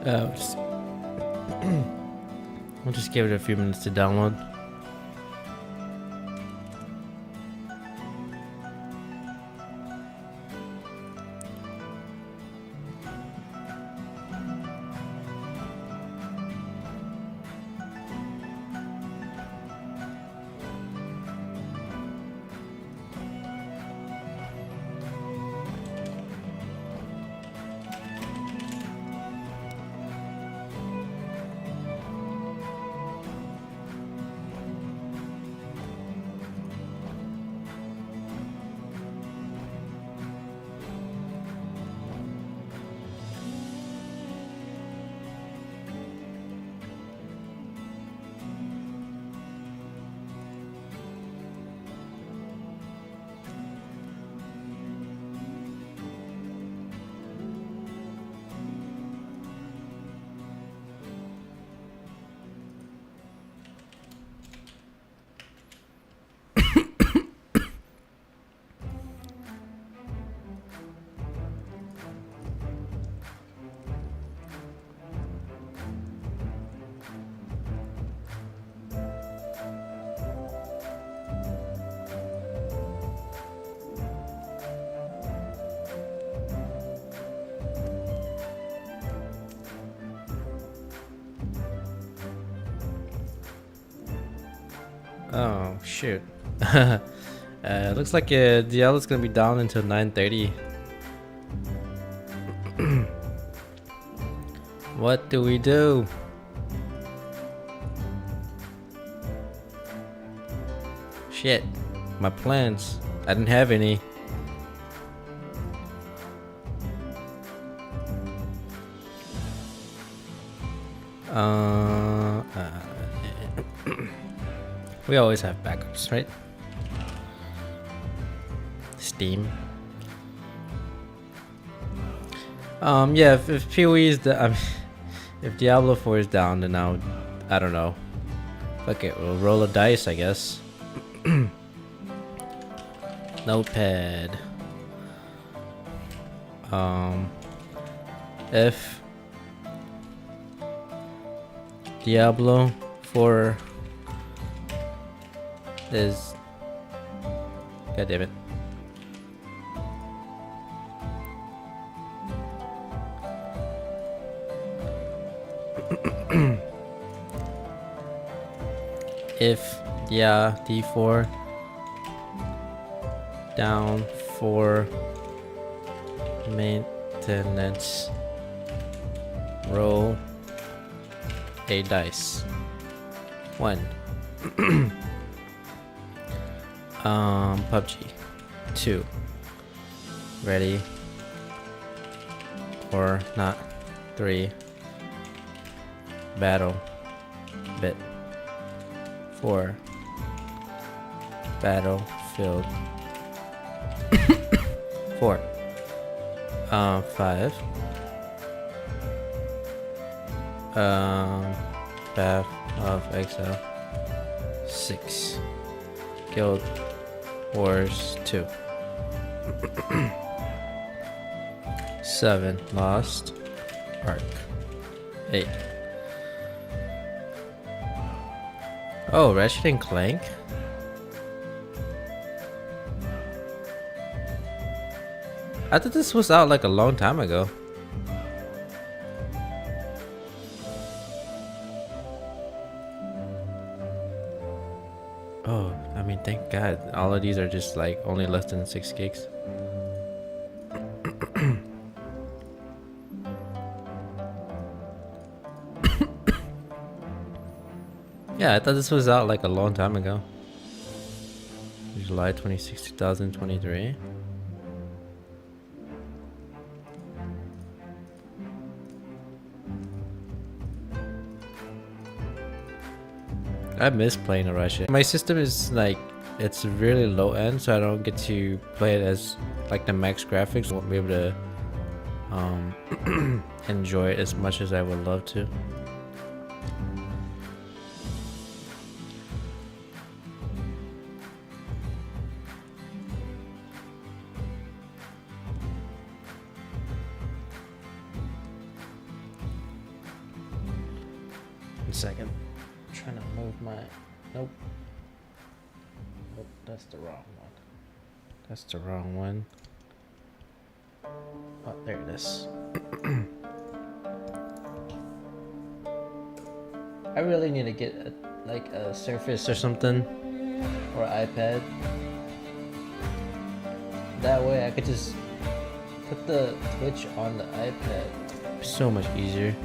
Uh, just, we'll just give it a few minutes to download. Oh shoot. Looks like Diablo's gonna be down until 9:30. What do we do? Shit. My plans. I didn't have any. We always have backups, right? Steam. Yeah, if PoE is if Diablo 4 is down, then I don't know. Fuck it, we'll roll a dice, I guess. Notepad. If Diablo 4 is, god damn it. If D4 down for maintenance, roll a dice. 1. PUBG. 2. Ready or not. 3. Battle bit. 4. Battlefield 4. 5. Path of Exile 6. Guild Wars 2. 7. Lost Ark 8. Oh, Ratchet and Clank? I thought this was out like a long time ago. Oh, I mean, thank God. All of these are just like only less than 6 gigs. Yeah, I thought this was out like a long time ago. July 26, 2023. I miss playing Russia. My system is like, it's really low end, so I don't get to play it as like the max graphics. I won't be able to enjoy it as much as I would love to. second. I'm trying to move my. Nope. Nope, that's the wrong one. That's the wrong one. Oh, there it is. I really need to get a Surface or something, or iPad. That way I could just put the Twitch on the iPad. So much easier.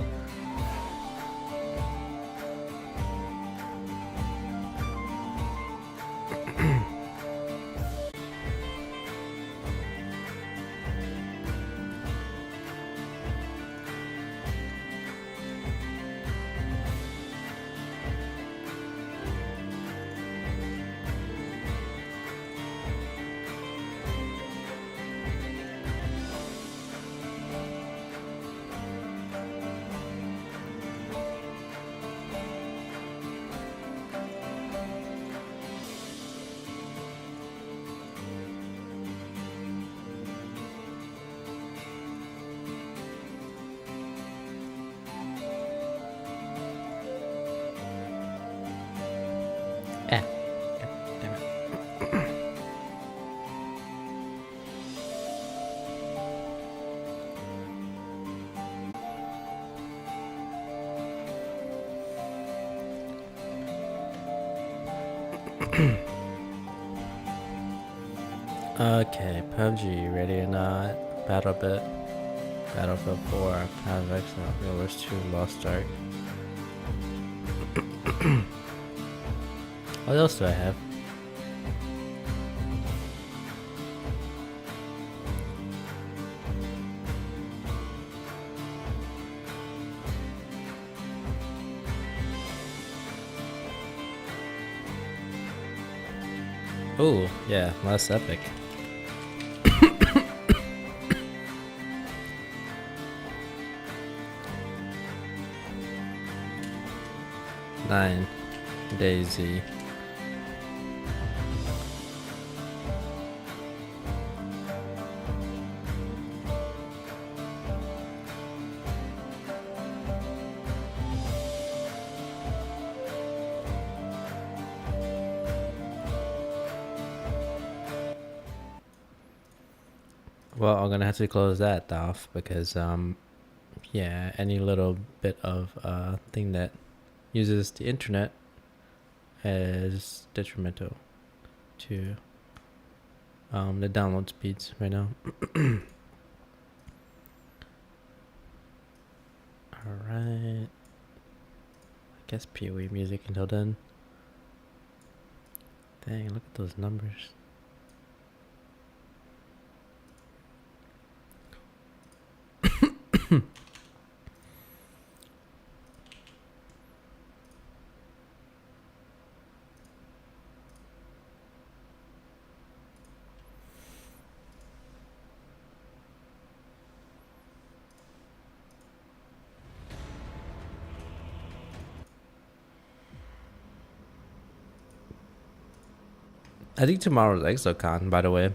Ah, damn it. Okay, PUBG, ready or not? Battlefield 4, Path of Exile, Guild Wars 2, Lost Ark. What else do I have? Oh, yeah, less epic. Nine, Daisy. Well, I'm gonna have to close that off because yeah, any little bit of thing that uses the internet is detrimental to the download speeds right now. Alright. I guess PoE music until then. Dang, look at those numbers. I think tomorrow's ExoCon, by the way.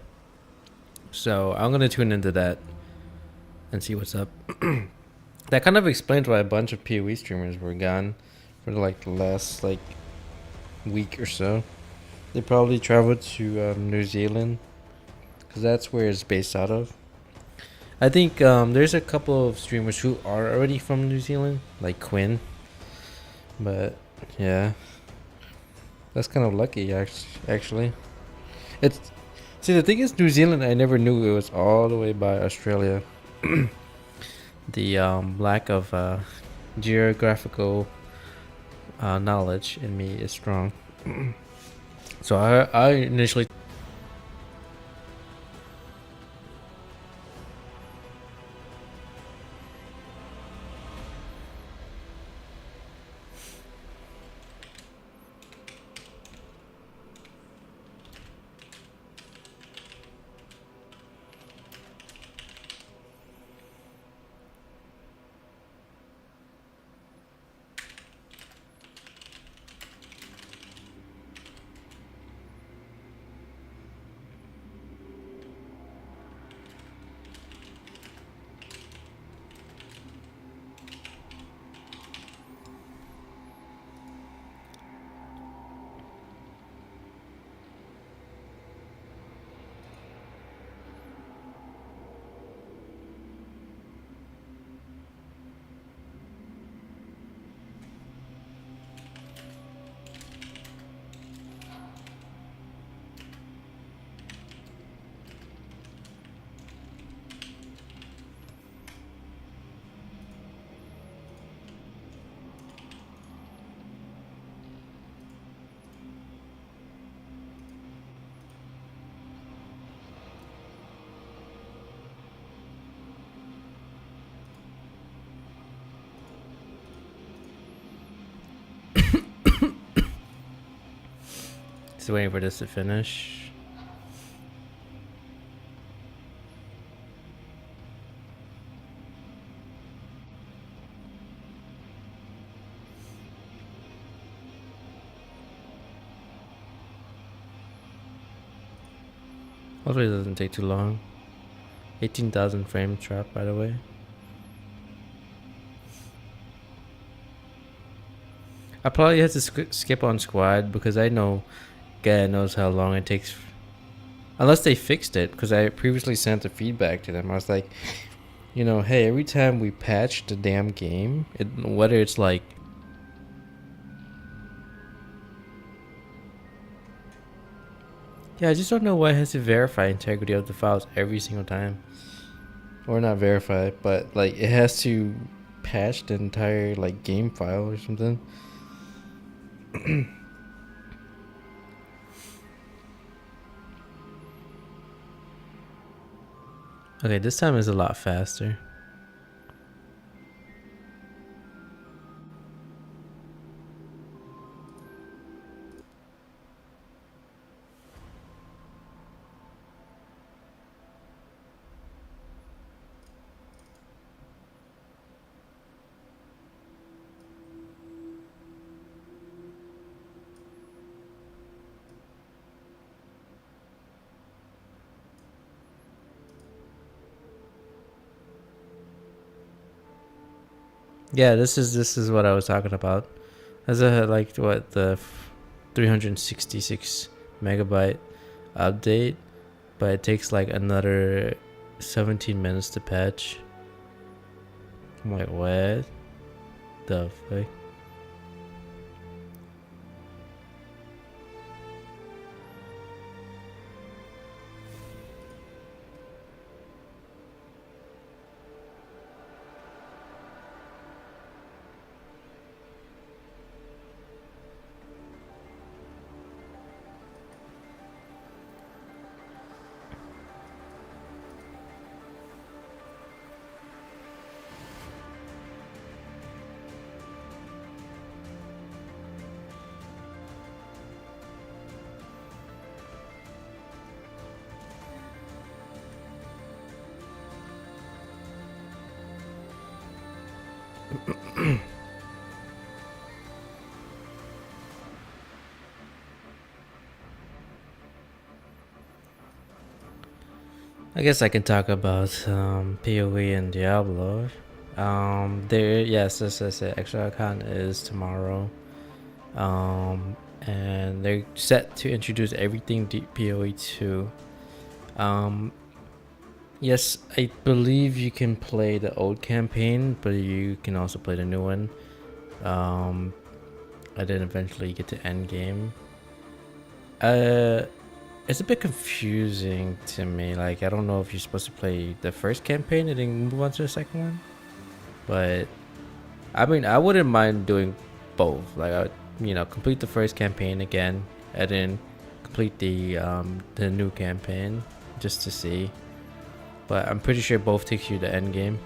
So I'm gonna tune into that and see what's up. That kind of explains why a bunch of PoE streamers were gone for like the last like week or so. They probably traveled to New Zealand because that's where it's based out of. I think there's a couple of streamers who are already from New Zealand, like Quinn. But yeah, that's kind of lucky actually. It's see the thing is New Zealand. I never knew it was all the way by Australia. The lack of geographical knowledge in me is strong. So I initially. Just waiting for this to finish. Hopefully it doesn't take too long. 18,000 frame trap, by the way. I probably have to skip on squad because I know God knows how long it takes. Unless they fixed it, because I previously sent the feedback to them. I was like, you know, hey, every time we patch the damn game, whether it's like yeah, I just don't know why it has to verify integrity of the files every single time. Or not verify, but like it has to patch the entire like game file or something. Okay, this time is a lot faster. Yeah, this is what I was talking about. Has a like what the 366 megabyte update, but it takes like another 17 minutes to patch. I'm like, what the fuck? I guess I can talk about PoE and Diablo. There, yes, as I said, ExtraCon is tomorrow. And they're set to introduce everything PoE 2. Yes, I believe you can play the old campaign, but you can also play the new one. I did eventually get to endgame. It's a bit confusing to me. Like, I don't know if you're supposed to play the first campaign and then move on to the second one. But I mean, I wouldn't mind doing both. Like, I would, complete the first campaign again, and then complete the new campaign just to see. But I'm pretty sure both takes you to end game.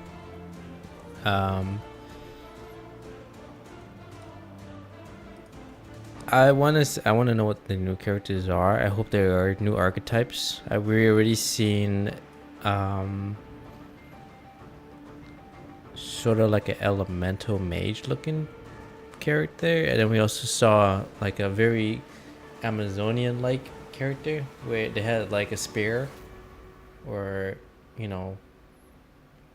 I wanna know what the new characters are. I hope there are new archetypes. We already seen sort of like an elemental mage looking character, and then we also saw like a very Amazonian like character where they had like a spear or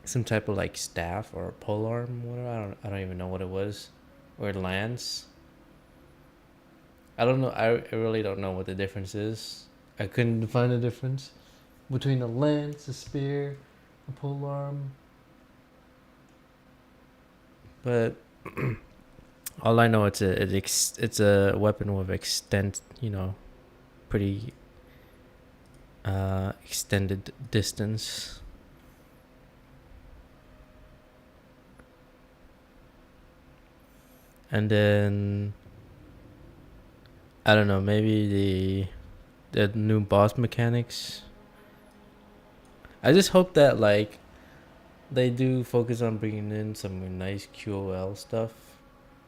some type of like staff or pole arm, whatever. I don't even know what it was, or lance. I don't know. I really don't know what the difference is. I couldn't find a difference between a lance, a spear, a pole arm. But all I know, it's a weapon with pretty extended distance. And then I don't know, maybe the new boss mechanics. I just hope that like they do focus on bringing in some nice QOL stuff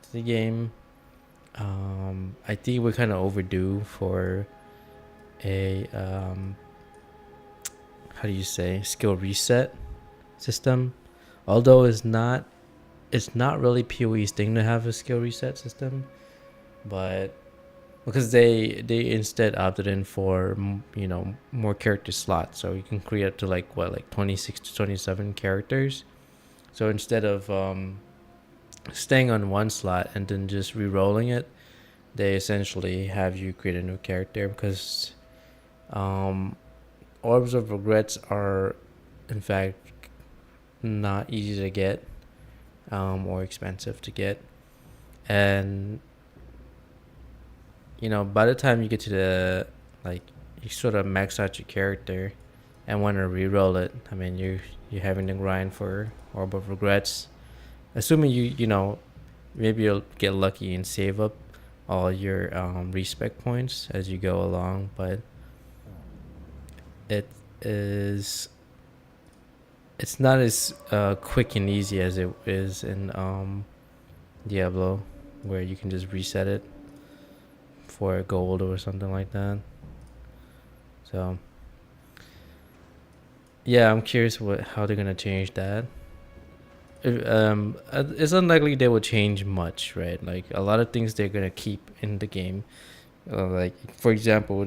to the game. I think we're kind of overdue for a how do you say, skill reset system. Although it's not really PoE's thing to have a skill reset system, but because they instead opted in for more character slots, so you can create up to like 26 to 27 characters. So instead of staying on one slot and then just re-rolling it, they essentially have you create a new character because um, orbs of regrets are in fact not easy to get, or expensive to get, and by the time you get to the like you sort of max out your character and want to re-roll it, I mean you're having to grind for orb of regrets, assuming maybe you'll get lucky and save up all your respec points as you go along, but it is it's not as quick and easy as it is in Diablo, where you can just reset it for gold or something like that. So yeah, I'm curious how they're gonna change that. It's unlikely they will change much, right? Like a lot of things they're gonna keep in the game, like for example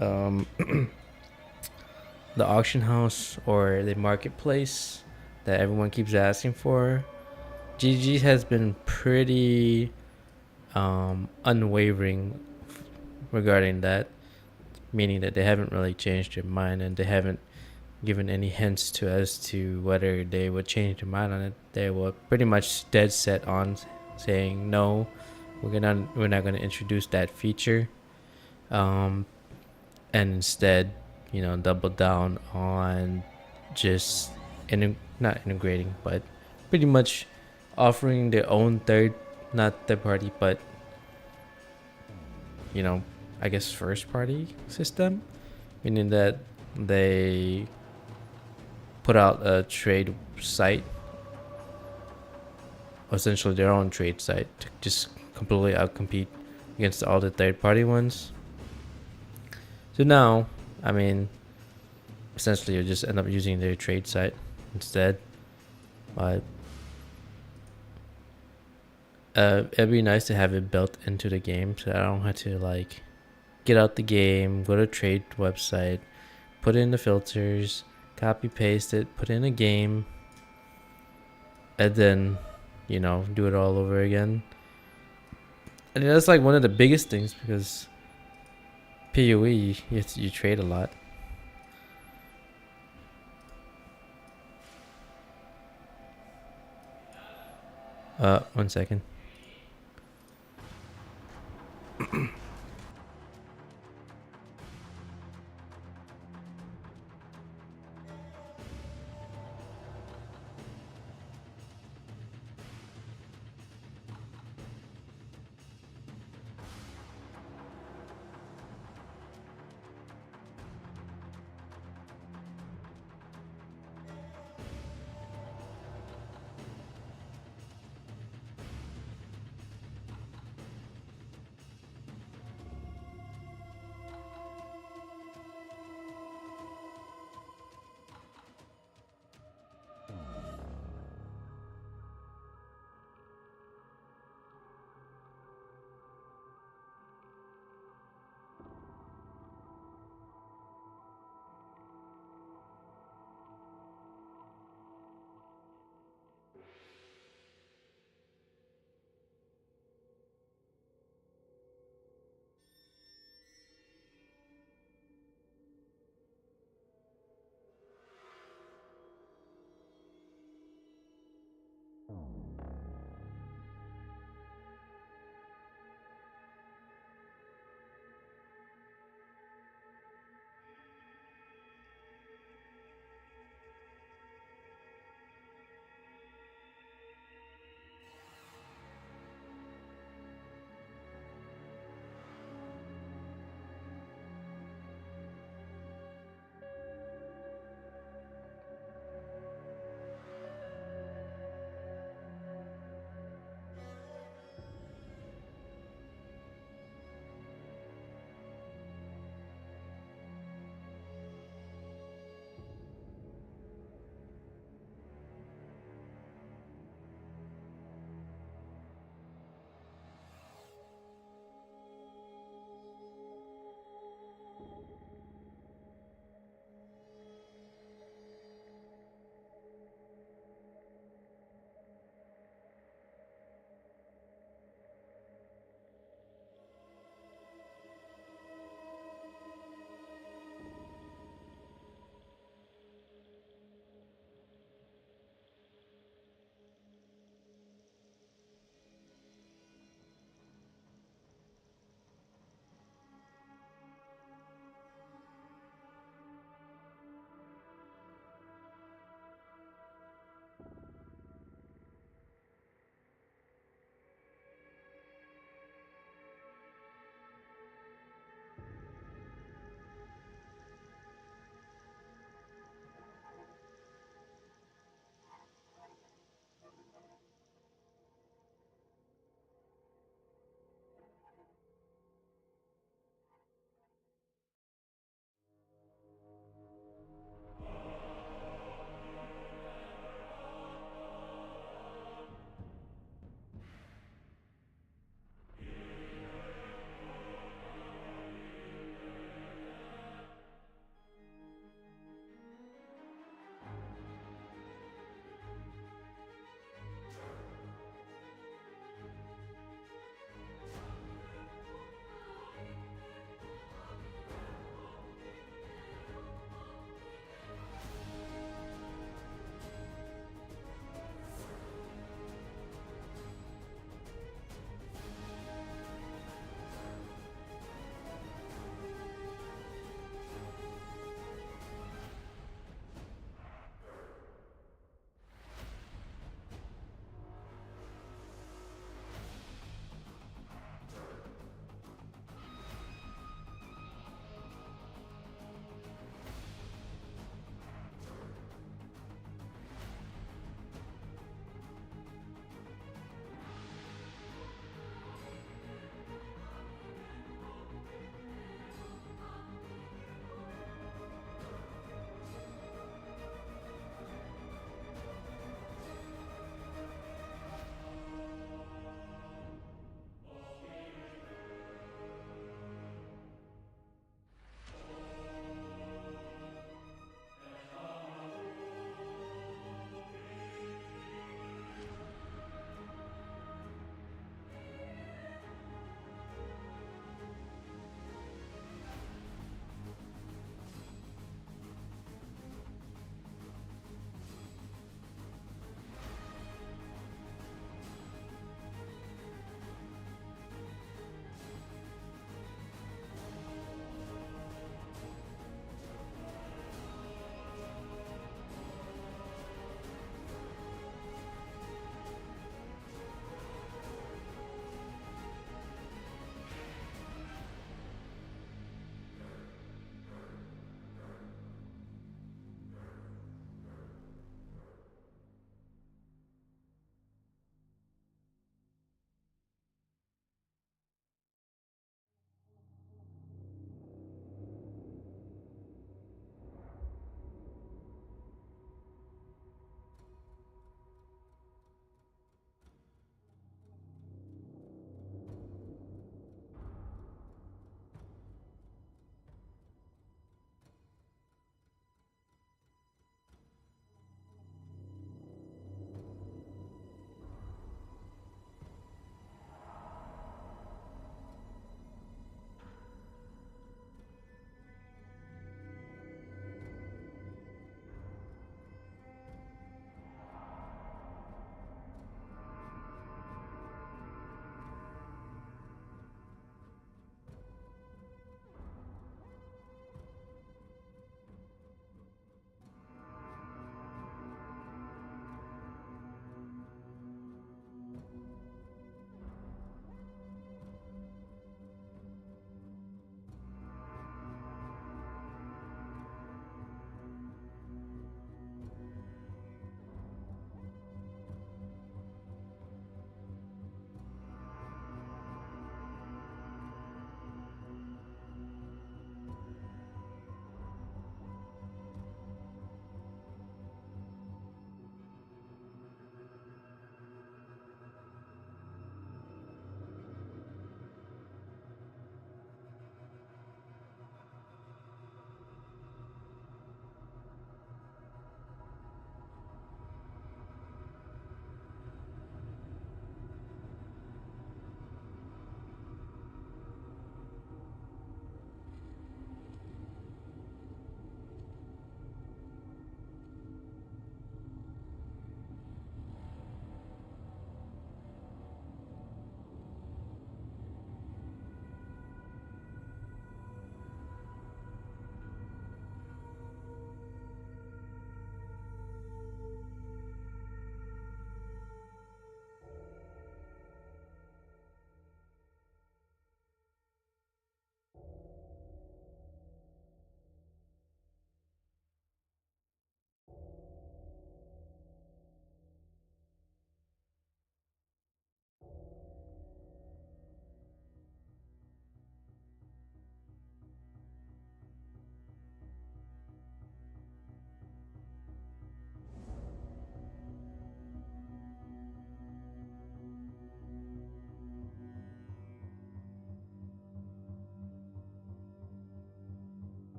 um, the auction house or the marketplace that everyone keeps asking for. GG has been pretty unwavering regarding that, meaning that they haven't really changed their mind and they haven't given any hints to as to whether they would change their mind on it. They were pretty much dead set on saying no, we're not gonna introduce that feature, and instead, double down on just not integrating, but pretty much offering their own not third party, but I guess first party system, meaning that they put out a trade site, essentially their own trade site, to just completely outcompete against all the third party ones. So now, I mean, essentially you just end up using their trade site instead. But it'd be nice to have it built into the game, so I don't have to like get out the game, go to trade website, put in the filters, copy paste it, put in a game, and then do it all over again. And that's like one of the biggest things, because PoE you trade a lot. 1 second.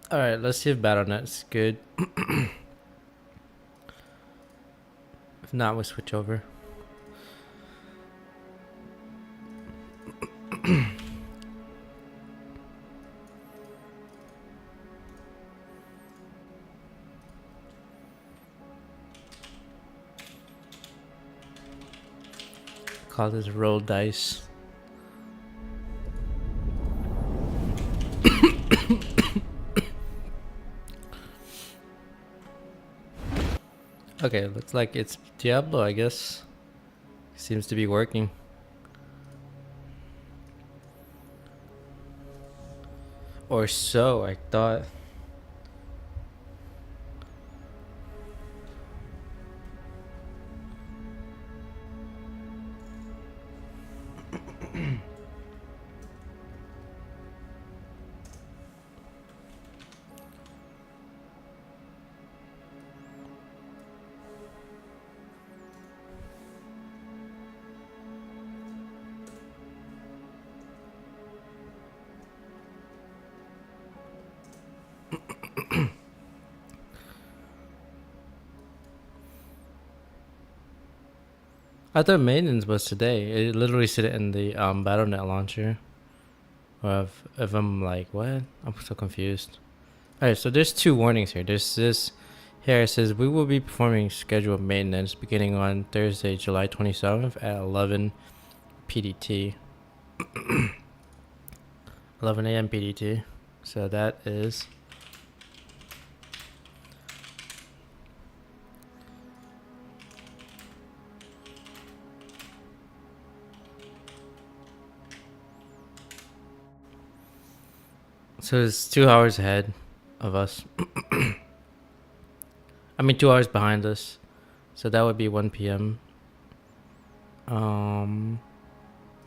All right, let's see if BattleNet's good. If not, we'll switch over. Call this roll dice. Okay, looks like it's Diablo, I guess. Seems to be working. Or so I thought. I thought maintenance was today. It literally said it in the BattleNet launcher. Or if I'm like, what? I'm so confused. Alright, so there's two warnings here. There's this here. It says, we will be performing scheduled maintenance beginning on Thursday, July 27th at 11 PDT. 11 a.m. PDT. So that is... So it's 2 hours ahead of us. I mean, 2 hours behind us. So that would be 1 p.m.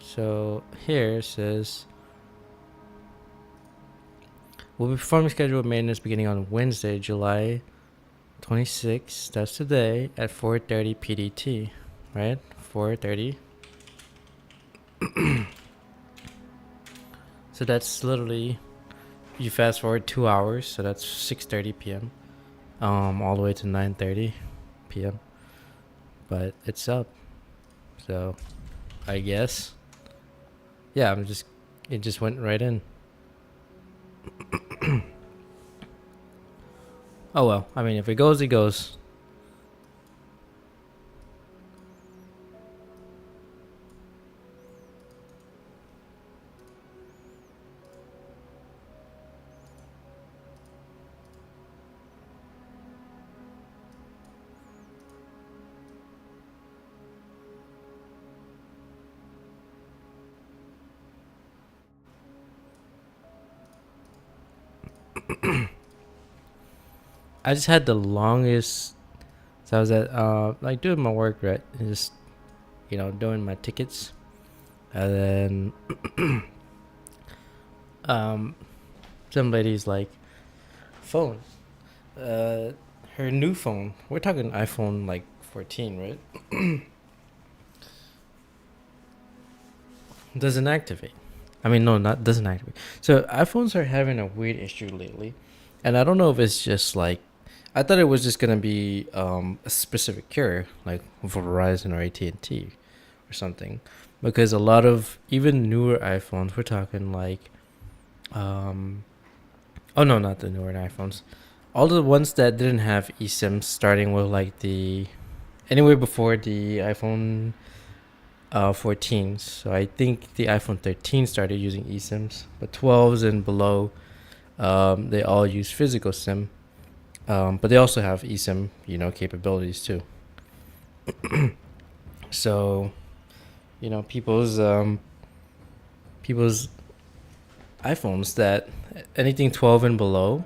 So here it says, we'll be performing scheduled maintenance beginning on Wednesday, July 26th. That's today at 4:30 PDT, right? 4:30. So that's literally, you fast forward 2 hours, so that's 6:30 p.m. All the way to 9:30 p.m. But it's up, so I guess, yeah. It just went right in. Oh well, I mean, if it goes, it goes. I just had the longest. So I was at like doing my work, right? And just, doing my tickets, and then some lady's like, phone, her new phone. We're talking iPhone like 14, right? Doesn't activate. I mean, no, not doesn't activate. So iPhones are having a weird issue lately, and I don't know if it's just like, I thought it was just gonna be a specific carrier like Verizon or AT&T or something, because a lot of even newer iPhones, we're talking like, oh no, not the newer iPhones, all the ones that didn't have eSIM, starting with like the anywhere before the iPhone 14s. So I think the iPhone 13 started using eSIMs, but 12s and below, they all use physical SIM. But they also have eSIM, capabilities too. So, people's iPhones that anything 12 and below,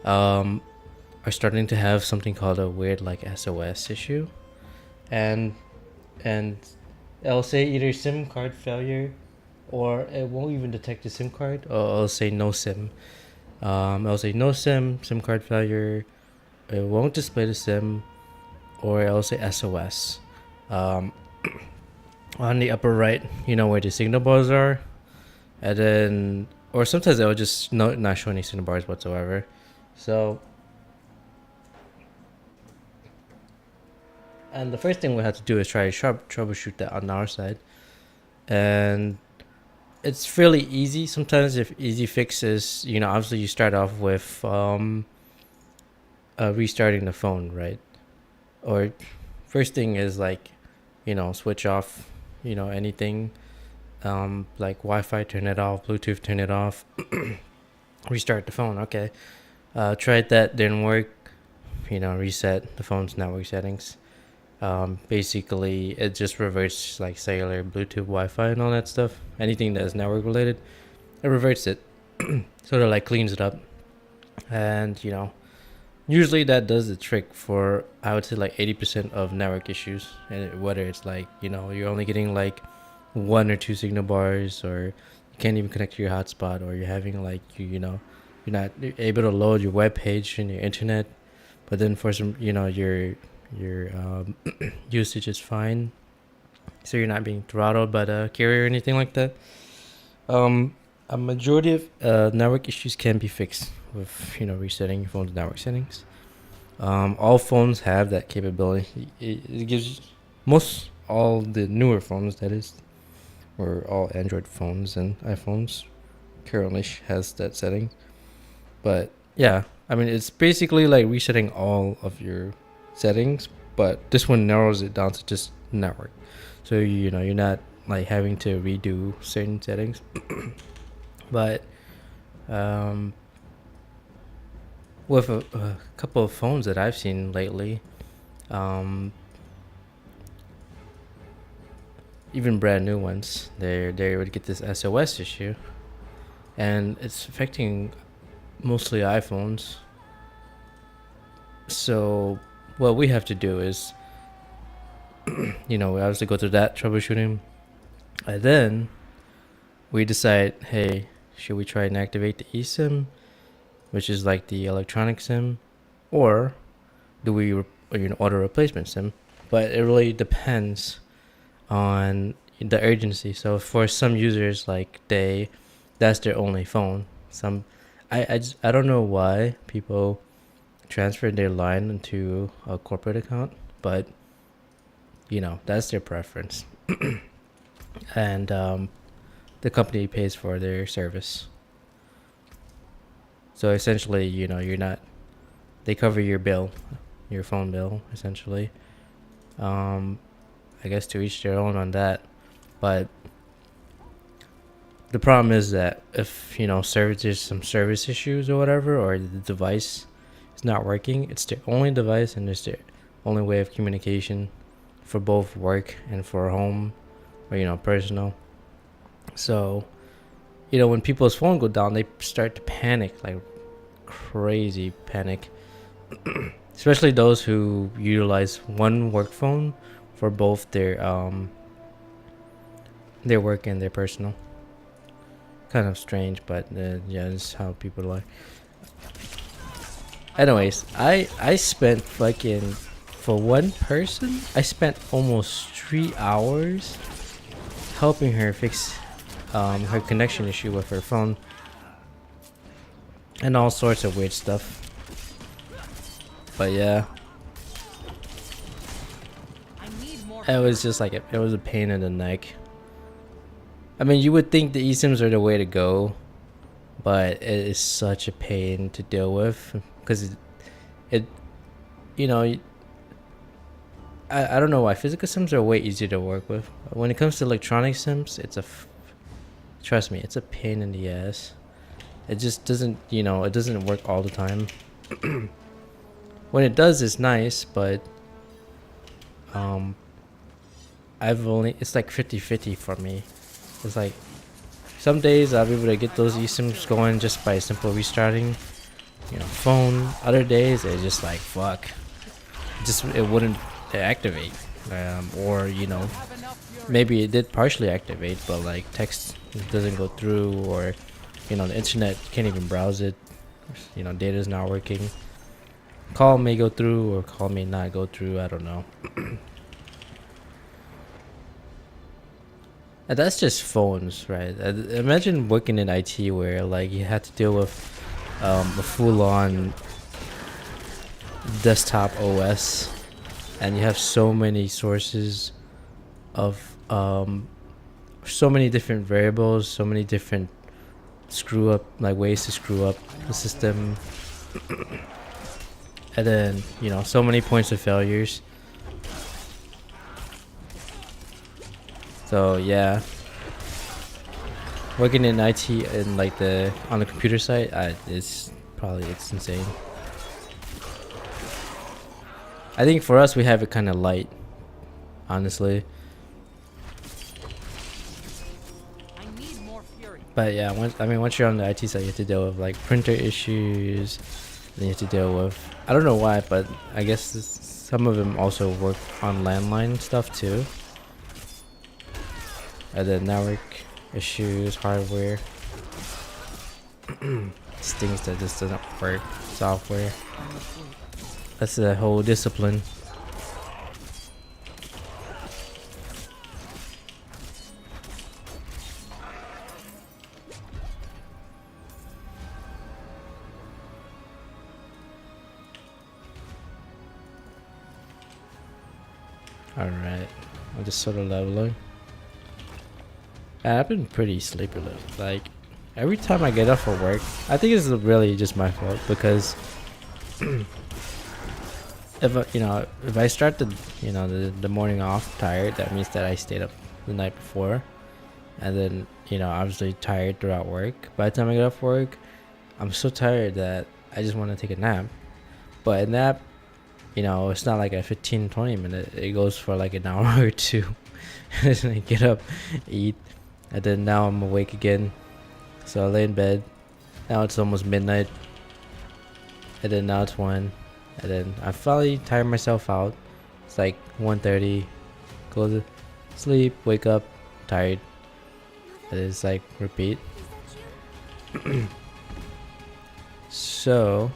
are starting to have something called a weird like SOS issue, and it'll say either SIM card failure, or it won't even detect the SIM card, or it'll say no SIM. It'll say no SIM card failure. It won't display the SIM, or it'll say SOS. On the upper right, where the signal bars are, and then or sometimes it will just not show any signal bars whatsoever. So, and the first thing we have to do is try to troubleshoot that on our side, and it's fairly easy. Sometimes if easy fix is, obviously you start off with restarting the phone, right? Or first thing is like, switch off, anything, like Wi-Fi, turn it off, Bluetooth, turn it off, restart the phone. Okay. Tried that, didn't work. Reset the phone's network settings. Basically, it just reverts like cellular, Bluetooth, Wi-Fi, and all that stuff. Anything that is network related, it reverts it. Sort of like cleans it up, and usually that does the trick for, I would say, like 80% of network issues, and whether it's like you're only getting like 1 or 2 signal bars, or you can't even connect to your hotspot, or you're having like you're not able to load your web page in your internet, but then for some your usage is fine, so you're not being throttled by the carrier or anything like that. A majority of network issues can be fixed with resetting your phone's network settings. All phones have that capability. It gives all the newer phones, that is, or all Android phones and iPhones currently has that setting. But yeah, I mean, it's basically like resetting all of your settings, but this one narrows it down to just network. So you're not like having to redo certain settings. But with a couple of phones that I've seen lately, even brand new ones, they would get this SOS issue, and it's affecting mostly iPhones. So what we have to do is, we obviously go through that troubleshooting, and then we decide, hey, should we try and activate the eSIM, which is like the electronic SIM, or do we order a replacement SIM? But it really depends on the urgency. So for some users, like that's their only phone. I don't know why people transfer their line into a corporate account, but that's their preference. And the company pays for their service. So essentially, they cover your bill, your phone bill, essentially. I guess to each their own on that. But the problem is that if, there's some service issues or whatever, or the device is not working, it's their only device and it's their only way of communication for both work and for home or, personal. So, when people's phone go down, they start to panic, like crazy panic. Especially those who utilize one work phone for both their work and their personal. Kind of strange, but yeah, this is how people are. Anyways, I spent for one person, I spent almost 3 hours helping her fix her connection issue with her phone and all sorts of weird stuff. But yeah, it was just like it was a pain in the neck. I mean, you would think the eSIMs are the way to go, but it is such a pain to deal with because it I don't know why physical SIMs are way easier to work with. When it comes to electronic SIMs, trust me, it's a pain in the ass. It just doesn't, it doesn't work all the time. When it does, it's nice, but it's like 50-50 for me. It's like some days I'll be able to get those eSIMs going just by simple restarting, phone. Other days it's just like fuck, it wouldn't activate, or maybe it did partially activate, but like text doesn't go through, or the internet can't even browse it. Data's not working. Call may go through or call may not go through. I don't know. And that's just phones, right? Imagine working in IT where like you had to deal with a full-on desktop OS, and you have so many sources of so many different variables, so many different screw up like ways to screw up the system, and then so many points of failures. So yeah, working in IT and like on the computer side, it's insane. I think for us we have it kind of light, honestly. But yeah, once you're on the IT side, you have to deal with like printer issues. Then you have to deal with, I don't know why, but I guess some of them also work on landline stuff too. And then network issues, hardware. It's things that just doesn't work. Software. That's the whole discipline. Alright, I'm just sort of leveling. I've been pretty sleepy. Like, every time I get up for work, I think it's really just my fault because if I start the morning off tired, that means that I stayed up the night before, and then obviously tired throughout work. By the time I get up for work, I'm so tired that I just want to take a nap. But a nap, it's not like a 15-20 minute. It goes for like an hour or two. And then I get up, eat, and then now I'm awake again. So I lay in bed. Now it's almost midnight. And then now it's 1. And then I finally tire myself out. It's like 1:30. Go to sleep, wake up, tired. And it's like repeat. So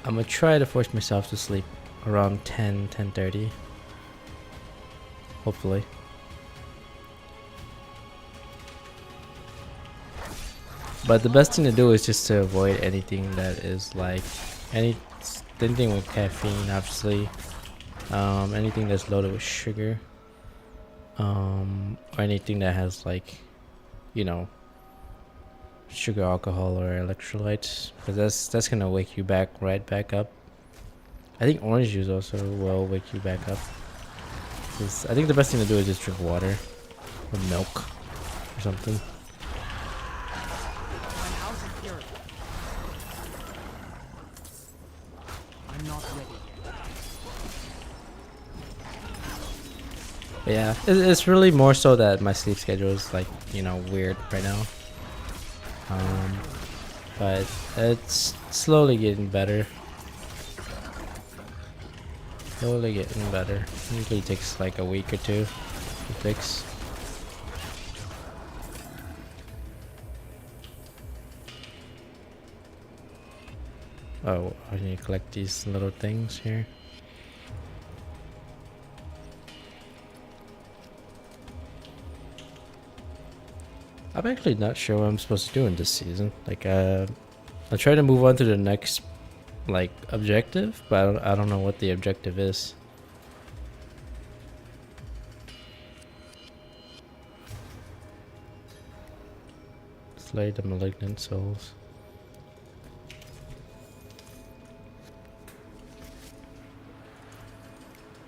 I'm gonna try to force myself to sleep around 10:30. Hopefully. But the best thing to do is just to avoid anything that is like anything with caffeine, obviously. Anything that's loaded with sugar. Or anything that has like, sugar, alcohol, or electrolytes, because that's gonna wake you right back up. I think orange juice also will wake you back up. I think the best thing to do is just drink water or milk or something. But yeah, it's really more so that my sleep schedule is like weird right now. But it's slowly getting better. Slowly getting better. Usually takes like a week or two to fix. Oh, I need to collect these little things here. I'm actually not sure what I'm supposed to do in this season. Like, I'll try to move on to the next, like, objective, but I don't know what the objective is. Slay the malignant souls.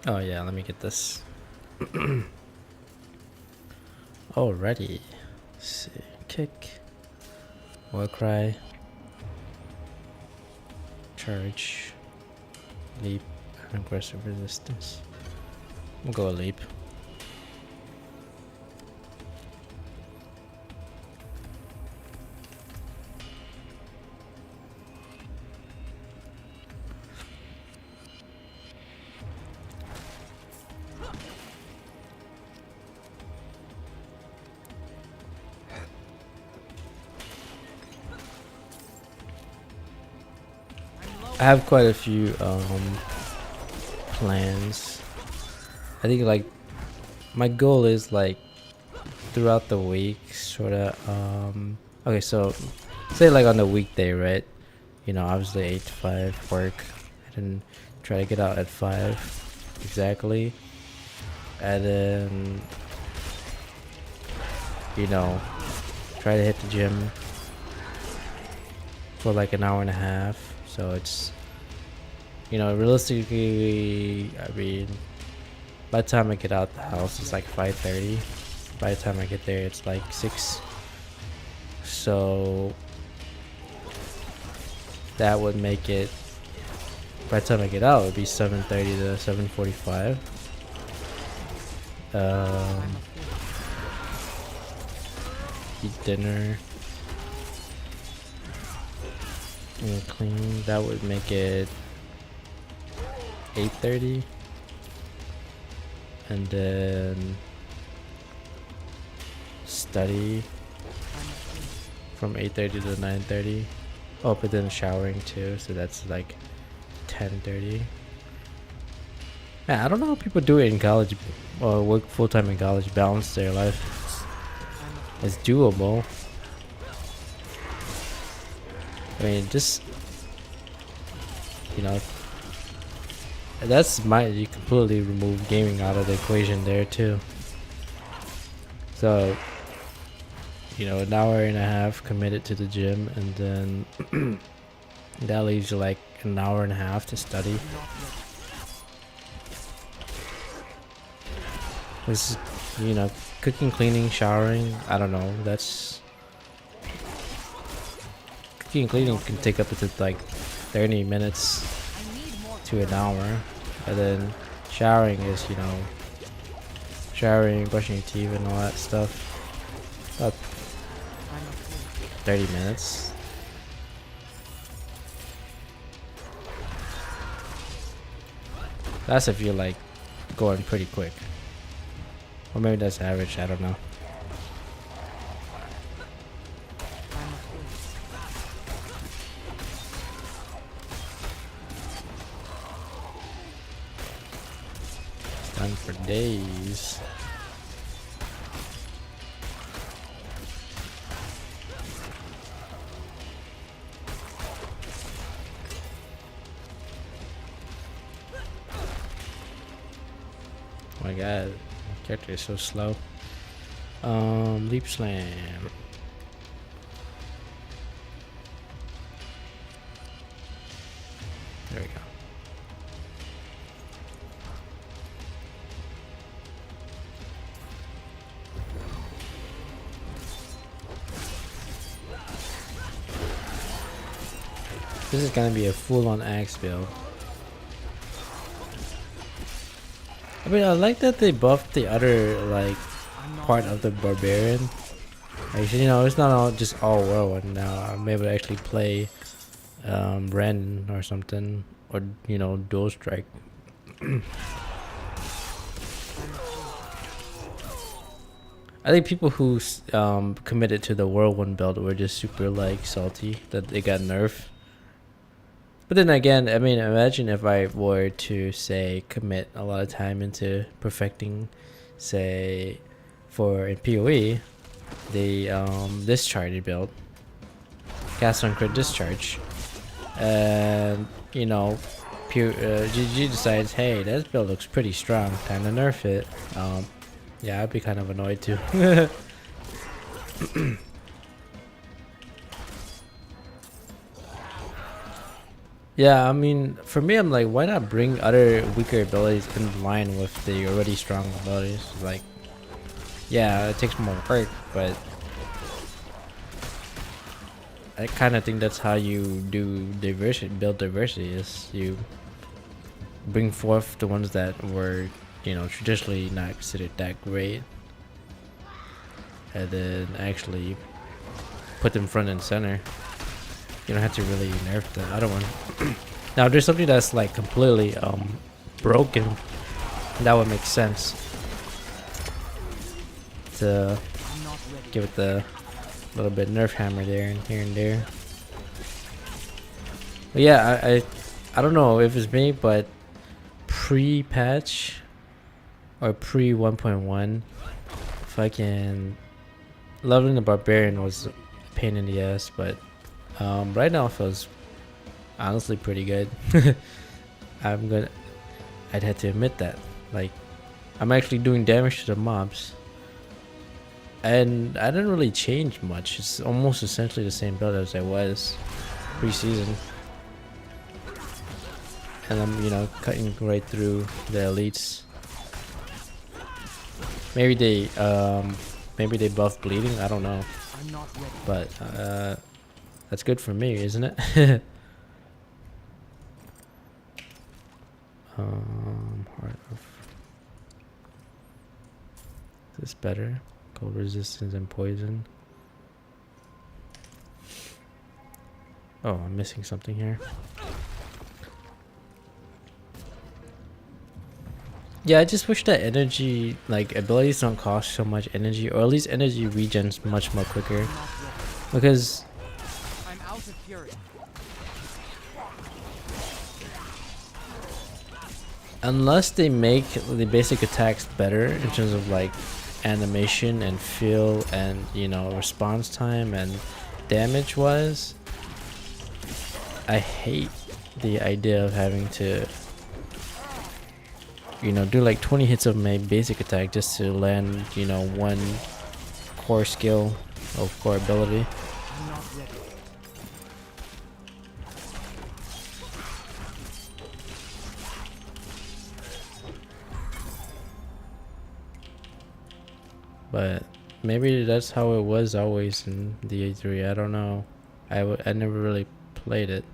Oh yeah, let me get this. Alrighty. Let's see. Kick. War cry. Charge. Leap. And aggressive resistance. We'll go a leap. I have quite a few plans. I think like my goal is like throughout the week, sort of. Okay, so say like on the weekday, right? You know, obviously 8 to 5 work, and then try to get out at 5 exactly, and then you know try to hit the gym for like an hour and a half. So it's, you know, realistically, I mean, by the time I get out the house, it's like 5:30. By the time I get there, it's like 6. So that would make it, by the time I get out, it would be 7:30 to 7:45. Eat dinner and clean. That would make it 8:30, and then study from 8:30 to 9:30. Oh, but then showering too, so that's like 10:30. Man, I don't know how people do it in college or work full time in college, balance their life. It's doable. I mean, just, you know, that's my, you completely remove gaming out of the equation there too. So, you know, an hour and a half committed to the gym, and then that leaves you like an hour and a half to study. This is, you know, cooking, cleaning, showering. I don't know. That's, cooking and cleaning can take up to like 30 minutes to an hour, and then showering is, you know, showering, brushing your teeth, and all that stuff. About 30 minutes. That's if you're like going pretty quick. Or maybe that's average, I don't know. It's done for days. Oh my god, my character is so slow. Leap slam. There we go. This is gonna be a full-on axe build. I mean, I like that they buffed the other like part of the barbarian. Actually, you know, it's not all just all whirlwind now. I'm able to actually play Ren or something, or, you know, dual strike. I think people who committed to the whirlwind build were just super like salty that they got nerfed. But then again, I mean, imagine if I were to say commit a lot of time into perfecting, say, for in PoE, the discharge build, cast on crit discharge, and, you know, GG decides, hey, this build looks pretty strong, time to nerf it. Yeah, I'd be kind of annoyed too. Yeah, I mean, for me, I'm like, why not bring other weaker abilities in line with the already strong abilities? Like, yeah, it takes more work, but I kind of think that's how you do diversity, build diversity, is you bring forth the ones that were, you know, traditionally not considered that great, and then actually put them front and center. You don't have to really nerf the other one. Now, if there's something that's like completely broken, that would make sense to give it the little bit nerf hammer there and here and there. But yeah, I don't know if it's me, but pre-patch, or pre 1.1, fucking leveling the barbarian was a pain in the ass, but right now it feels honestly pretty good. I'm gonna I'd have to admit that. Like, I'm actually doing damage to the mobs. And I didn't really change much. It's almost essentially the same build as I was pre-season. And I'm, you know, cutting right through the elites. Maybe they buff bleeding, I don't know. But that's good for me, isn't it? Heart of, is this better? Cold resistance and poison. Oh, I'm missing something here. Yeah, I just wish that energy, like, abilities don't cost so much energy, or at least energy regens much more quicker. Because I'm out of fury. unless they make the basic attacks better in terms of like animation and feel and, you know, response time and damage wise, I hate the idea of having to, you know, do like 20 hits of my basic attack just to land, you know, one core skill or core ability. I'm not ready. But maybe that's how it was always in the A3. I don't know. I never really played it.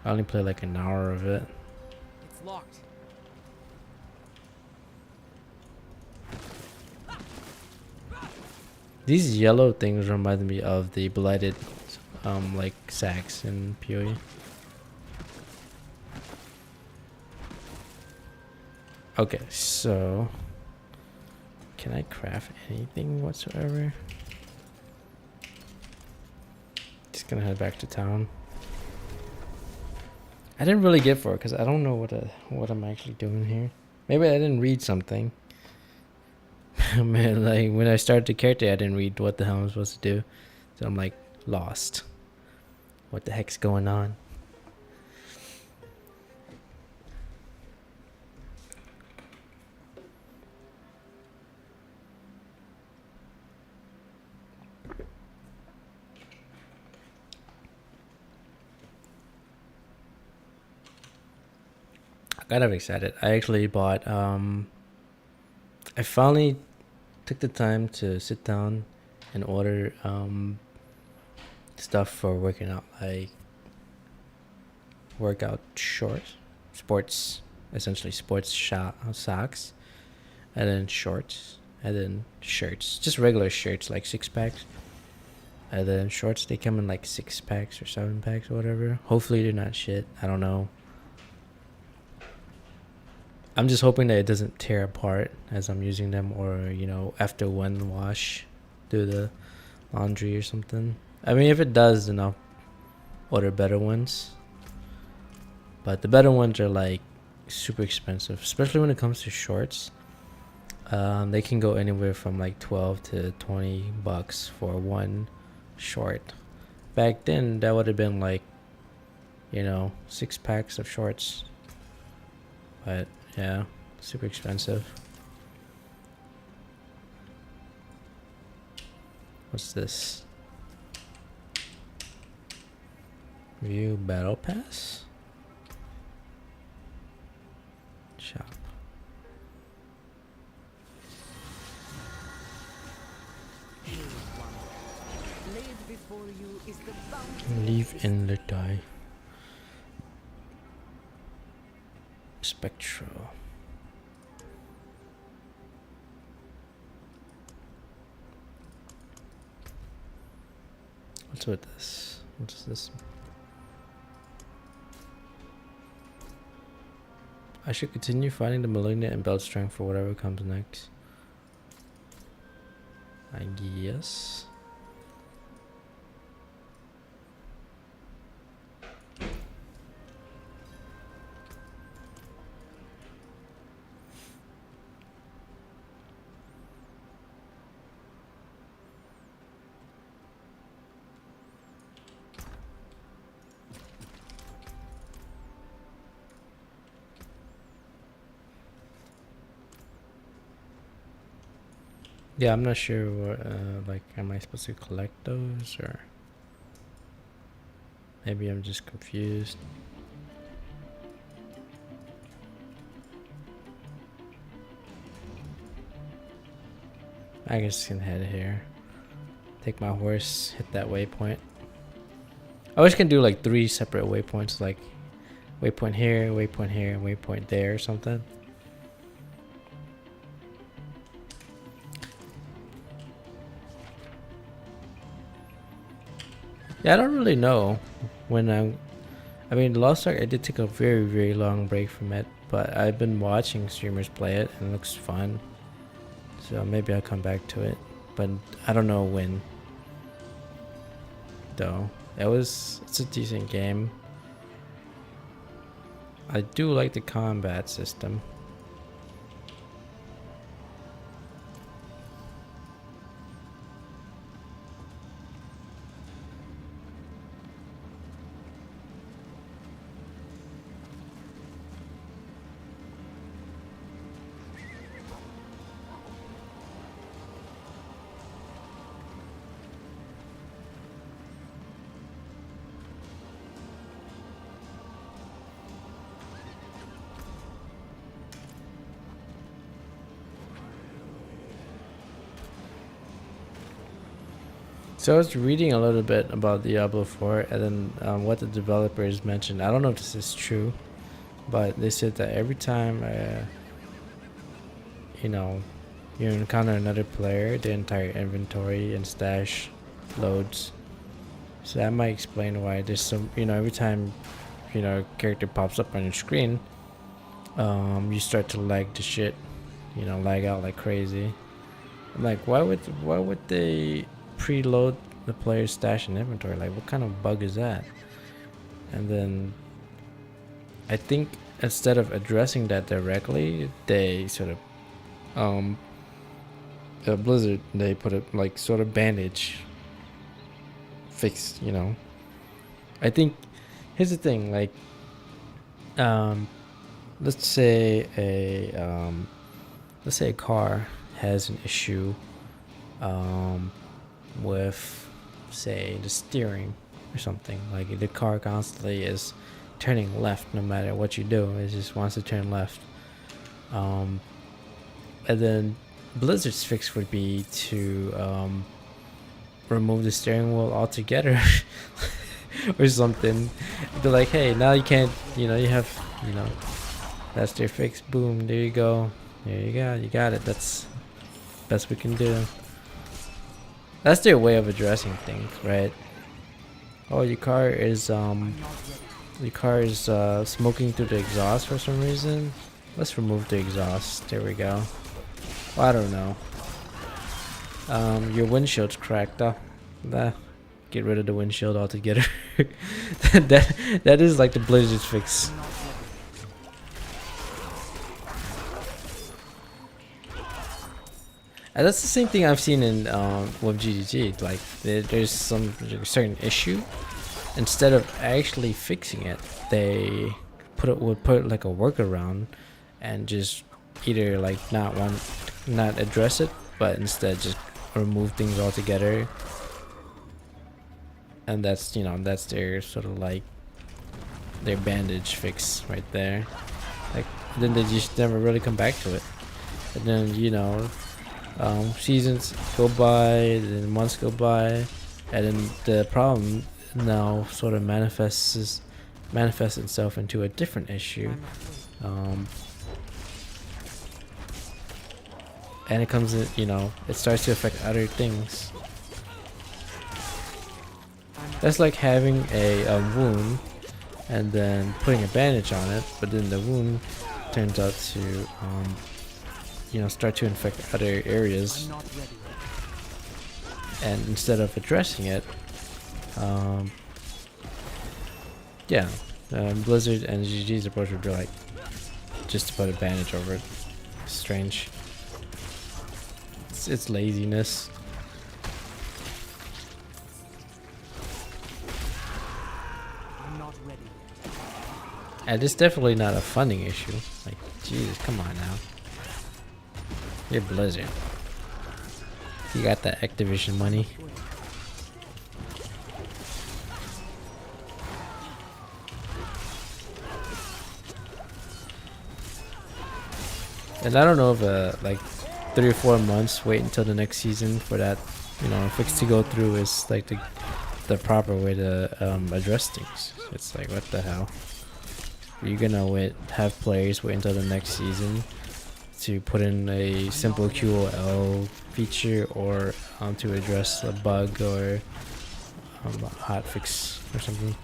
I only played like an hour of it. It's locked. These yellow things remind me of the blighted like sacks in PoE. Okay, so can I craft anything whatsoever? Just gonna head back to town. I didn't really get for it because I don't know what I'm actually doing here. Maybe I didn't read something. Man, like when I started the character, I didn't read what the hell I'm supposed to do, so I'm like lost. What the heck's going on? Kind of excited. I actually bought I finally took the time to sit down and order stuff for working out, like workout shorts, sports, essentially sports socks, and then shorts, and then shirts, just regular shirts like 6 packs, and then shorts they come in like 6 packs or 7 packs or whatever. Hopefully they're not shit. I don't know. I'm just hoping that it doesn't tear apart as I'm using them, or, you know, after one wash, do the laundry or something. I mean, if it does, then I'll order better ones. But the better ones are like super expensive, especially when it comes to shorts. They can go anywhere from like 12 to 20 bucks for one short. Back then, that would have been like, you know, 6 packs of shorts. But yeah, super expensive. What's this? View battle pass? Shop. Laid before you is the bounty. Leave in the die. Spectral. What's with this? What is this? I should continue fighting the malignant and build strength for whatever comes next. I guess. Yeah, I'm not sure what, like, am I supposed to collect those or maybe I'm just confused. I guess can head here. Take my horse, hit that waypoint. I wish I can do like 3 separate waypoints, like waypoint here, and waypoint there or something. Yeah, I don't really know when I mean, Lost Ark, I did take a very, very long break from it, but I've been watching streamers play it and it looks fun. So maybe I'll come back to it, but I don't know when. Though it's a decent game. I do like the combat system. So I was reading a little bit about Diablo 4 and then what the developers mentioned. I don't know if this is true, but they said that every time you know, you encounter another player, the entire inventory and stash loads. So that might explain why there's some, you know, every time, you know, a character pops up on your screen, you start to lag the shit, you know, lag out like crazy. I'm like, why would they preload the player's stash and inventory? Like, what kind of bug is that? And then I think instead of addressing that directly, they sort of Blizzard, they put a like sort of bandage fix, you know. I think here's the thing, like let's say a car has an issue with, say, the steering or something. Like the car constantly is turning left no matter what you do. It just wants to turn left. And then Blizzard's fix would be to remove the steering wheel altogether or something. Be like, hey, now you can't, you know, you have, you know, that's their fix. Boom, there you go. There you go. You got it. That's best we can do. That's their way of addressing things, right? Oh, your car is smoking through the exhaust for some reason. Let's remove the exhaust. There we go. Well, I don't know. Your windshield's cracked up. Get rid of the windshield altogether. that is like the Blizzard's fix. And that's the same thing I've seen in with GGG. Like there's some certain issue. Instead of actually fixing it, they would put like a workaround and just either like not address it, but instead just remove things altogether. And that's, you know, that's their sort of like their bandage fix right there. Like then they just never really come back to it. And then, you know, seasons go by, then months go by, and then the problem now sort of manifests itself into a different issue. And it comes in, you know, it starts to affect other things. That's like having a wound and then putting a bandage on it, but then the wound turns out to you know, start to infect other areas. And instead of addressing it, yeah, Blizzard and GG's approach would be like just to put a bandage over it. Strange. It's laziness. I'm not ready. And it's definitely not a funding issue. Like, Jesus, come on now. You're Blizzard. You got that Activision money. And I don't know if like 3 or 4 months wait until the next season for that, you know, fix to go through is like the proper way to address things. It's like, what the hell? Are you gonna have players wait until the next season to put in a simple QOL feature or to address a bug or a hotfix or something?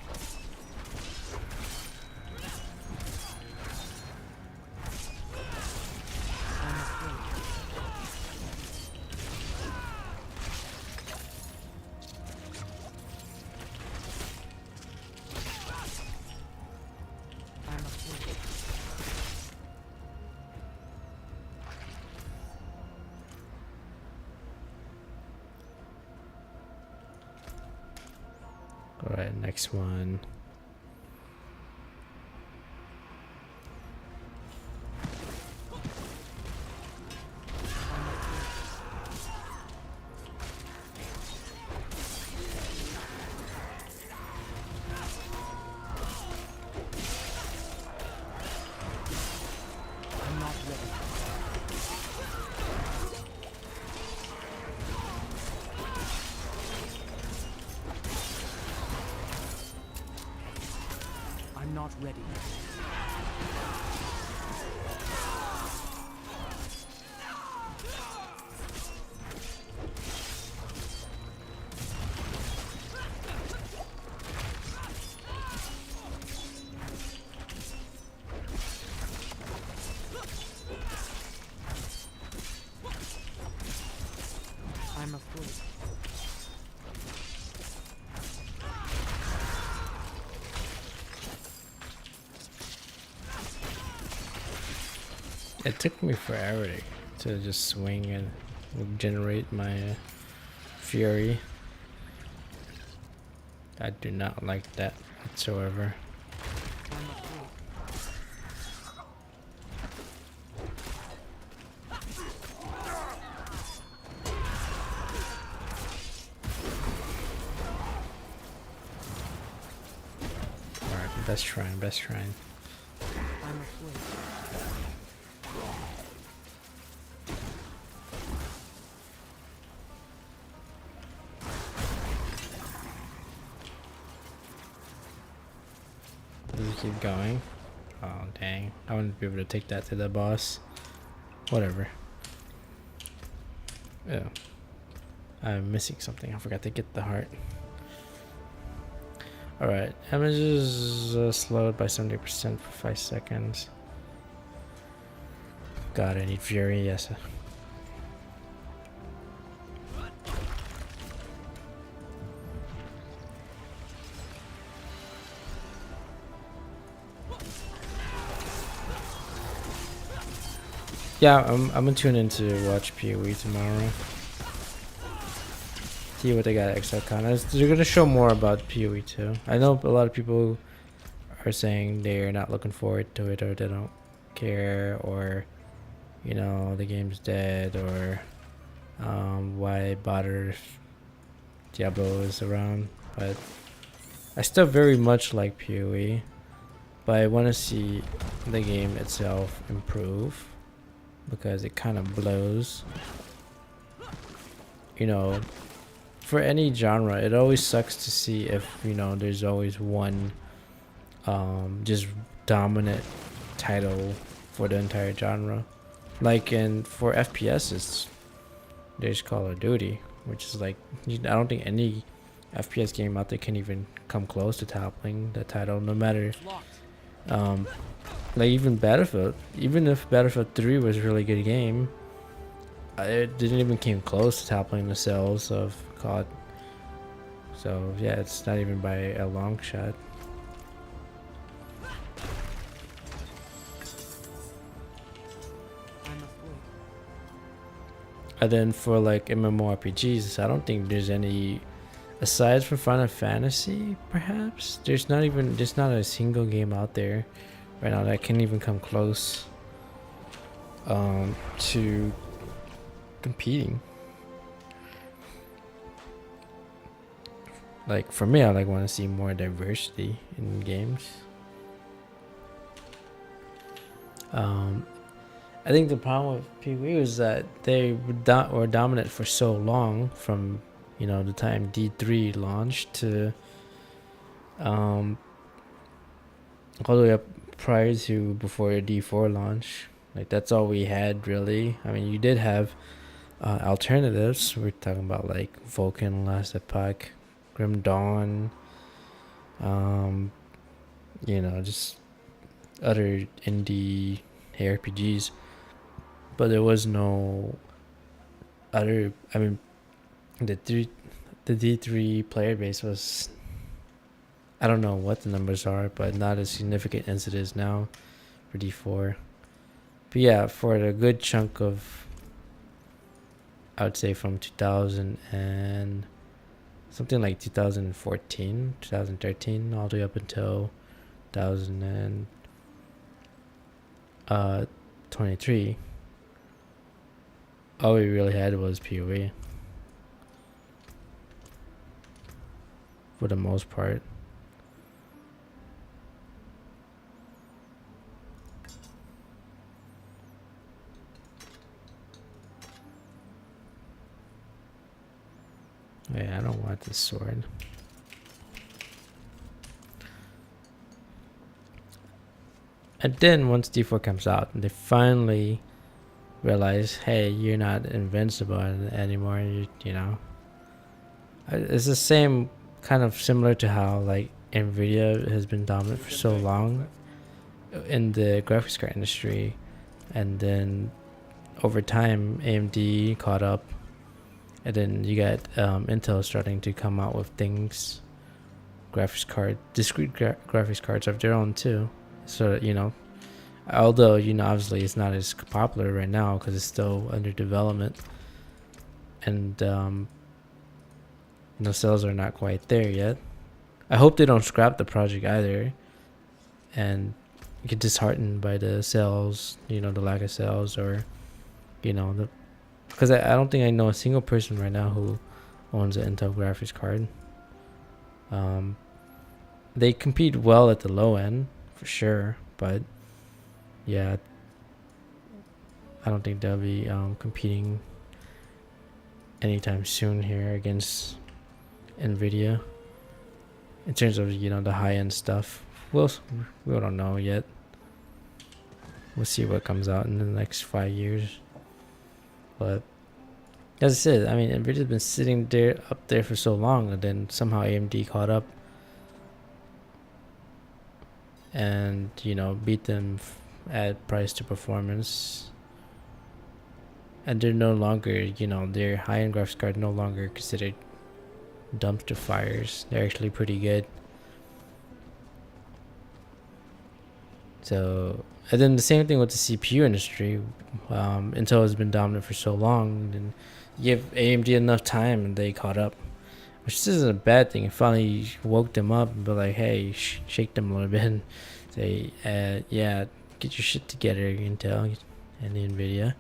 Alright, next one. I'm not ready. I'm not ready. I'm afraid. It took me forever to just swing and generate my fury. I do not like that whatsoever. I'm afraid. Alright, best shrine, best shrine. I'm afraid. Does it keep going? Oh dang. I wouldn't be able to take that to the boss. Whatever. Yeah. I'm missing something. I forgot to get the heart. Alright. Images slowed by 70% for 5 seconds. God, I need fury. Yes. Yeah, I'm gonna tune in to watch PoE tomorrow. See what they got at ExileCon. They're gonna show more about PoE too. I know a lot of people are saying they're not looking forward to it, or they don't care, or you know the game's dead, or why bother if Diablo is around. But I still very much like PoE, but I want to see the game itself improve, because it kind of blows. You know, for any genre, it always sucks to see if, you know, there's always one just dominant title for the entire genre. Like for FPS, there's Call of Duty, which is like, I don't think any FPS game out there can even come close to toppling the title, no matter like even Battlefield. Even if Battlefield 3 was a really good game, it didn't even came close to toppling the sales of COD. So yeah, it's not even by a long shot. I'm afraid. And then for like MMORPGs, I don't think there's any, aside from Final Fantasy, perhaps there's not a single game out there right now that can even come close to competing. Like for me, I like want to see more diversity in games. I think the problem with PoE was that they were dominant for so long, from the time D3 launched to all the way up prior to before D4 launch. Like that's all we had really. I mean, you did have alternatives. We're talking about like Vulcan, Last Epoch, Grim Dawn, just other indie ARPGs, but there was no other. I mean, the D3 player base was, I don't know what the numbers are, but not as significant as it is now for D4. But yeah, for a good chunk of, I would say from 2000 and something like 2014, 2013, all the way up until 2023, all we really had was PoE for the most part. Yeah, I don't want this sword. And then once D4 comes out, they finally realize, hey, you're not invincible anymore. It's the same kind of similar to how like Nvidia has been dominant for so long in the graphics card industry, and then over time AMD caught up, and then you got Intel starting to come out with things, discrete graphics cards of their own too. So although obviously it's not as popular right now because it's still under development, and sales are not quite there yet. I hope they don't scrap the project either and get disheartened by the sales, the lack of sales, or because I don't think I know a single person right now who owns an Intel graphics card. They compete well at the low end for sure, but yeah, I don't think they'll be competing anytime soon here against Nvidia in terms of the high-end stuff. We don't know yet. We'll see what comes out in the next 5 years. But as I said, I mean, Nvidia's been sitting up there for so long, and then somehow AMD caught up and beat them at price to performance, and they're no longer their high-end graphics card no longer considered dumpster fires. They're actually pretty good. So, and then the same thing with the CPU industry. Intel has been dominant for so long, and you give AMD enough time and they caught up, which isn't a bad thing. It finally woke them up and be like, hey, shake them a little bit and say, yeah, get your shit together, Intel and Nvidia.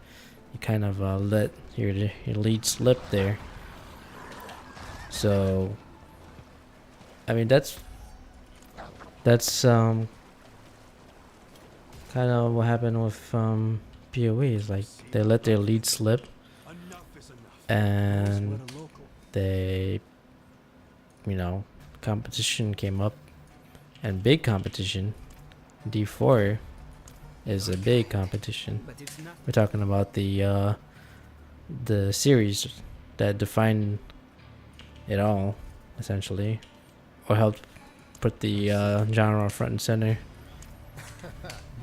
You kind of let your lead slip there. So, I mean, that's kind of what happened with PoE. Is like they let their lead slip, and they, competition came up, and big competition. D4 is a big competition. We're talking about the series that defined it all, essentially, or helped put the genre front and center.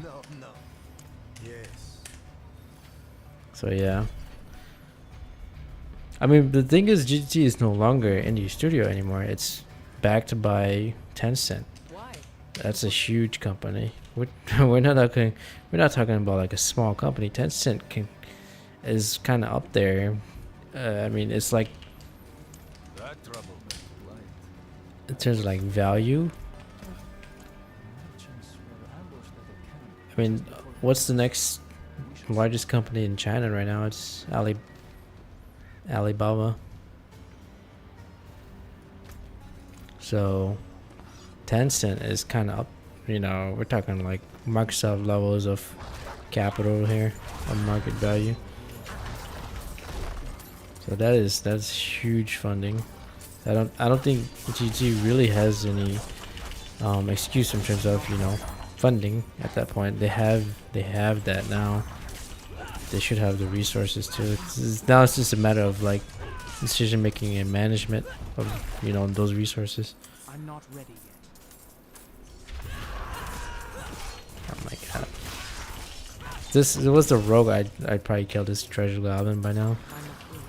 No. Yes. So yeah. I mean, the thing is, GT is no longer Indie Studio anymore. It's backed by Tencent. Why? That's a huge company. We're not talking about like a small company. Tencent is kind of up there. I mean, it's like That trouble light. in terms of like value. I mean, what's the next largest company in China right now? It's Alibaba. So Tencent is kind of up. You know, we're talking like Microsoft levels of capital here, of market value. So that's huge funding. I don't think GG really has any excuse in terms of, you know, funding at that point. They have that now. They should have the resources to. Now it's just a matter of like decision making and management of, you know, those resources. I'm not ready yet. Oh my god. This it was the rogue. I'd probably kill this treasure goblin by now. I'm afraid.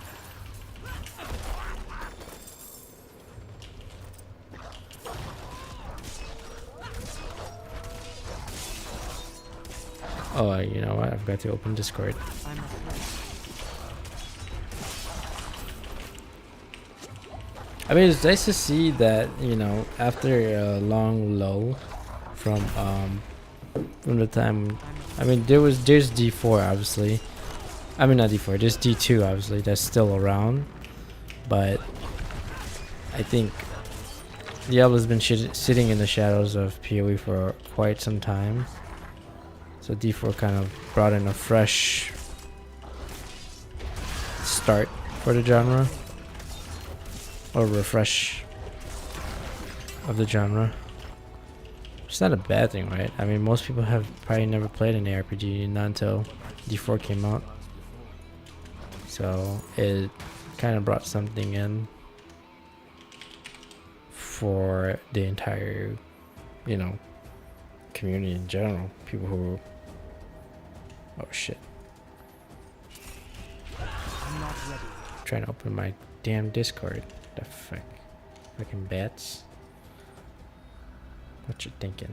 Oh, you know what? I forgot to open Discord. I'm afraid. I mean, it's nice to see that, you know, after a long lull from the time. I mean, there's D4 obviously. I mean, not D4. There's D2 obviously that's still around, but I think Diablo's been sitting in the shadows of PoE for quite some time. So D4 kind of brought in a fresh start for the genre, or refresh of the genre. It's not a bad thing, right? I mean, most people have probably never played an ARPG, not until D4 came out. So it kind of brought something in for the entire, you know, community in general. People who, oh shit, I'm not ready. trying to open my damn Discord. The fuck, fucking bats. What you thinking?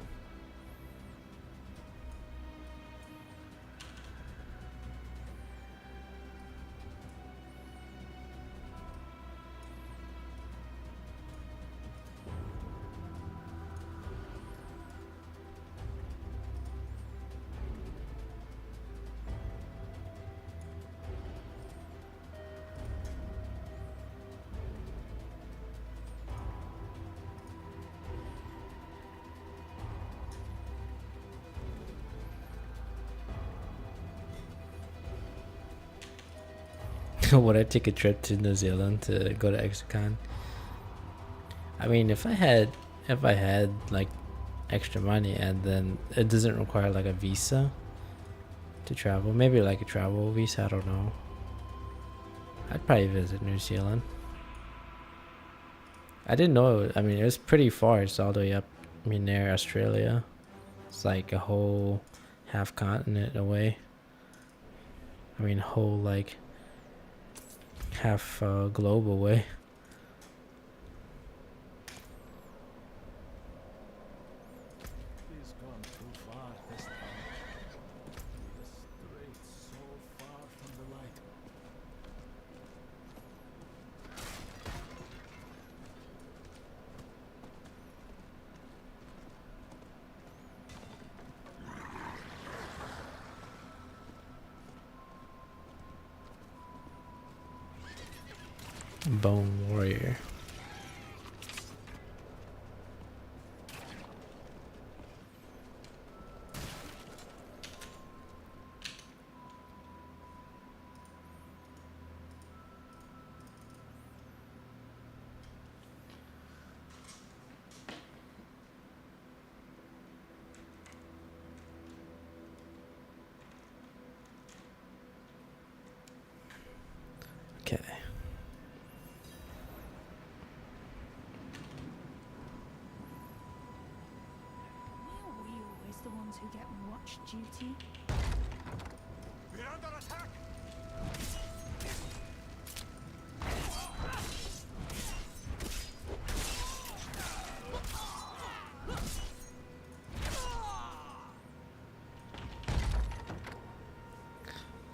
Would I take a trip to New Zealand to go to ExoCon? I mean, if I had like extra money and then it doesn't require like a visa to travel, maybe like a travel visa, I don't know. I'd probably visit New Zealand. I didn't know. I mean, it was pretty far. It's all the way up, I mean, near Australia. It's like a whole half continent away. I mean, whole like half globe away. He's gone too far this time. Strayed so far from the light. Bone Warrior. Okay. Why are we always the ones who get watch duty? We're under attack!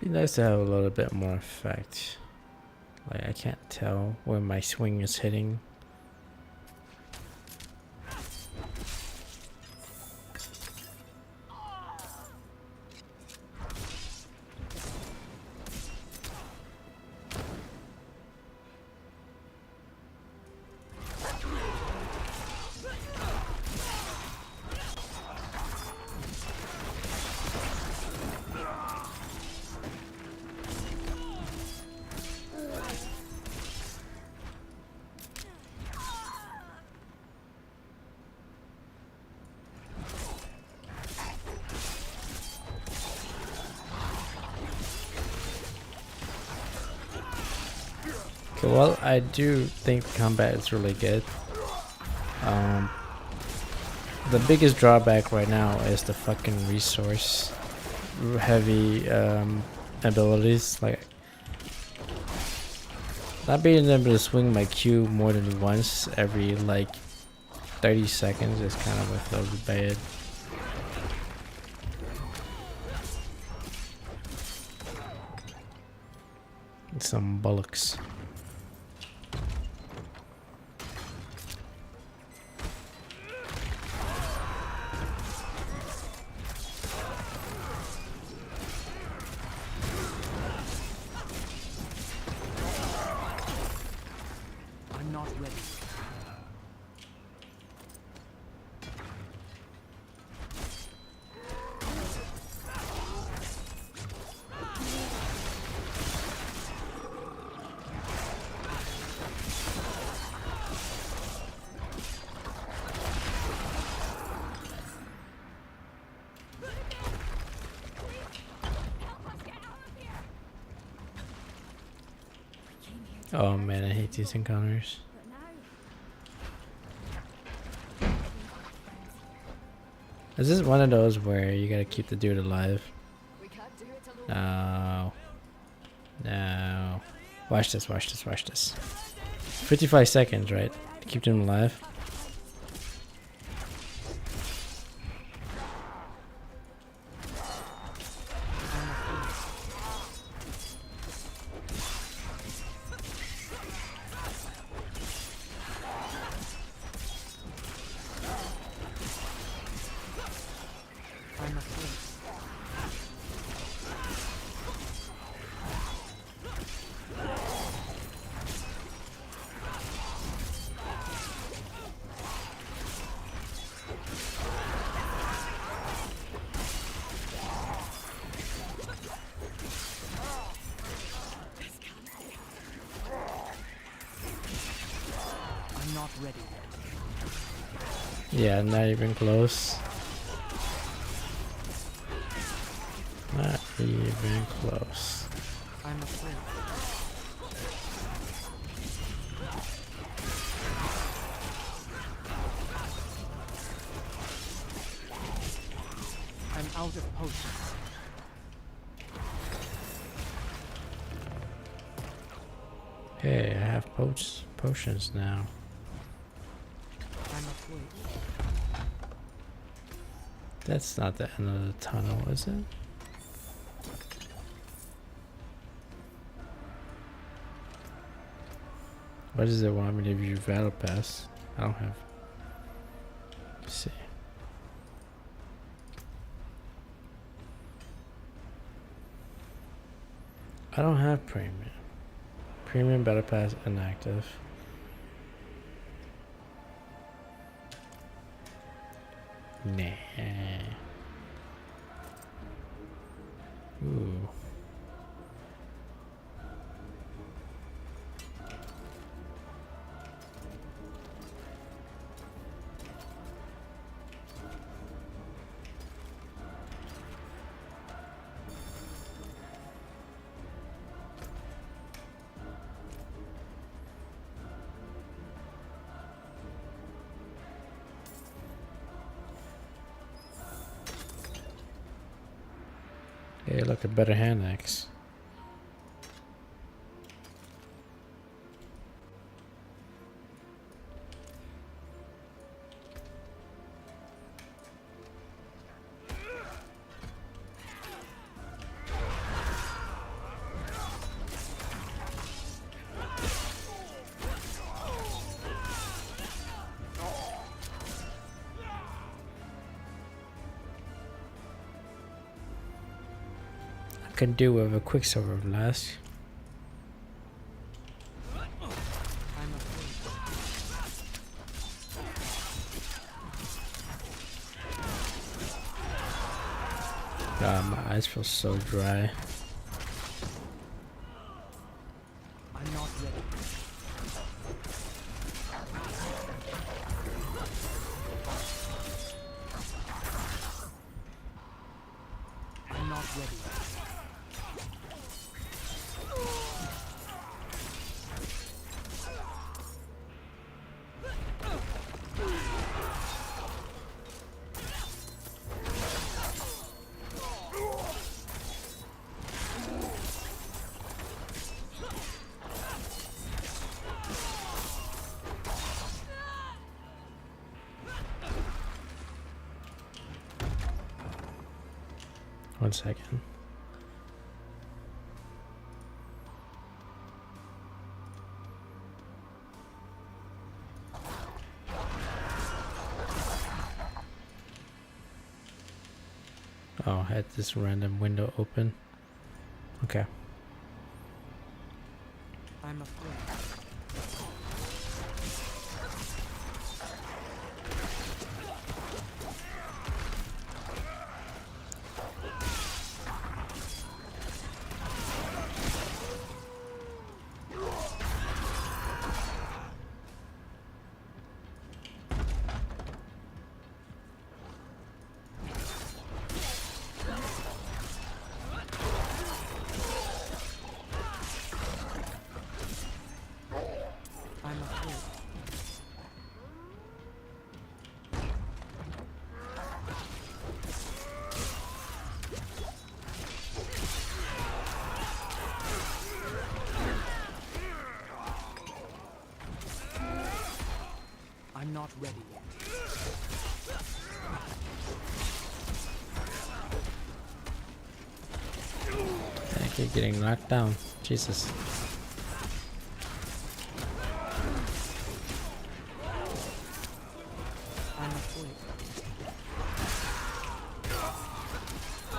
Be nice to have a little bit more effect. Like, I can't tell where my swing is hitting. Okay, well, I do think combat is really good. The biggest drawback right now is the fucking resource heavy abilities. Like, not being able to swing my Q more than once every like 30 seconds is kind of a little bad. Some bullocks. I'm not ready. Oh man, I hate these encounters. Is this one of those where you gotta keep the dude alive? No. No. Watch this, watch this, watch this. 55 seconds, right? To keep them alive. I'm afraid. I'm not ready yet. Yeah, not even close. Not even close. I'm afraid. I'm out of potions. Hey, I have potions now. I'm afraid. That's not the end of the tunnel, is it? What does it want me to view battle pass? I don't have. Let's see. I don't have premium. Premium battle pass inactive. Nah. Ooh. Hey, look, a better hand axe. Can do with a quicksilver blast. I'm afraid. God, my eyes feel so dry. I'm not ready. I'm not ready. 1 second. Oh, I had this random window open. Okay. I'm afraid. I'm afraid. I'm not ready yet. I keep getting knocked down. Jesus. I'm afraid.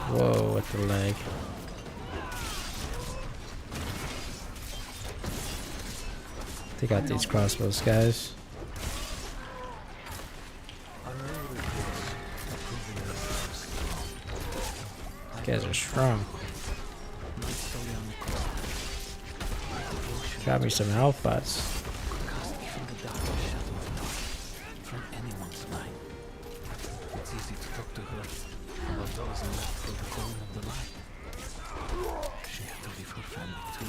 Whoa, what the leg. Take out these crossbows, guys. These guys are strong. Got me some alphas. From the darkest shadow of night, from anyone's mind. It's easy to talk to her about those left for the calling of the light. She had to leave her family too.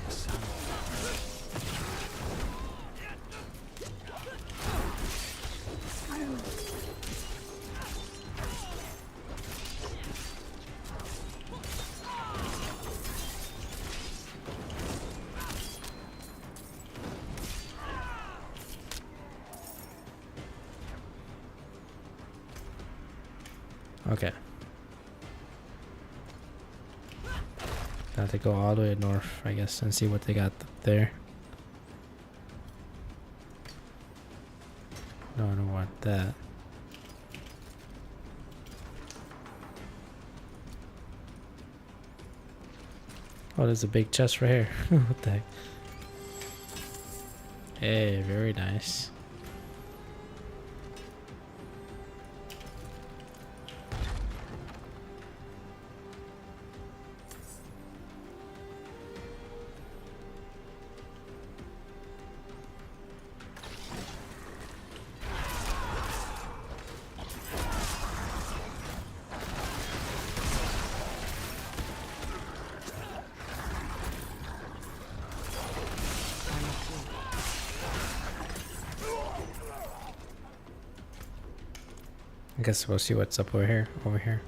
A son. Okay. Got to go all the way north, I guess, and see what they got up there. No, I don't want that. Oh, there's a big chest right here. What the heck? Hey, very nice. I'm afraid. I guess we'll see what's up over here. Over here.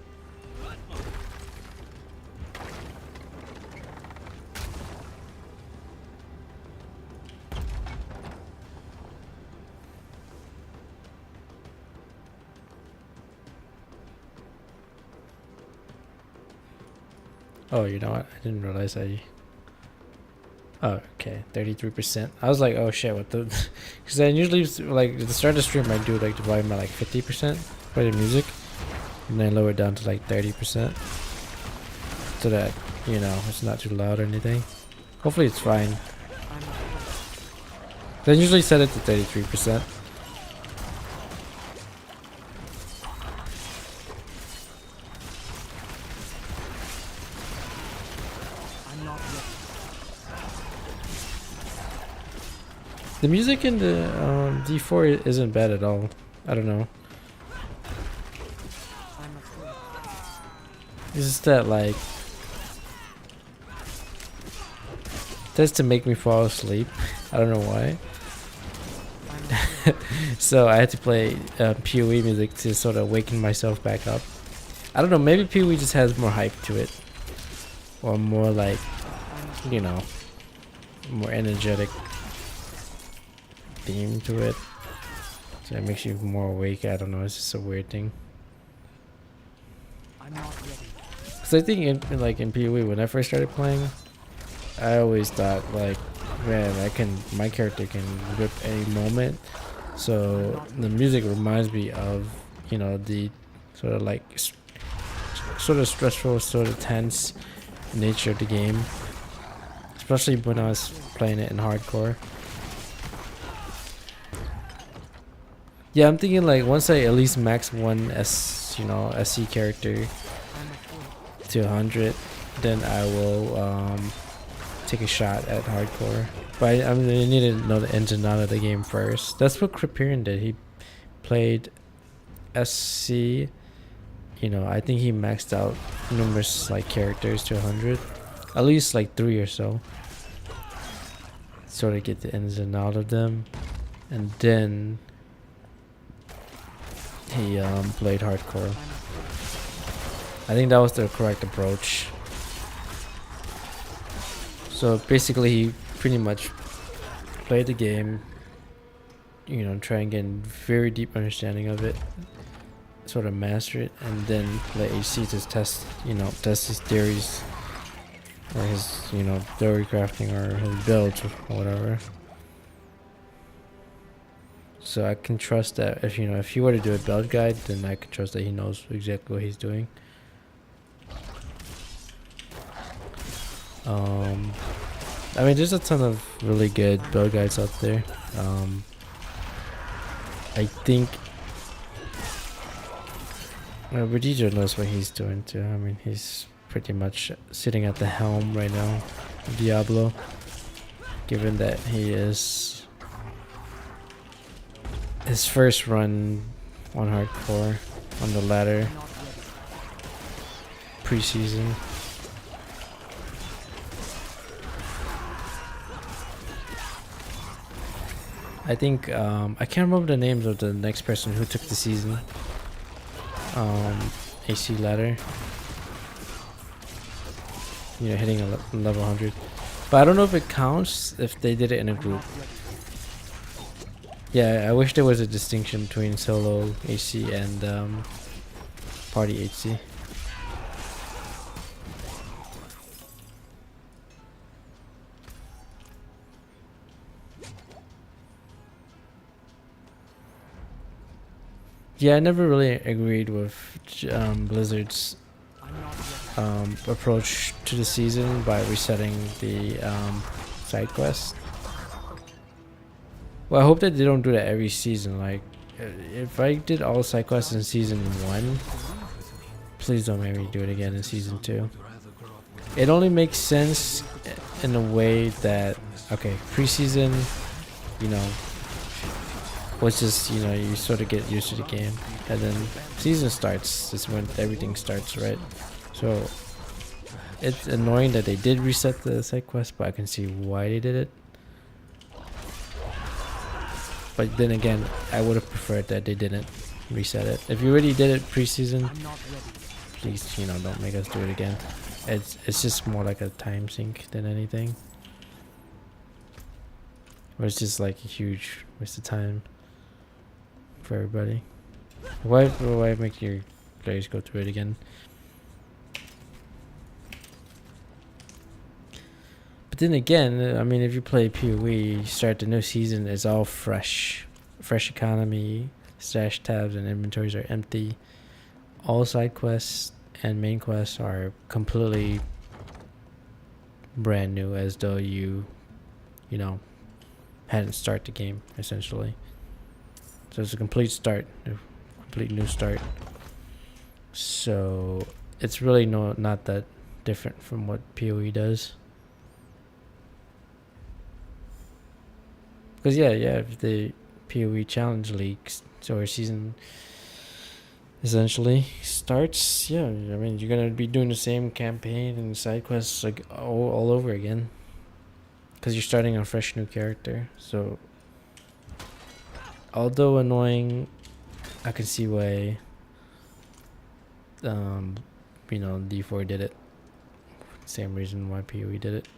Oh, you know what? I didn't realize I. Oh, okay, 33%. I was like, oh shit, what the? Because I usually like at the start of the stream I do like the volume at like 50% for the music, and then lower it down to like 30%, so that you know it's not too loud or anything. Hopefully it's fine. I'm afraid. I usually set it to 33%. I'm not ready. The music in the D4 isn't bad at all. I don't know. I'm afraid. It's just that like tends to make me fall asleep. I don't know why. I'm afraid. So I had to play PoE music to sort of waken myself back up. I don't know. Maybe PoE just has more hype to it, or more like, I'm afraid. you know, more energetic theme to it. So it makes you more awake. I don't know. It's just a weird thing. I'm not ready. Cause I think in PoE when I first started playing, I always thought like, man, my character can rip any moment. So the music reminds me of the sort of like sort of stressful, sort of tense nature of the game, especially when I was playing it in hardcore. Yeah, I'm thinking like once I at least max one SC character I'm a fool. to 100, then I will take a shot at hardcore. But I need to know the ins and outs of the game first. That's what Kripirian did. He played SC. I think he maxed out numerous like characters to 100, at least like 3 or so. Sort of get the ins and outs of them, and then he played hardcore. I think that was the correct approach. So basically he pretty much played the game, try and get a very deep understanding of it, sort of master it, and then let HC just test his theories or his theory crafting or his builds or whatever. So I can trust that if he were to do a build guide, then I can trust that he knows exactly what he's doing. I mean, there's a ton of really good build guides out there. I think Radijo knows what he's doing too. I mean, he's pretty much sitting at the helm right now of Diablo, given that he is his first run on hardcore on the ladder preseason. I think I can't remember the names of the next person who took the season AC ladder, hitting a level 100, but I don't know if it counts if they did it in a group. Yeah, I wish there was a distinction between solo AC and party HC. Yeah, I never really agreed with Blizzard's approach to the season by resetting the side quest. Well, I hope that they don't do that every season. Like, if I did all side quests in season 1, please don't make me do it again in season 2. It only makes sense in a way that, okay, preseason, was just, you sort of get used to the game, and then season starts is when everything starts, right? So it's annoying that they did reset the side quest, but I can see why they did it. But then again, I would have preferred that they didn't reset it. If you already did it preseason, please, don't make us do it again. It's just more like a time sink than anything. Or it's just like a huge waste of time for everybody. Why make your players go through it again? But then again, I mean, if you play PoE, you start the new season, it's all fresh economy, stash tabs and inventories are empty. All side quests and main quests are completely brand new, as though you hadn't started the game, essentially. So it's a complete new start. So it's really not that different from what PoE does. Because if the PoE Challenge League or season essentially starts, I mean, you're gonna be doing the same campaign and side quests like all over again, because you're starting a fresh new character. So although annoying, I can see why D4 did it. Same reason why PoE did it.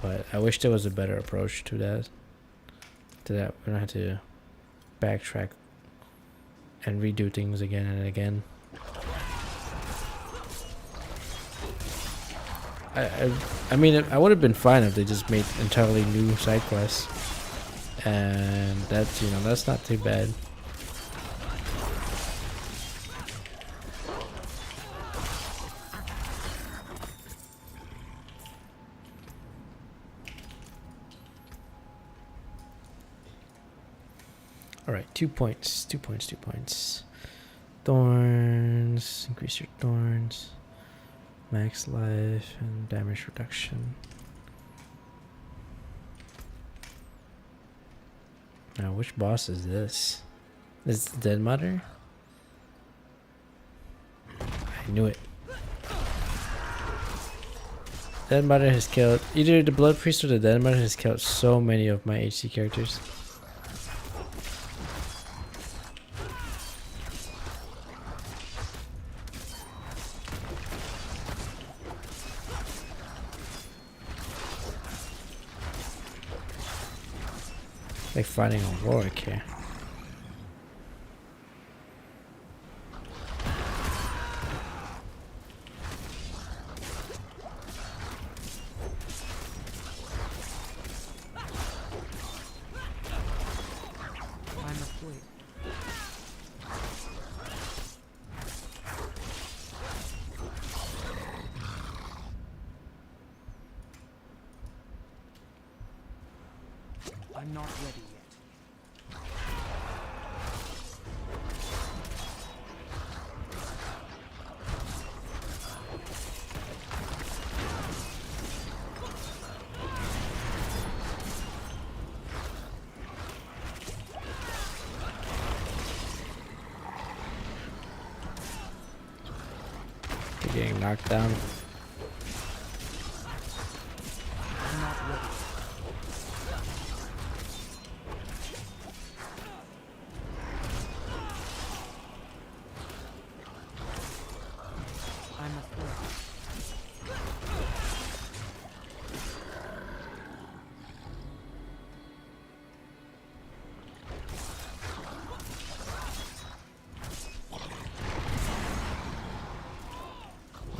But I wish there was a better approach to that. We don't have to backtrack and redo things again and again. I mean, I would have been fine if they just made entirely new side quests, and that's that's not too bad. All right, 2 points, 2 points, 2 points. Thorns, increase your thorns, max life, and damage reduction. Now, which boss is this? Is it the Dead Mother? I knew it. Dead Mother has killed either the Blood Priest or the Dead Mother has killed so many of my HC characters. Like fighting a warwick here. I'm asleep. I'm not ready yet. You're getting knocked down. I'm not ready. I'm asleep.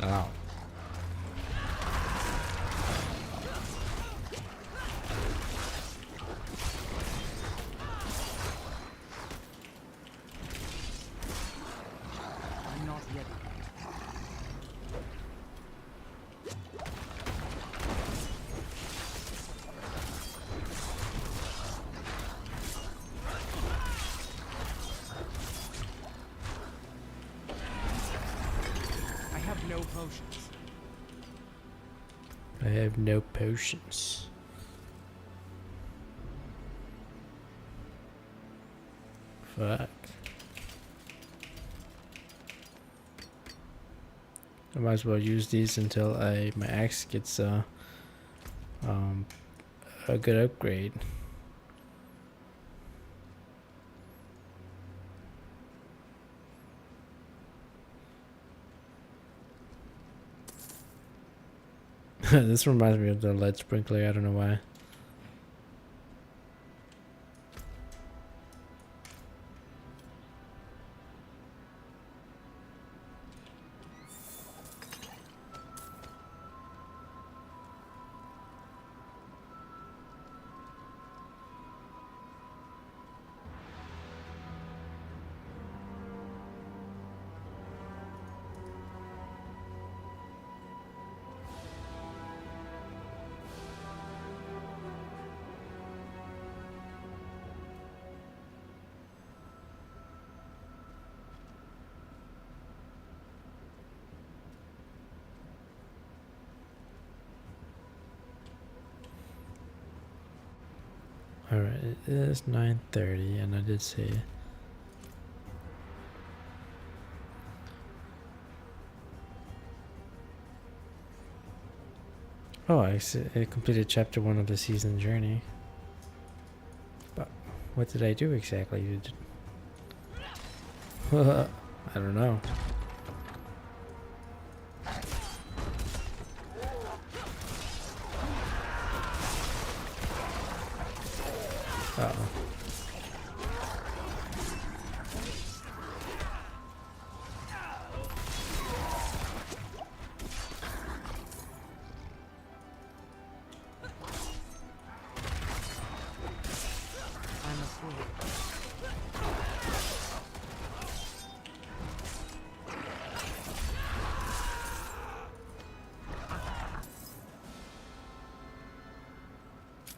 Wow. I'm not ready. I have no potions. I have no potions. Fuck. I might as well use these until my axe gets a good upgrade. This reminds me of the lead sprinkler, I don't know why. Alright, it is 9:30 and I did say oh, I completed chapter 1 of the season journey. But what did I do exactly? I don't know. Uh-oh. I'm afraid.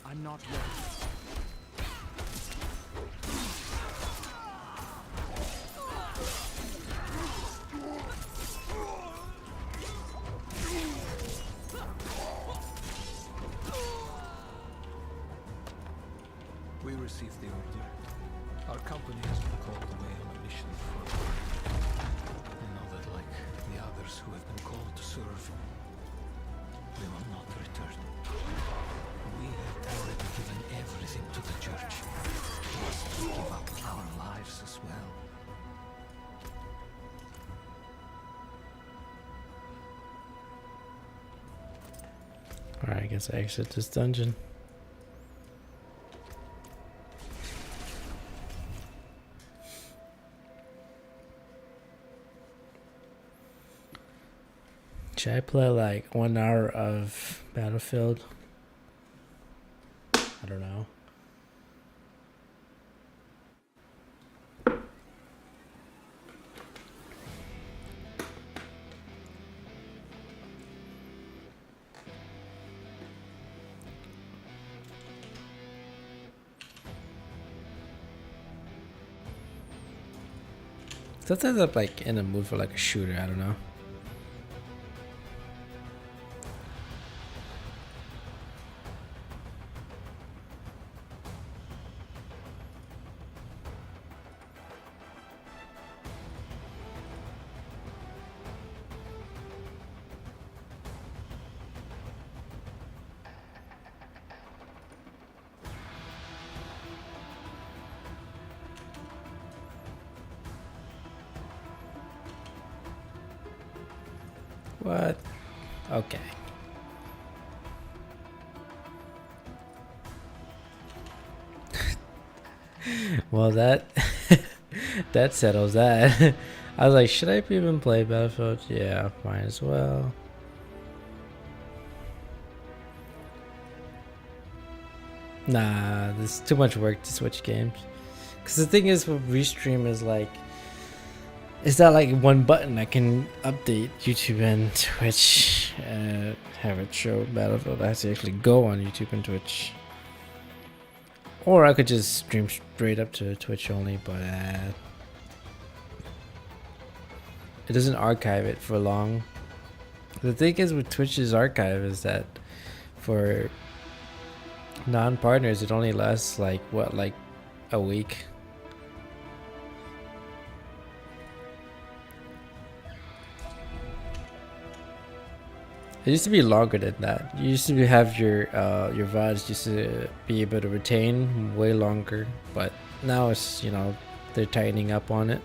I'm not ready. We received the order. Our company has been called away on a mission for a while. I know that, like the others who have been called to serve, we will not return. We have already given everything to the church. We must give up our lives as well. Alright, I guess I exit this dungeon. Should I play like 1 hour of Battlefield? I don't know. Sometimes I'm like in the mood for like a shooter, I don't know. What? Okay. Well, that that settles that. I was like, should I even play Battlefield? Yeah, might as well. Nah, there's too much work to switch games. Cause the thing is, with Restream is like, it's not like one button I can update YouTube and Twitch, have it show Battlefield. I have to actually go on YouTube and Twitch. Or I could just stream straight up to Twitch only, but it doesn't archive it for long. The thing is with Twitch's archive is that for non-partners it only lasts like what, like a week. It used to be longer than that. You used to have your VODs used to be able to retain way longer, but now it's, you know, they're tightening up on it.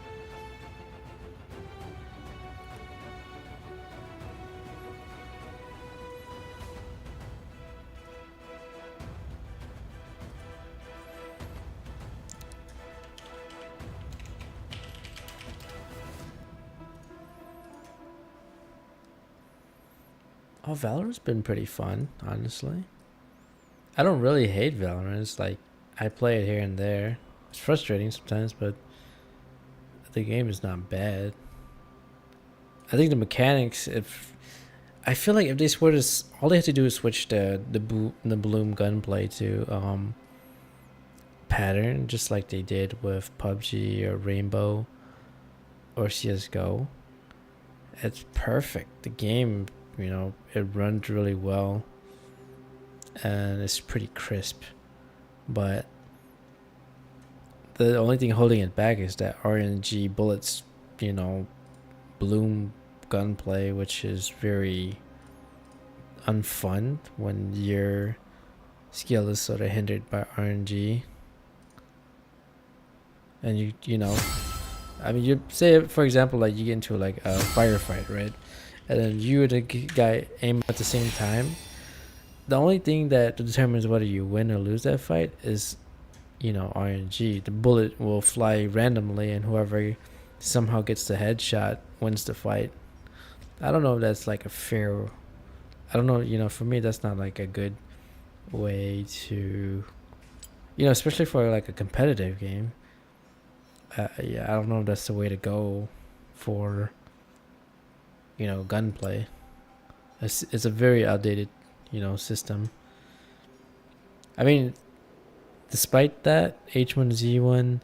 Oh, Valorant's been pretty fun, honestly. I don't really hate Valorant. It's like, I play it here and there. It's frustrating sometimes, but the game is not bad. I think the mechanics, if I feel like if they switch, all they have to do is switch the Bloom gunplay to pattern, just like they did with PUBG or Rainbow or CS:GO. It's perfect. The game, you know, it runs really well and it's pretty crisp, but the only thing holding it back is that RNG bullets, you know, Bloom gunplay, which is very unfun when your skill is sort of hindered by RNG. And you know, I mean, you say, for example, like you get into like a firefight, right? And then you and the guy aim at the same time. The only thing that determines whether you win or lose that fight is, you know, RNG. The bullet will fly randomly, and whoever somehow gets the headshot wins the fight. I don't know if that's like a fair. I don't know, you know, for me that's not like a good way to You know, especially for like a competitive game. Yeah, I don't know if that's the way to go for, you know, gunplay. It's a very outdated, you know, system. I mean, despite that, H1Z1,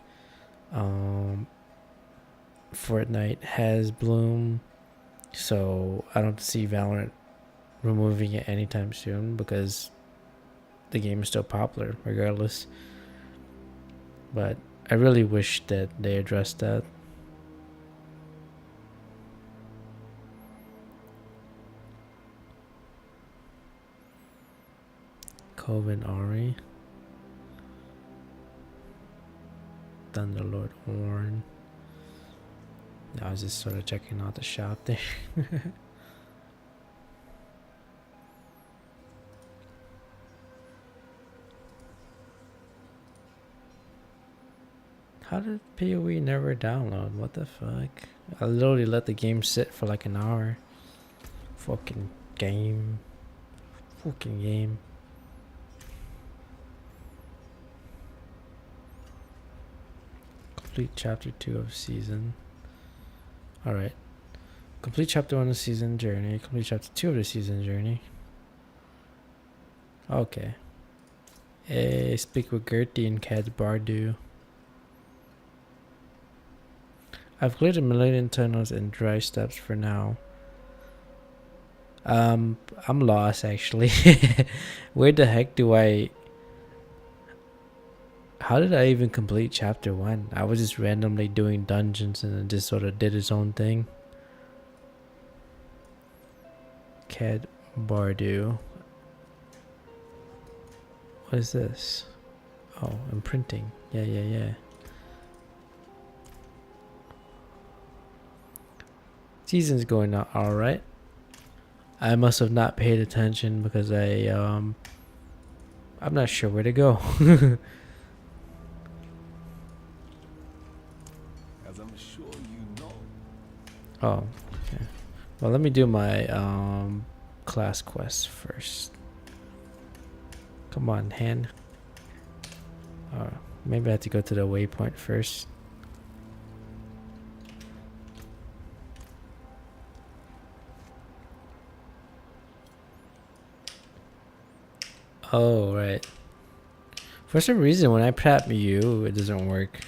Fortnite has Bloom, so I don't see Valorant removing it anytime soon because the game is still popular regardless. But I really wish that they addressed that. Coven Ari, Thunderlord Orn. I was just sort of checking out the shop there. How did PoE never download? What the fuck? I literally let the game sit for like an hour. Fucking game. Fucking game. Complete chapter 2 of season. Alright. Complete chapter 1 of season journey. Complete chapter 2 of the season journey. Okay. Hey, speak with Gertie and Cad Bardu. I've cleared a million tunnels and dry steps for now. I'm lost actually. Where the heck do I... How did I even complete chapter 1? I was just randomly doing dungeons and it just sort of did its own thing. Cad Bardu. What is this? Oh, imprinting. Yeah. Season's going out alright. I must have not paid attention because I'm not sure where to go. As I'm sure you know. Oh, okay. Well, let me do my class quest first. Come on, hand. Maybe I have to go to the waypoint first. Oh, right. For some reason, when I tap you, it doesn't work.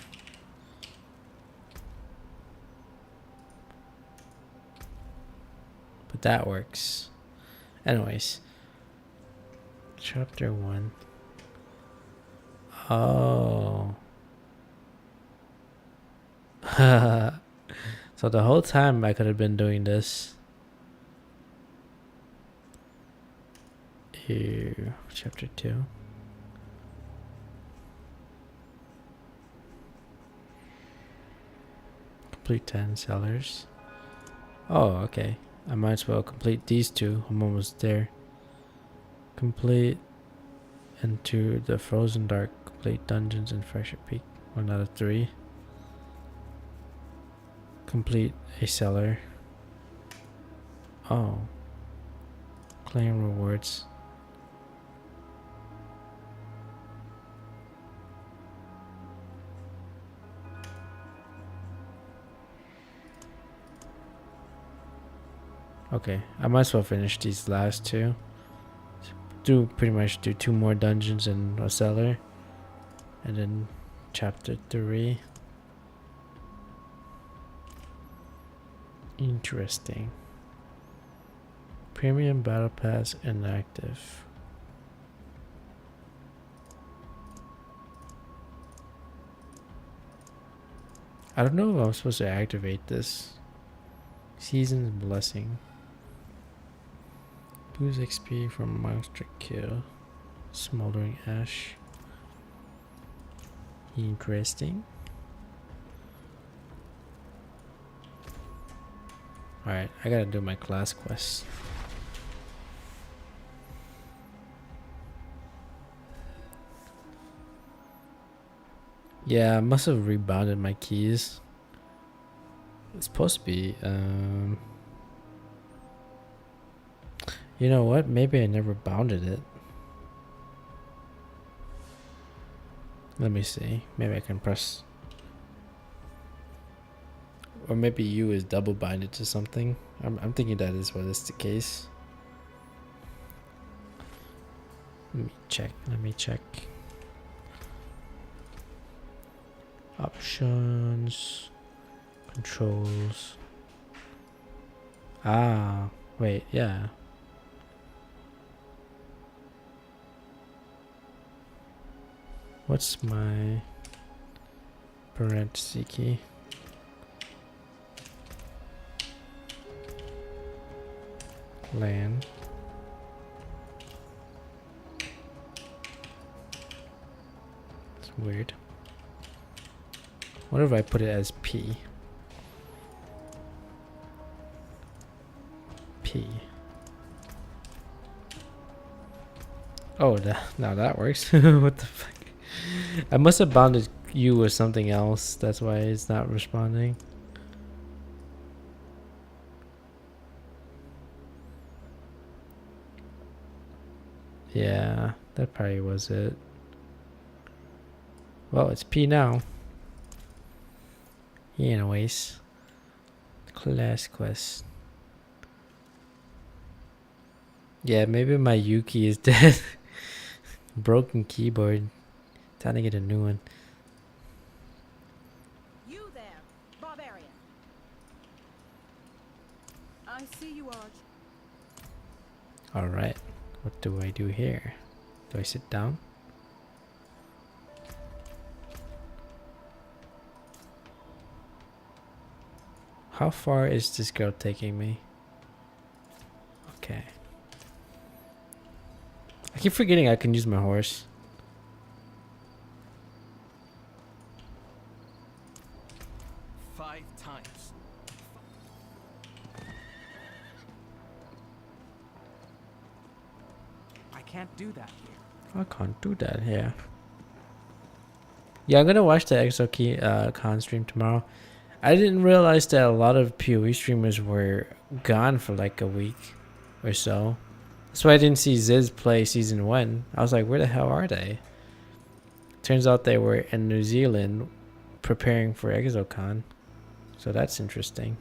But that works. Anyways. Chapter 1. Oh. So the whole time I could have been doing this. Ew. Chapter 2. Complete 10 sellers. Oh, okay. I might as well complete these two. I'm almost there. Complete Into the Frozen Dark. Complete Dungeons and Fresher Peak. 1 out of 3. Complete a seller. Oh. Claim rewards. Okay, I might as well finish these last two. Pretty much do 2 more dungeons and a cellar. And then chapter 3. Interesting. Premium Battle Pass inactive. I don't know if I'm supposed to activate this. Season's Blessing. Boost XP from monster kill. Smoldering Ash. Interesting. Alright, I gotta do my class quest. Yeah, I must have rebounded my keys. It's supposed to be, you know what? Maybe I never bounded it. Let me see. Maybe I can press. Or maybe U is double binded to something. I'm thinking that is what is the case. Let me check. Let me check. Options. Controls. Ah, wait, yeah. What's my parenthesis key? LAN. It's weird. What if I put it as P? P. Oh, now that works. What the fuck? I must have bounded U with something else. That's why it's not responding. Yeah, that probably was it. Well, it's P now. Anyways. Class quest. Yeah, maybe my U key is dead. Broken keyboard. Time to get a new one. You there, barbarian. I see you, Arch. Alright. What do I do here? Do I sit down? How far is this girl taking me? Okay. I keep forgetting I can use my horse. Can't do that here. I can't do that here. Yeah, I'm gonna watch the ExoCon stream tomorrow. I didn't realize that a lot of PoE streamers were gone for like a week or so. That's why I didn't see Ziz play season 1. I was like, where the hell are they? Turns out they were in New Zealand preparing for ExoCon. So that's interesting.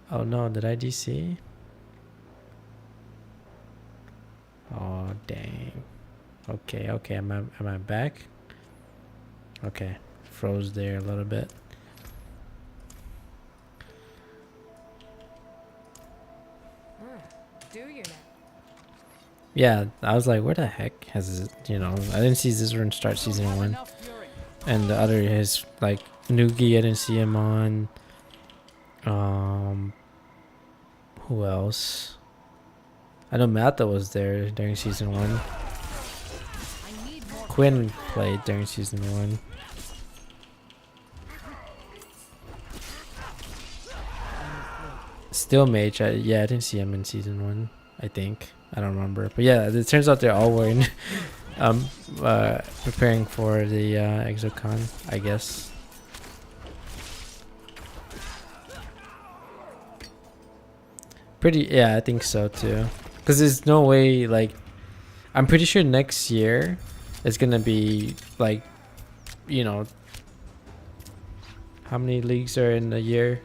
Oh no, did I DC? Oh dang. Okay, okay, am I back? Okay. Froze there a little bit. Do you now? Yeah, I was like, where the heck has it, I didn't see Zizran start season 1. And the other is like Nugi, I didn't see him on. Who else? I know Mata was there during season 1. Quinn played during season 1. Still Mage, I didn't see him in season 1, I think. I don't remember. But yeah, it turns out they're all wearing preparing for the ExoCon, I guess. Yeah, I think so too. Because there's no way, like, I'm pretty sure next year it's gonna be like, how many leagues are in a year?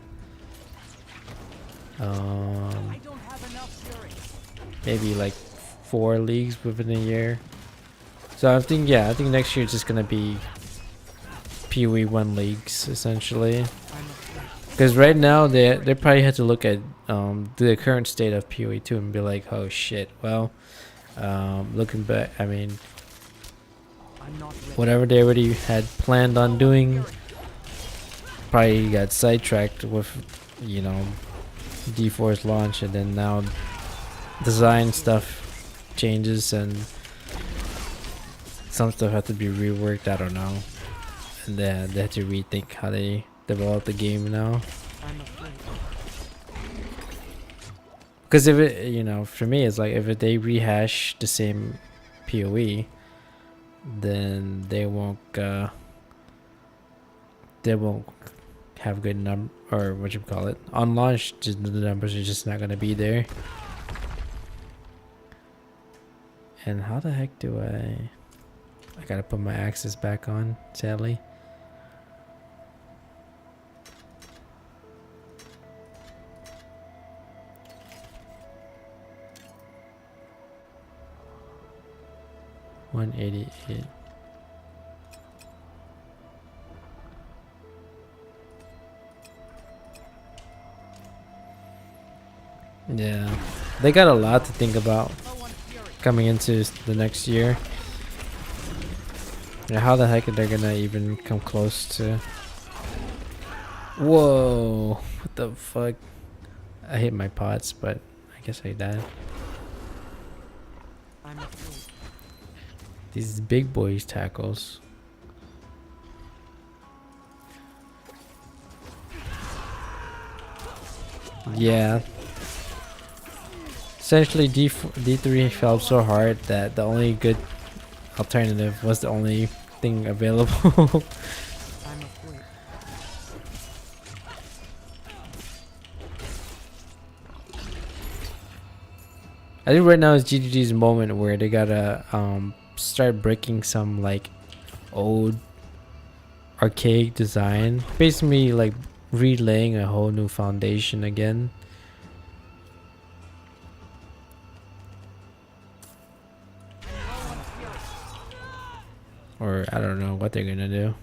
Maybe like 4 leagues within a year. So I think next year it's just gonna be PoE 1 leagues essentially. Because right now they probably had to look at the current state of PoE 2 and be like, oh shit, well, looking back, I mean, whatever they already had planned on doing probably got sidetracked with, D4's launch, and then now design stuff changes and some stuff had to be reworked, I don't know. And then they had to rethink how they develop the game now. Because if it, for me, it's like if they rehash the same PoE, then they won't have good or what you call it, on launch. Just the numbers are just not gonna be there. And how the heck do I? I gotta put my axes back on, sadly. $188. Yeah, they got a lot to think about coming into the next year. Yeah, how the heck are they gonna even come close to? Whoa! What the fuck? I hit my pots, but I guess I died. I'm afraid. These big boys tackles. Yeah. Essentially, D3 fell so hard that the only good alternative was the only thing available. I'm afraid. I think right now is GGG's moment where they gotta start breaking some like old archaic design, basically like relaying a whole new foundation again. Or I don't know what they're gonna do.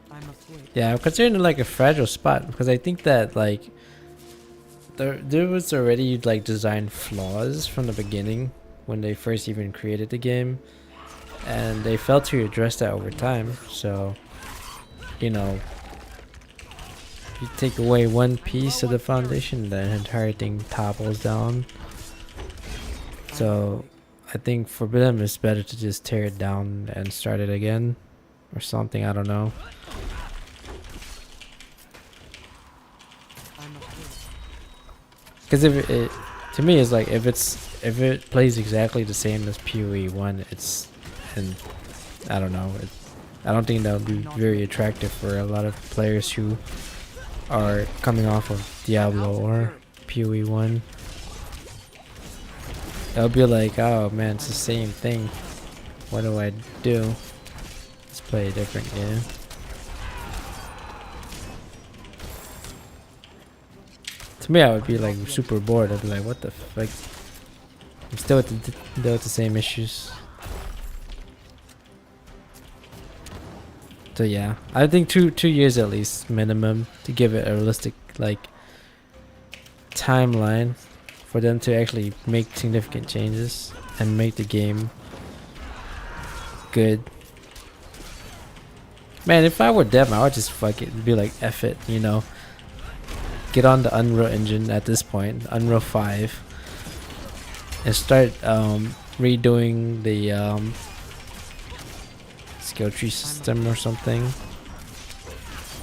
I'm afraid. Yeah, I'm considering it like a fragile spot because I think that like there was already like design flaws from the beginning when they first even created the game, and they failed to address that over time. So, you know, you take away one piece of the foundation, the entire thing topples down. So I think for them it's better to just tear it down and start it again or something. I don't know. I'm afraid. Because if it, to me, it's like if it plays exactly the same as PoE 1, it's, and I don't know, I don't think that would be very attractive for a lot of players who are coming off of Diablo or PoE 1. They'll be like, oh man, it's the same thing. What do I do? Let's play a different game. To me, I would be like super bored. I'd be like, what the fuck? I'm still deal with the same issues. So yeah, I think two years at least minimum to give it a realistic like timeline for them to actually make significant changes and make the game good. Man, if I were them, I would just fuck it and be like, F it, you know. Get on the Unreal Engine at this point, Unreal 5, and start redoing the skill tree system or something,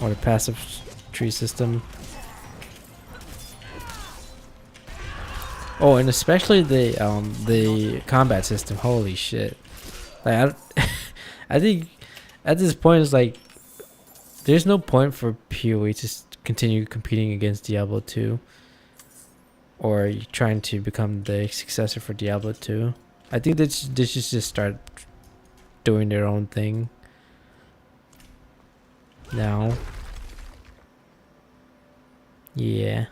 or the passive tree system. Oh, and especially the combat system. Holy shit! Like I think at this point it's like there's no point for PoE to continue competing against Diablo 2, or trying to become the successor for Diablo 2. I think they should just start doing their own thing now. Yeah.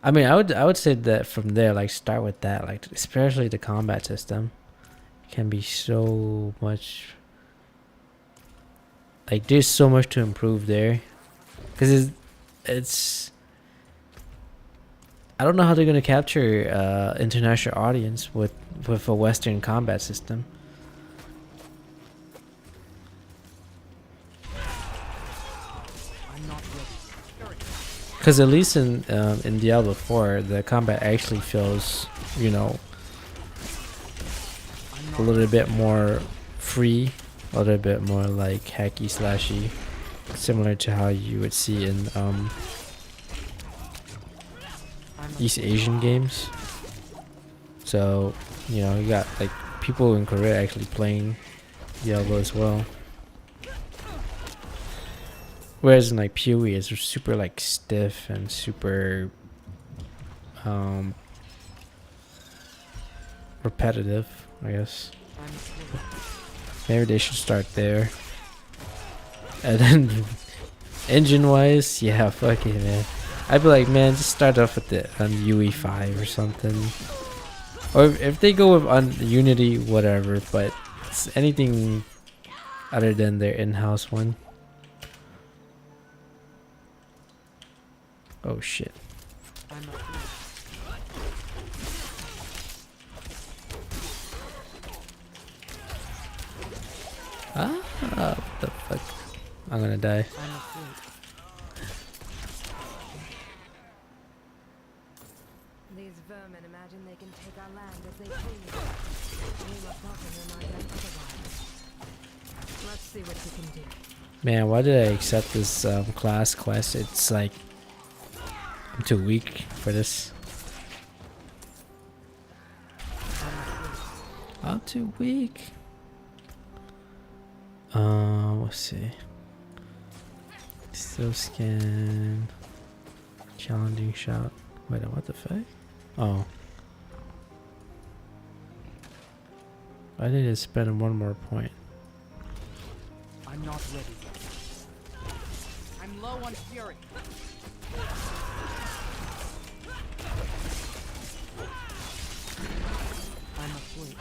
I mean, I would say that from there, like start with that, like especially the combat system can be so much. Like there's so much to improve there, because it's I don't know how they're gonna capture international audience with a Western combat system. I'm not ready. Because at least in Diablo 4, the combat actually feels, you know, a little bit more free, a little bit more like hacky slashy, similar to how you would see in East Asian games. So, you know, you got like people in Korea actually playing Diablo as well. Whereas in like PoE, it's super like stiff and super repetitive, I guess. I'm afraid. Maybe they should start there. And then engine wise, yeah, fuck it, man. I'd be like, man, just start off with the UE5 or something. Or if they go with Unity, whatever, but it's anything other than their in-house one. Oh shit. I'm afraid. What the fuck? I'm gonna die. I'm afraid. These vermin imagine they can take our land as they please. We must often remind them otherwise. Let's see what you can do. Man, why did I accept this class quest? It's like I'm too weak for this. I'm too weak. Let's see. Still scan. Challenging shot. Wait, what the fuck? Oh. I need to spend one more point. I'm not ready yet. I'm low on fury. I'm afraid.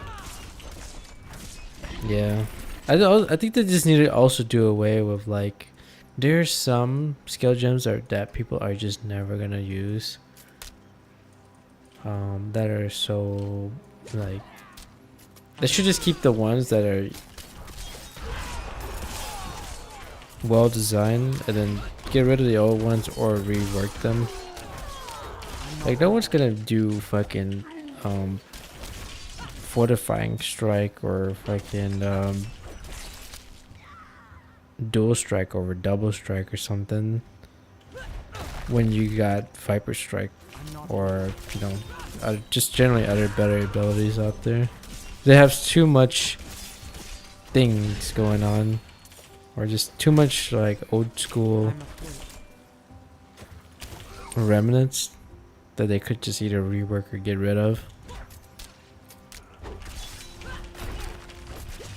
Yeah. I think they just need to also do away with like there's some skill gems that people are just never gonna use. That are so like they should just keep the ones that are well designed and then get rid of the old ones or rework them. Like no one's gonna do fucking fortifying strike or fucking dual strike over double strike or something when you got Viper strike or you know just generally other better abilities out there. They have too much things going on or just too much like old school I'm afraid. remnants that they could just either rework or get rid of.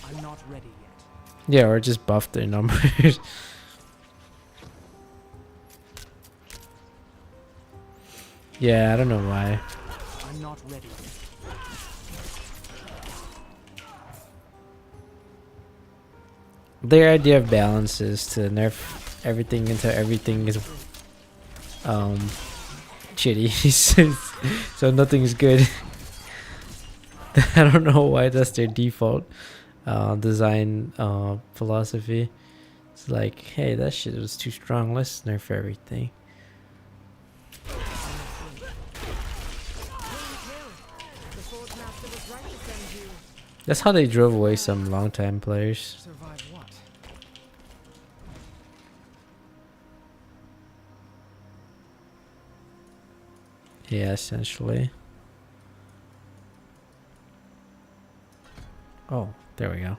I'm not ready yet. Yeah, or just buff their numbers. Yeah, I don't know why. I'm not ready yet. Their idea of balance is to nerf everything until everything is shitty. So nothing's good. I don't know why that's their default design philosophy. It's like, hey, that shit was too strong, let's nerf everything. The Forge Master was right to send you. That's how they drove away some longtime players. Survive what? Yeah, essentially. Oh, there we go.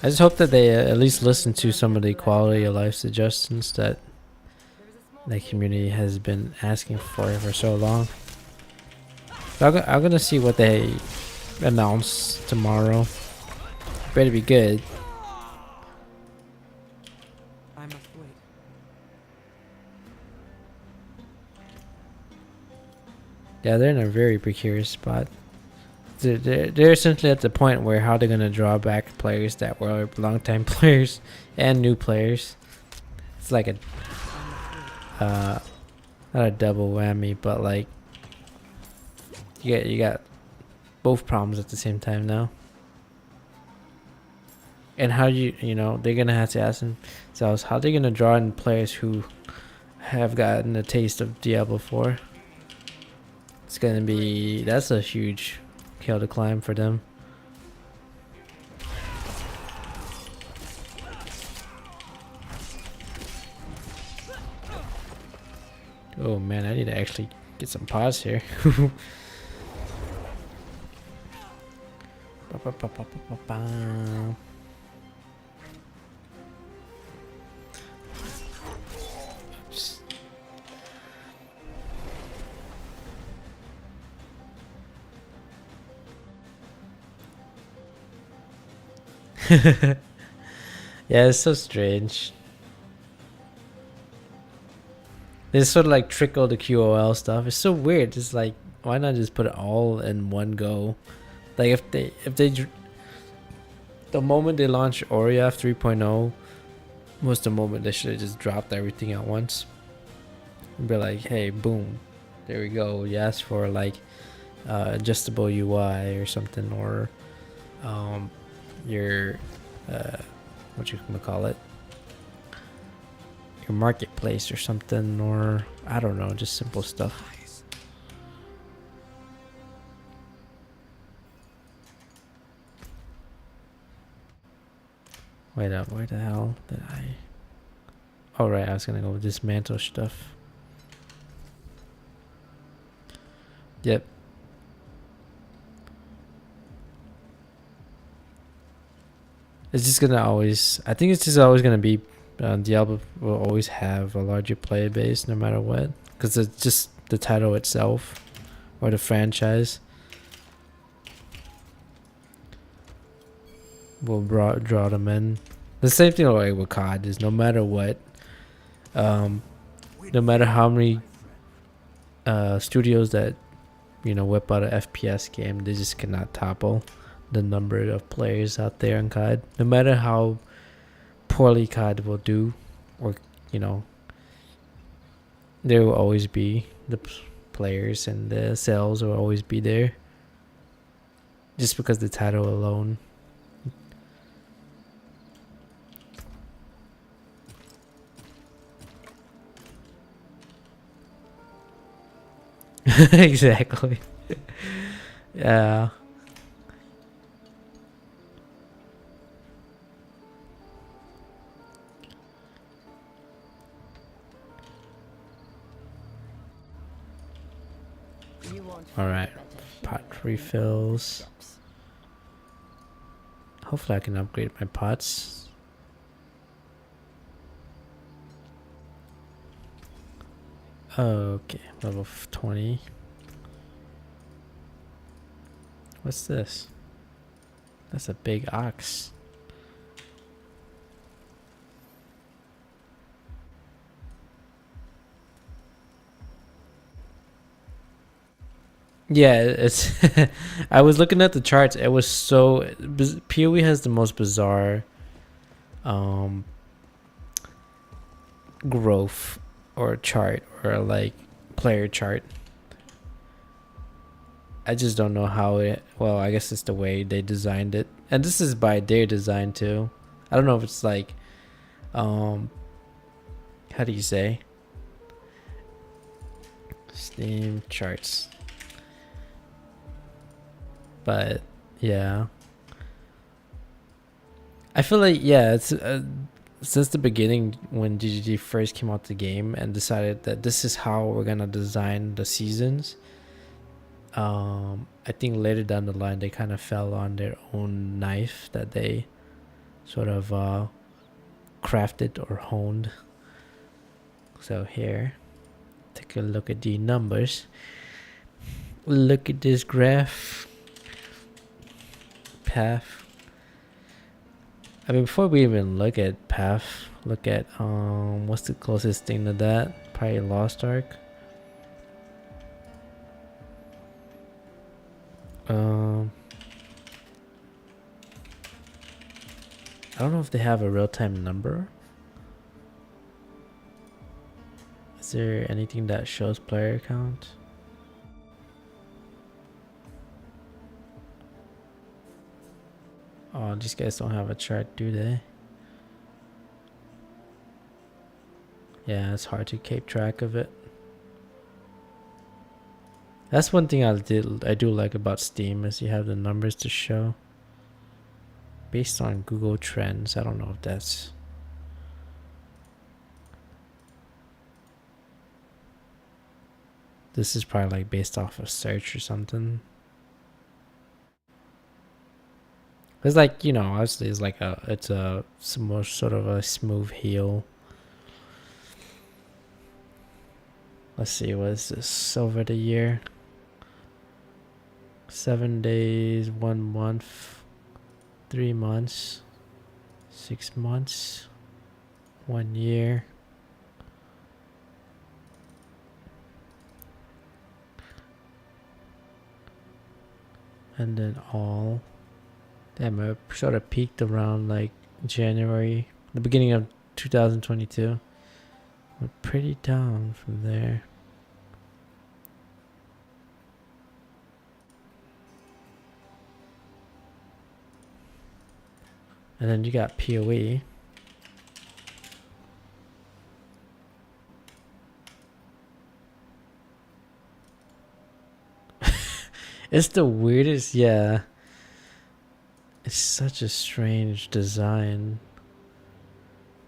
I just hope that they at least listen to some of the quality of life suggestions that the community has been asking for so long. So I'm gonna see what they announce tomorrow. Better be good. I'm afraid. Yeah, they're in a very precarious spot. They're essentially at the point where how they're gonna draw back players that were long-time players and new players. It's like a not a double whammy, but like you got both problems at the same time now. And how you know they're gonna have to ask themselves how they're gonna draw in players who have gotten a taste of Diablo 4. It's gonna be that's a huge hill to climb for them. Oh man, I need to actually Get some pause here. Ba, ba, ba, ba, ba, ba, ba. Oops. Yeah, it's so strange. They sort of like trickle the QOL stuff. It's so weird. It's like, why not just put it all in one go? Like the moment they launched Oriaf 3.0 was the moment they should have just dropped everything at once. And be like, hey, boom, there we go. You asked for like adjustable UI or something, or your what you gonna call it, your marketplace or something, or I don't know, just simple stuff. Wait up, where the hell did I? Oh right, I was gonna go with dismantle stuff. Yep. It's just gonna always, I think it's just always gonna be, Diablo will always have a larger player base no matter what, because it's just the title itself or the franchise will draw them in. The same thing like with COD is, no matter what, no matter how many studios that, you know, whip out an FPS game, they just cannot topple the number of players out there in COD. No matter how poorly COD will do, or, you know, there will always be the players and the sales will always be there, just because the title alone. Exactly. Yeah. All right, pot refills. Hopefully I can upgrade my pots. Okay, level 20. What's this? That's a big ox. Yeah, it's I was looking at the charts. It was so PoE has the most bizarre growth or chart, or like player chart. I just don't know how it, well, I guess it's the way they designed it. And this is by their design too. I don't know if it's like how do you say? Steam charts. But yeah, I feel like, yeah, it's since the beginning when GGG first came out the game and decided that this is how we're gonna design the seasons. I think later down the line they kind of fell on their own knife that they sort of crafted or honed. So here, take a look at the numbers. Look at this graph. Path. I mean, before we even look at path, look at what's the closest thing to that? Probably Lost Ark. I don't know if they have a real-time number. Is there anything that shows player count? Oh, these guys don't have a chart, do they? Yeah, it's hard to keep track of it. That's one thing I do like about Steam, is you have the numbers to show based on Google Trends. I don't know if that's This is probably like based off of search or something. It's like, you know, obviously it's like it's a more sort of a smooth heel. Let's see, what is this over the year? 7 days, 1 month, 3 months, 6 months, 1 year. And then all. Damn, I sort of peaked around like January, the beginning of 2022. Went pretty down from there. And then you got PoE. It's the weirdest, yeah. It's such a strange design.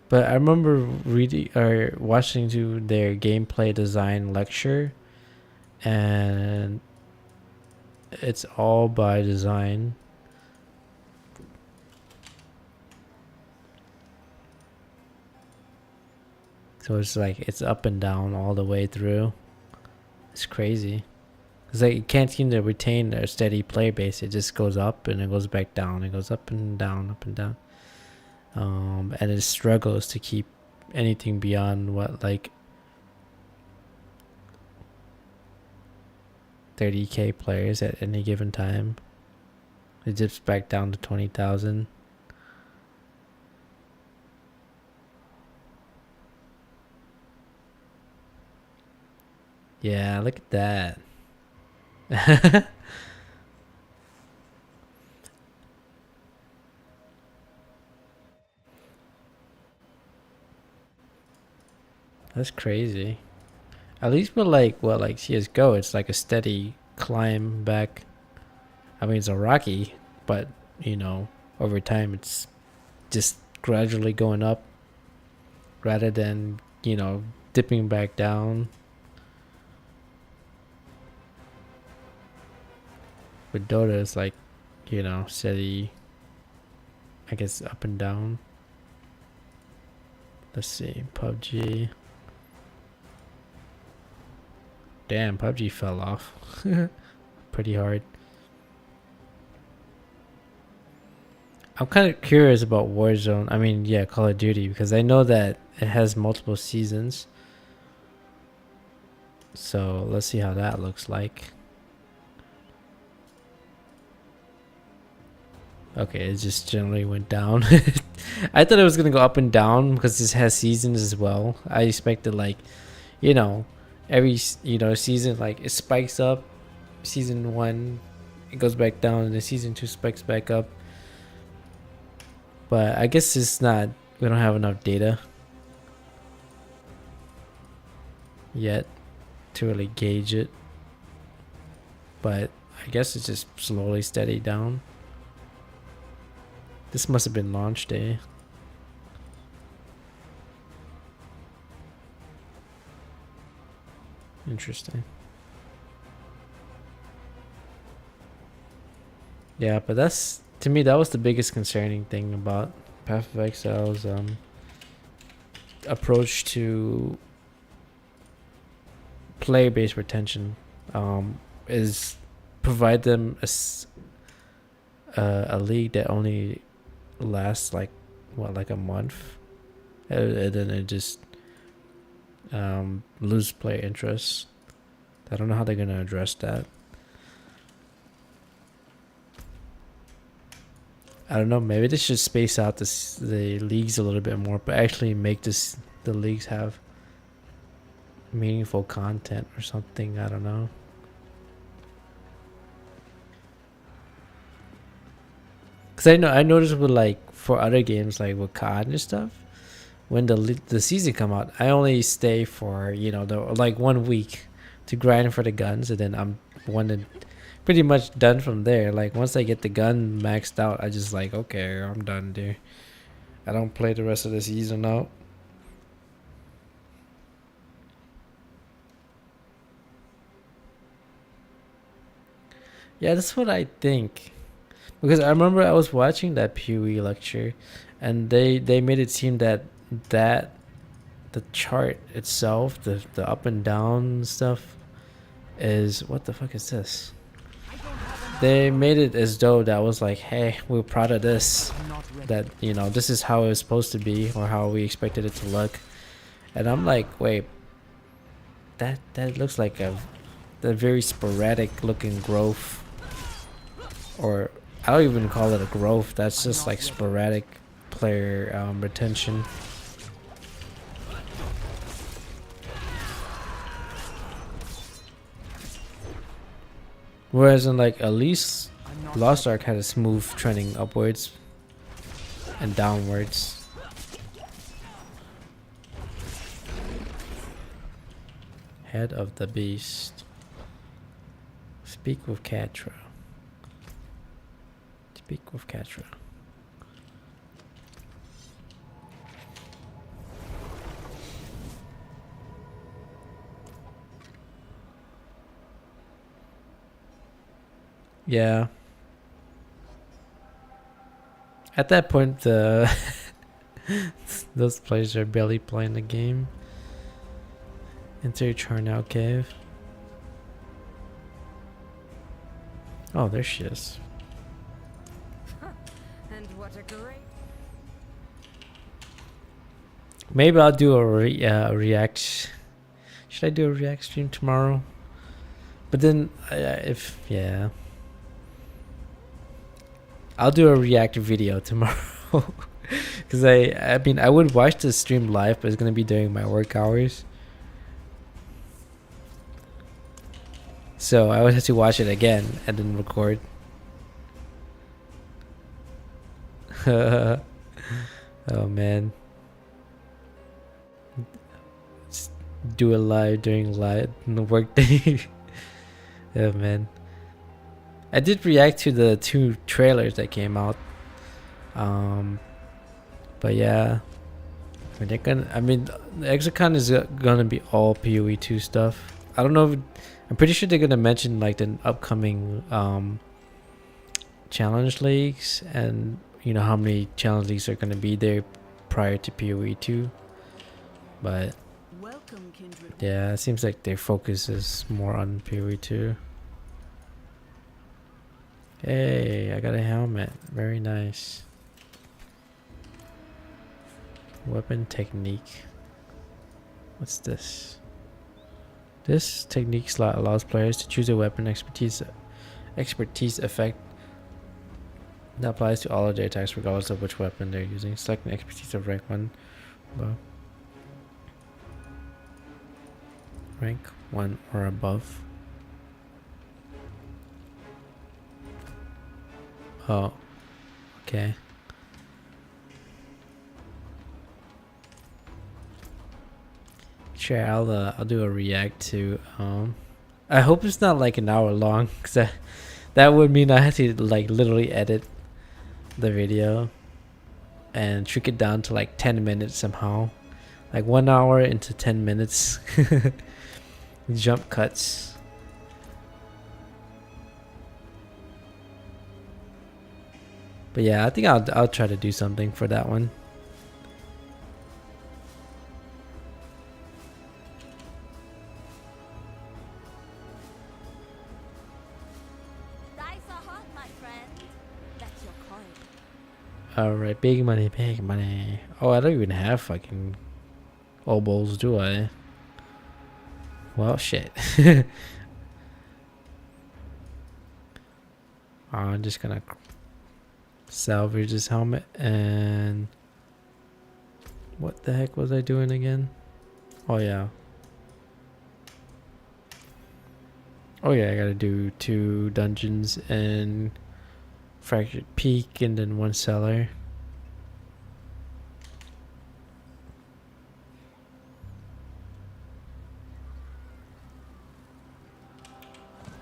But I remember reading or watching to their gameplay design lecture, and it's all by design. So it's like it's up and down all the way through. It's crazy. It's like it can't seem to retain a steady player base. It just goes up and it goes back down. It goes up and down, up and down. And it struggles to keep anything beyond what, like 30k players at any given time. It dips back down to 20,000. Yeah, look at that. That's crazy. At least with like CS:GO, it's like a steady climb back. I mean, it's a rocky, but you know, over time it's just gradually going up rather than, you know, dipping back down. With Dota, it's like, you know, steady, I guess, up and down. Let's see, PUBG. Damn, PUBG fell off pretty hard. I'm kind of curious about Warzone. I mean, yeah, Call of Duty, because I know that it has multiple seasons. So let's see how that looks like. Okay, it just generally went down. I thought it was gonna go up and down because this has seasons as well. I expected, like, you know, every, you know, season, like it spikes up. Season 1, it goes back down, and then season 2 spikes back up. But I guess it's not. We don't have enough data yet to really gauge it. But I guess it's just slowly steady down. This must have been launch day. Interesting. Yeah, but that's, to me, that was the biggest concerning thing about Path of Exile's approach to player-based retention, is provide them a league that only lasts like what, like a month, and then it just lose player interest. I don't know how they're gonna address that. I don't know, maybe they should space out the leagues a little bit more, but actually make the leagues have meaningful content or something. I don't know. Cause I noticed with, like, for other games like with COD and stuff, when the season come out, I only stay for, you know, the like 1 week to grind for the guns, and then I'm pretty much done from there. Like once I get the gun maxed out, I just like, okay, I'm done there. I don't play the rest of the season out. Yeah, that's what I think. Because I remember I was watching that PoE lecture, and they made it seem that that the chart itself, the up and down stuff, is what the fuck is this? They made it as though that was like, hey, we're proud of this. I'm not ready. That, you know, this is how it was supposed to be or how we expected it to look. And I'm like, wait, that looks like a very sporadic looking growth. Or I don't even call it a growth. That's just like sporadic player retention. Whereas in like at least I'm not Lost Ark had a smooth trending upwards and downwards. Head of the beast. Speak with Catra. Speak with Catra. Yeah. At that point, those players are barely playing the game. Enter Charnow Cave. Oh, there she is. And what a great. Maybe I'll do a react. Should I do a react stream tomorrow? But then, yeah. I'll do a react video tomorrow. Because I mean, I would watch the stream live, but it's going to be during my work hours. So I would have to watch it again and then record. Oh man. Just do it live during the work day. Oh man. I did react to the 2 trailers that came out. But yeah. The Exocon is gonna be all PoE 2 stuff. I don't know if, I'm pretty sure they're gonna mention like the upcoming challenge leagues, and you know how many challenge leagues are gonna be there prior to PoE 2. But Welcome, kindred. yeah, it seems like their focus is more on PoE 2. Hey, I got a helmet. Very nice. Weapon technique. What's this? This technique slot allows players to choose a weapon expertise effect that applies to all of their attacks regardless of which weapon they're using. Select an expertise of rank 1. Above. Rank 1 or above. Oh, okay. Sure, I'll do a react to. I hope it's not like an hour long, cause that would mean I have to like literally edit the video and trick it down to like 10 minutes somehow, like 1 hour into 10 minutes. Jump cuts. But yeah, I think I'll try to do something for that one. Dice are hot, my friend. That's your coin. Alright, big money, big money. Oh, I don't even have fucking obols, do I? Well, shit. I'm just gonna salvage this helmet. And what the heck was I doing again? Oh yeah, I gotta do 2 dungeons and Fractured Peak and then 1 cellar.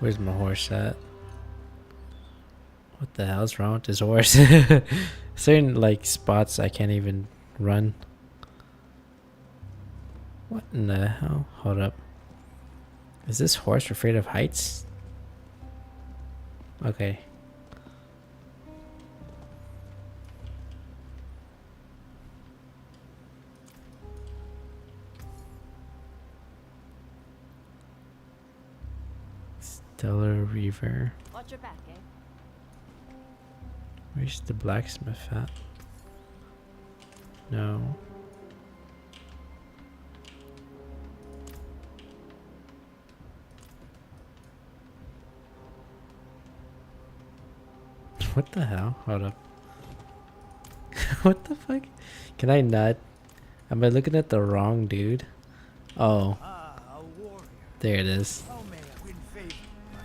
Where's my horse at? What the hell's wrong with this horse? Certain like spots I can't even run. What in the hell? Hold up. Is this horse afraid of heights? Okay. Stellar Reaver. Watch your back, eh? Where's the blacksmith at? No. What the hell? Hold up. What the fuck? Can I not? Am I looking at the wrong dude? Oh, Ah, a warrior. there it is. How may I win favor, my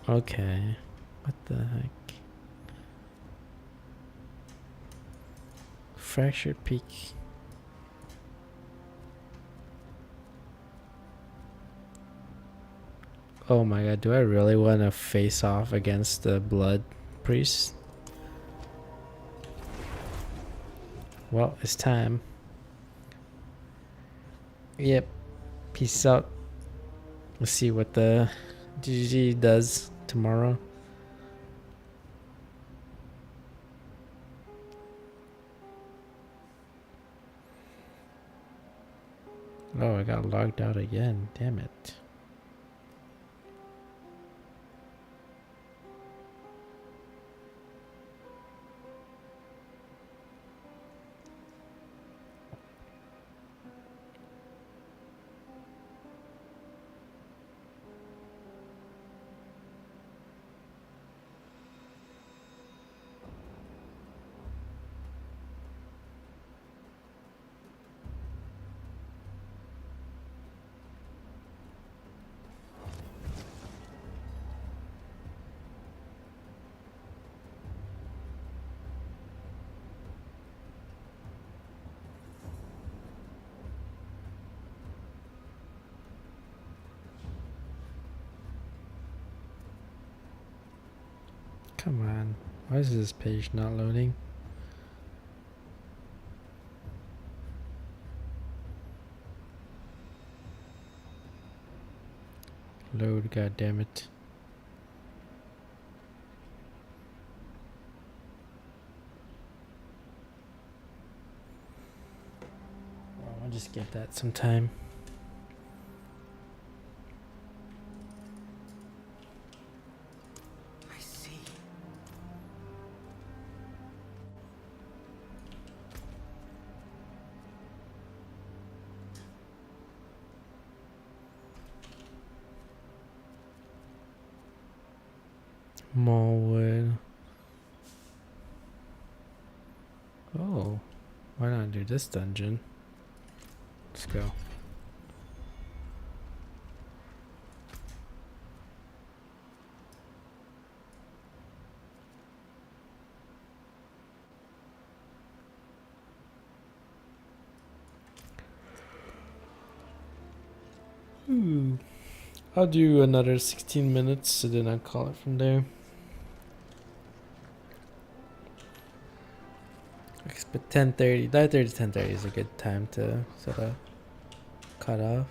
friend? Okay. What the heck? Fractured Peak. Oh my god, do I really want to face off against the Blood Priest? Well, it's time. Yep. Peace out. Let's see what the GG does tomorrow. Oh, I got logged out again. Damn it. Come on. Why is this page not loading? Load, god damn it. Well, I'll just get that sometime. I see. Mallwood. Oh, why not do this dungeon? Let's go. I'll do another 16 minutes and then I'll call it from there. But 10:30, 9:30 to 10:30 is a good time to sort of cut off.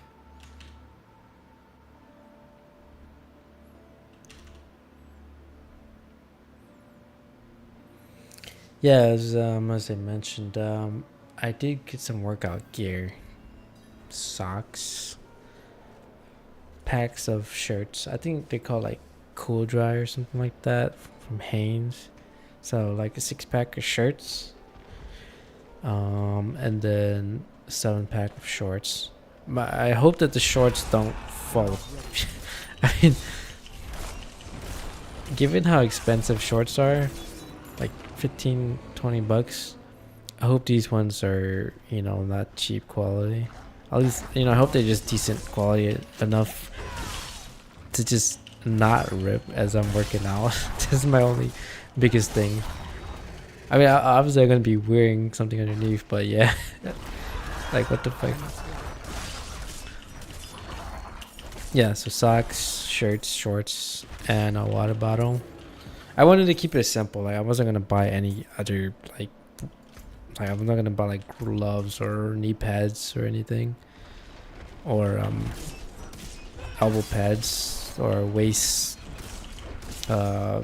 Yeah, as I mentioned, I did get some workout gear, socks, packs of shirts. I think they call like Cool Dry or something like that from Hanes. So like a 6-pack of shirts, and then a 7-pack of shorts. I hope that the shorts don't fall. I mean, given how expensive shorts are, like 15-20 bucks, I hope these ones are, you know, not cheap quality. At least, you know, I hope they're just decent quality enough to just not rip as I'm working out. This is my only biggest thing. I mean, obviously I'm gonna be wearing something underneath, but yeah. Like, what the fuck? Yeah, so socks, shirts, shorts, and a water bottle. I wanted to keep it simple. Like, I wasn't gonna buy any other, like I'm not gonna buy like gloves or knee pads or anything. or elbow pads or waist. I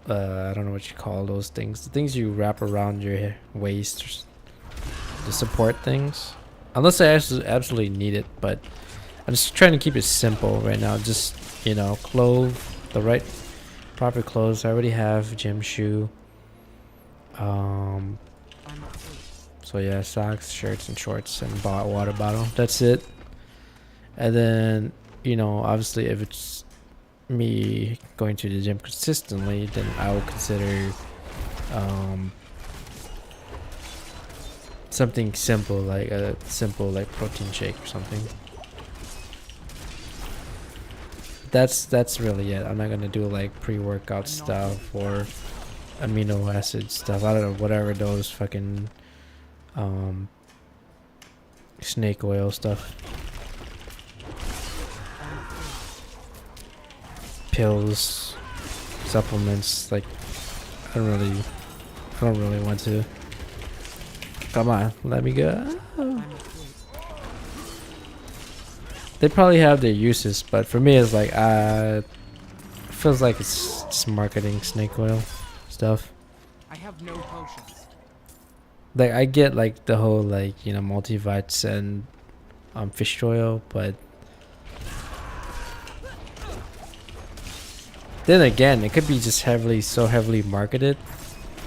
don't know what you call those things. The things you wrap around your waist, or the support things. Unless I absolutely need it, but I'm just trying to keep it simple right now. Just, you know, the right proper clothes. I already have gym shoe. I'm afraid. So yeah, socks, shirts, and shorts, and water bottle. That's it. And then, you know, obviously, if it's me going to the gym consistently, then I will consider something simple, like a simple like protein shake or something. That's really it. I'm not gonna do like pre-workout stuff or amino acid stuff. I don't know, whatever those fucking snake oil stuff, pills, supplements. Like I don't really want to. Come on, let me go. I'm afraid. They probably have their uses, but for me, it's like it feels like it's just marketing snake oil stuff. I have no potions. Like I get like the whole like, you know, multivites and fish oil, but then again, it could be just so heavily marketed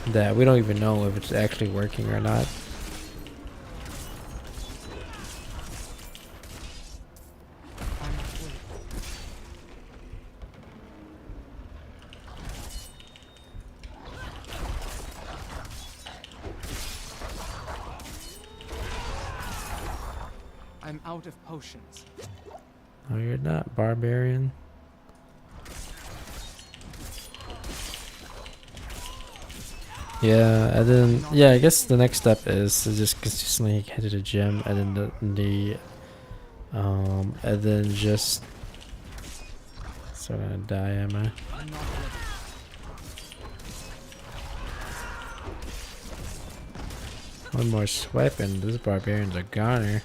that we don't even know if it's actually working or not. I'm afraid. I'm out of potions. No, you're not, barbarian. Yeah, and then I guess the next step is to just consistently head to the gym, and then and then just so I'm gonna die, am I? I'm not ready. One more swipe and this barbarian's a goner.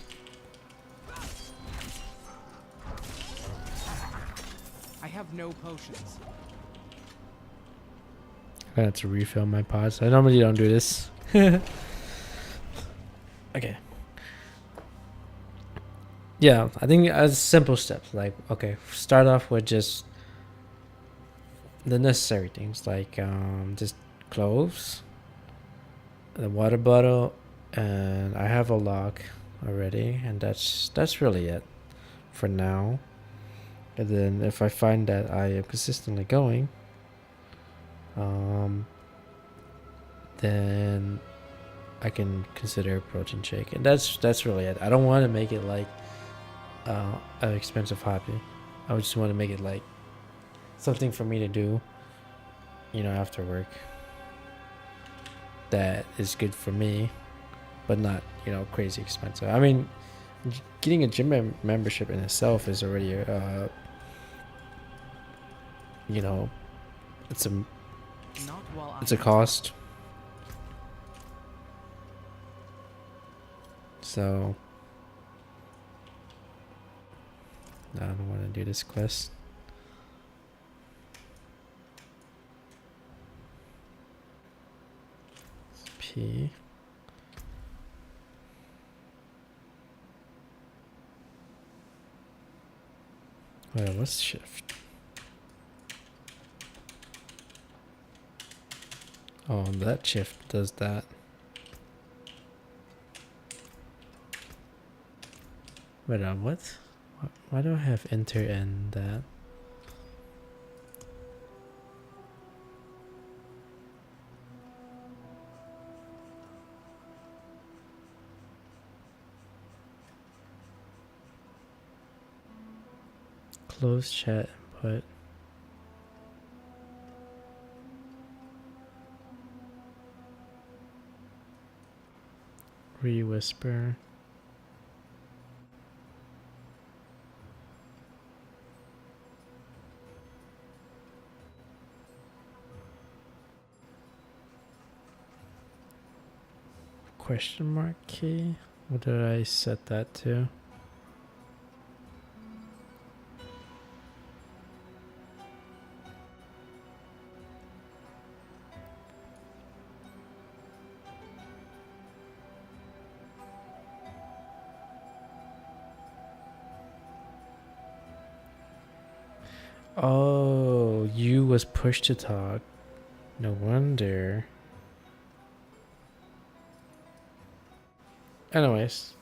I have no potions. I have to refill my pods. I normally don't do this. Okay. Yeah, I think as simple steps, like, okay, start off with just the necessary things, like just clothes, the water bottle, and I have a lock already, and that's really it for now. And then if I find that I am consistently going, then I can consider a protein shake, and that's really it. I don't want to make it like an expensive hobby. I just want to make it like something for me to do, you know, after work. That is good for me, but not, you know, crazy expensive. I mean, getting a gym membership in itself is already you know, it's a Not while it's a cost. So I don't want to do this quest. P. Wait, what's shift? Oh, that shift does that. Wait, what? Why do I have enter in that? Close chat input. Re-whisper. Question mark key? What did I set that to? Oh, you was pushed to talk. No wonder. Anyways,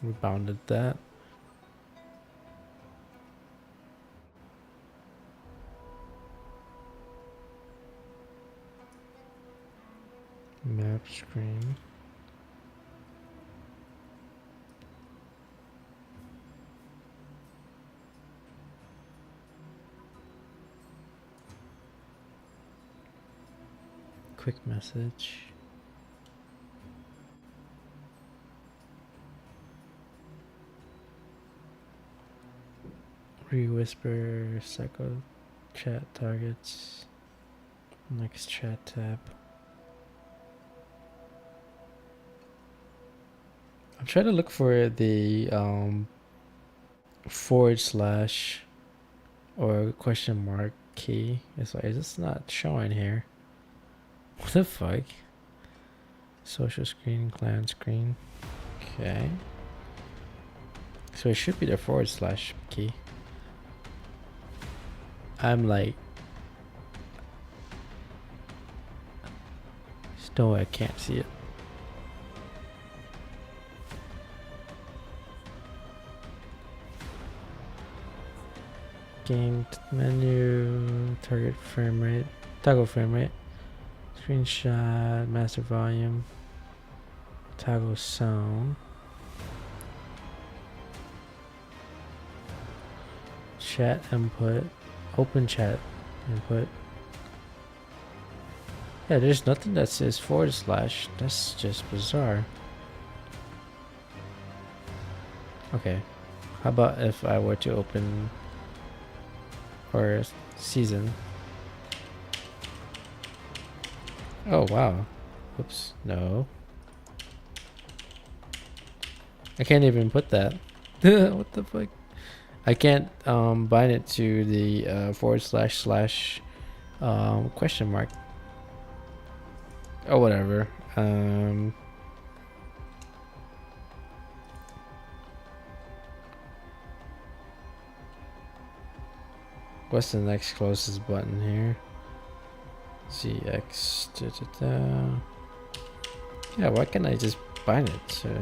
we bounded that. Map screen. Quick message. Re-whisper, psycho chat targets. Next chat tab. I'm trying to look for the / or question mark key. It's like, it's not showing here. What the fuck? Social screen, clan screen. Okay. So it should be the / key. I'm like, no, I can't see it. Game menu, target frame rate, toggle frame rate, screenshot, master volume, toggle sound, chat input, open chat input. Yeah, there's nothing that says / That's just bizarre. Okay, how about if I were to open or season? Oh wow. Oops, no. I can't even put that. What the fuck? I can't bind it to the / question mark. Oh, whatever. What's the next closest button here? ZX. Yeah, why can't I just bind it to?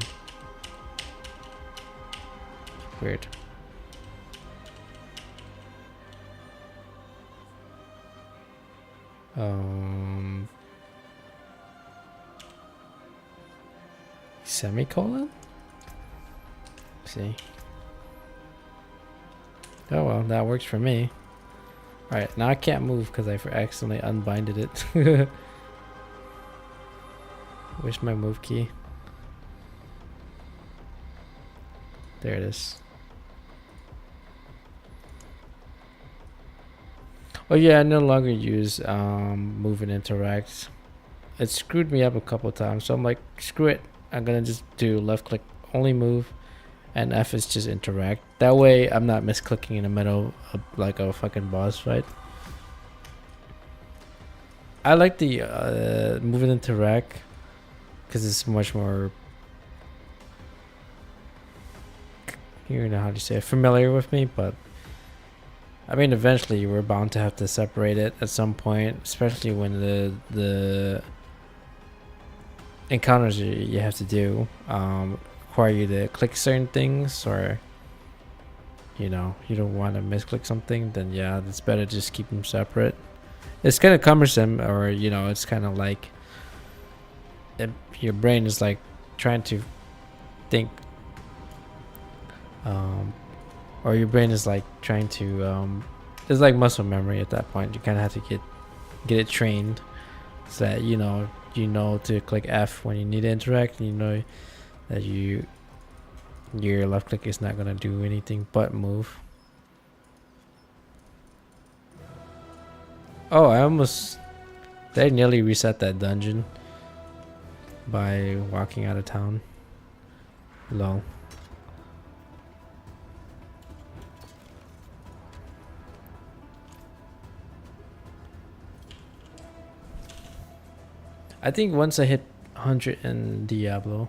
Weird. Semicolon? See. Oh well, that works for me. Alright, now I can't move because I accidentally unbinded it. Where's my move key? There it is. Oh yeah, I no longer use move and interact. It screwed me up a couple times, so I'm like, screw it. I'm gonna just do left click only move, and F is just interact. That way I'm not misclicking in the middle of like a fucking boss fight. I like the move and interact because it's much more, you know how to say it, familiar with me, but I mean eventually we're bound to have to separate it at some point, especially when the encounters you have to do require you to click certain things, or you know, you don't want to misclick something, then yeah, it's better to just keep them separate. It's kind of cumbersome, or you know, it's kind of like your brain is like trying to think, or your brain is like trying to it's like muscle memory at that point. You kind of have to get it trained so that you know to click F when you need to interact, and you know that your left click is not gonna do anything but move. Oh, I nearly reset that dungeon by walking out of town. Lol. I think once I hit 100 in Diablo,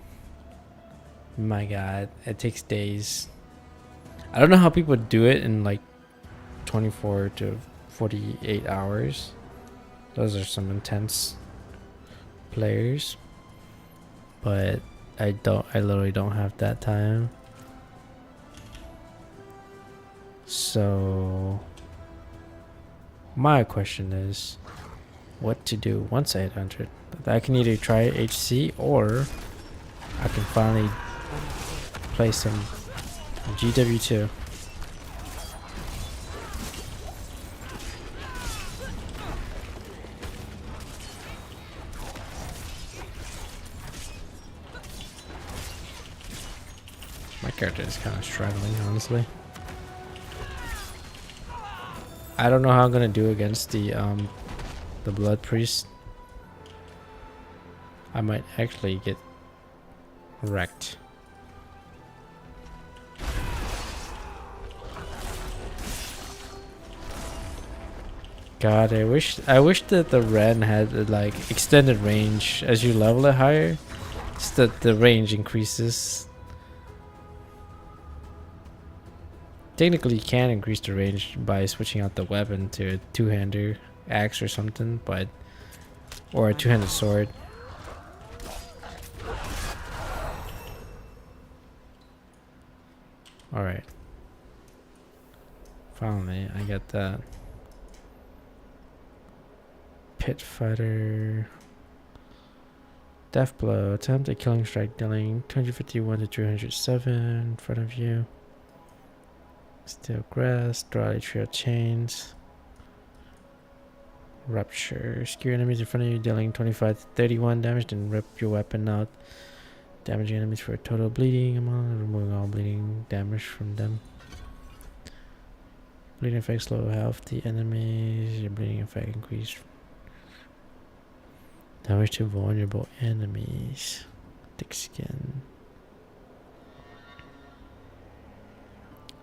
my god, it takes days. I don't know how people do it in like 24 to 48 hours. Those are some intense players. But I literally don't have that time. So my question is what to do once I hit 100. I can either try HC or I can finally play some GW2. My character is kind of struggling, honestly. I don't know how I'm gonna do against the Blood Priest. I might actually get wrecked. God, I wish that the Ren had like extended range as you level it higher. Just that the range increases. Technically, you can increase the range by switching out the weapon to a two-hander axe or something, but or a two-handed sword. All right. Finally, I get that. Pit fighter. Death blow. Attempt a killing strike dealing 251 to 307 in front of you. Steel grass. Draw a trail chains. Rupture. Skewer enemies in front of you dealing 25 to 31 damage. Then rip your weapon out. Damaging enemies for a total bleeding amount. Removing all bleeding damage from them. Bleeding effect slow health. The enemies. Your bleeding effect increased. Damage to vulnerable enemies. Thick skin.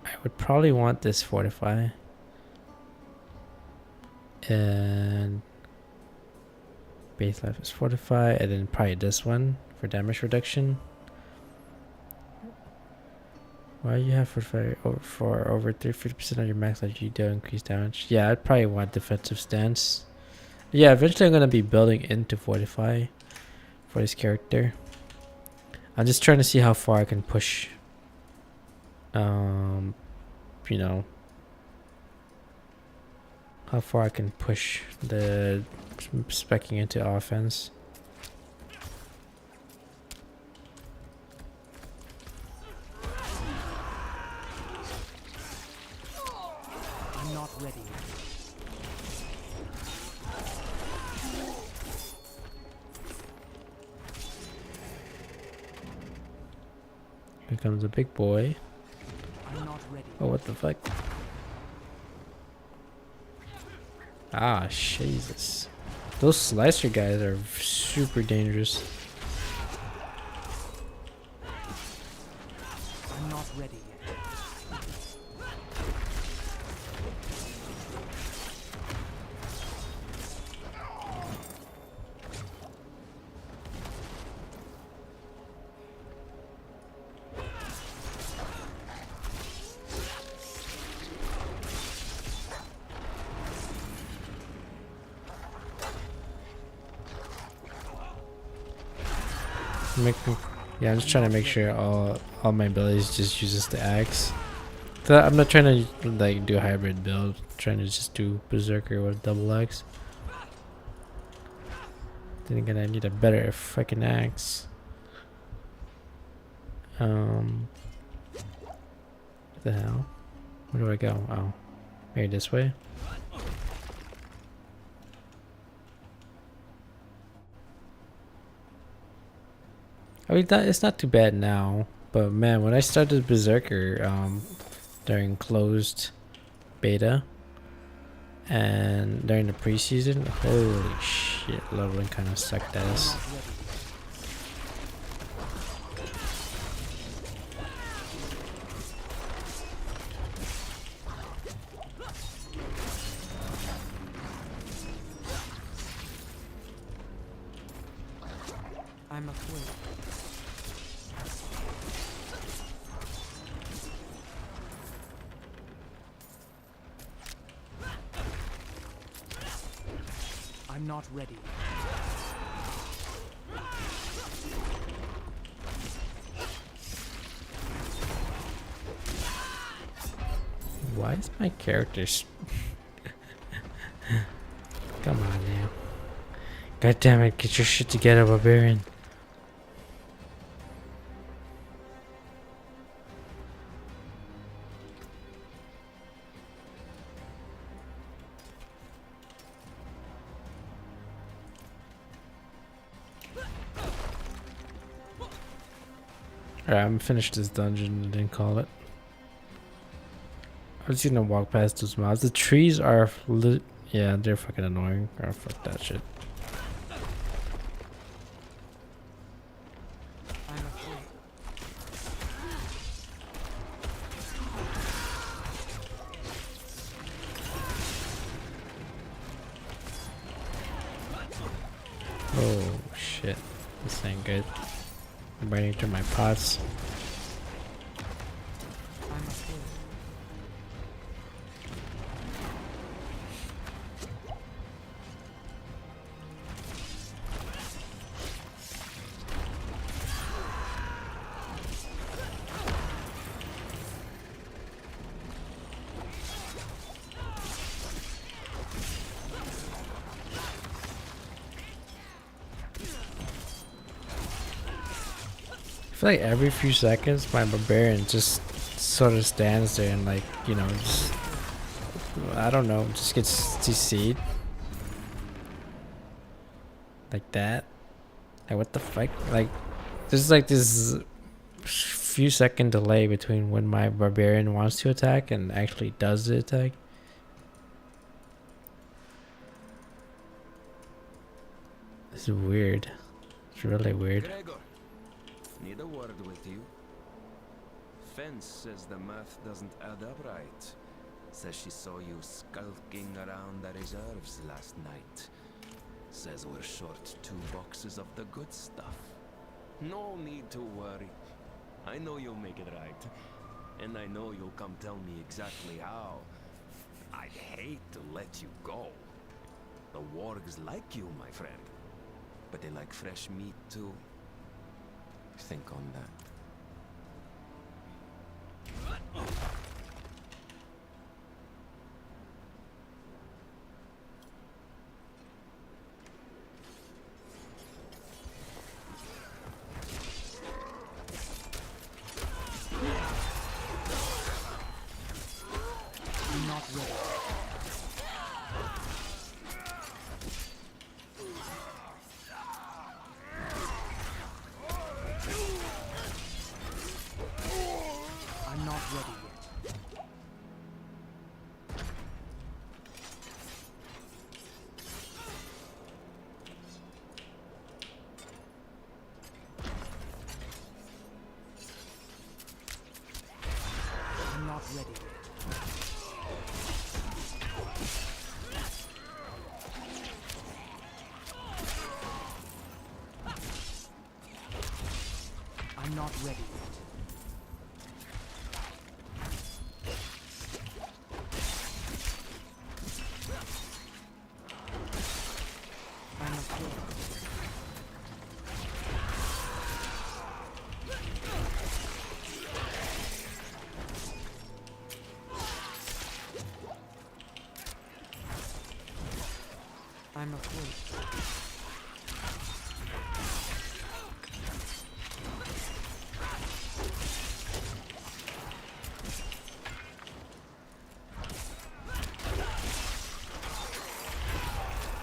I would probably want this fortify. And base life is fortify, and then probably this one for damage reduction. Why you have fortify for over 50% of your max life, you do increase damage. Yeah, I'd probably want defensive stance. Yeah, eventually I'm gonna be building into fortify for this character. I'm just trying to see how far I can push. You know, how far I can push the speccing into offense. I'm not ready. Here comes a big boy. I'm not ready. Oh, what the fuck? Ah, Jesus. Those slicer guys are super dangerous. I'm not ready yet. Yeah, I'm just trying to make sure all my abilities just uses the axe. So I'm not trying to like do a hybrid build. I'm trying to just do berserker with double axe. Then again, I need a better fucking axe. What the hell? Where do I go? Oh, maybe this way. I mean, it's not too bad now, but man, when I started Berserker during closed beta and during the preseason, holy shit, leveling kind of sucked ass. I'm afraid. I'm not ready. Why is my character Come on now. God damn it, get your shit together, barbarian. Alright, I'm finished this dungeon and didn't call it. I'm just gonna walk past those mobs. The trees are yeah, they're fucking annoying. Oh, fuck that shit. I'm afraid. Oh shit. This ain't good. I'm running through my pots. I'm afraid. I feel like every few seconds my barbarian just sort of stands there and like, you know, just I don't know, just gets CC'd. Like that. Like what the fuck? Like there's like this few second delay between when my barbarian wants to attack and actually does the attack. This is weird. It's really weird. Gregor, need a word with you. Fence says the math doesn't add up right. Says she saw you skulking around the reserves last night. Says we're short 2 boxes of the good stuff. No need to worry. I know you'll make it right. And I know you'll come tell me exactly how. I'd hate to let you go. The wargs like you, my friend. But they like fresh meat too. Think on that. I'm not ready. I'm not ready yet. I'm not ready yet. I'm not ready yet. I'm afraid. I'm afraid.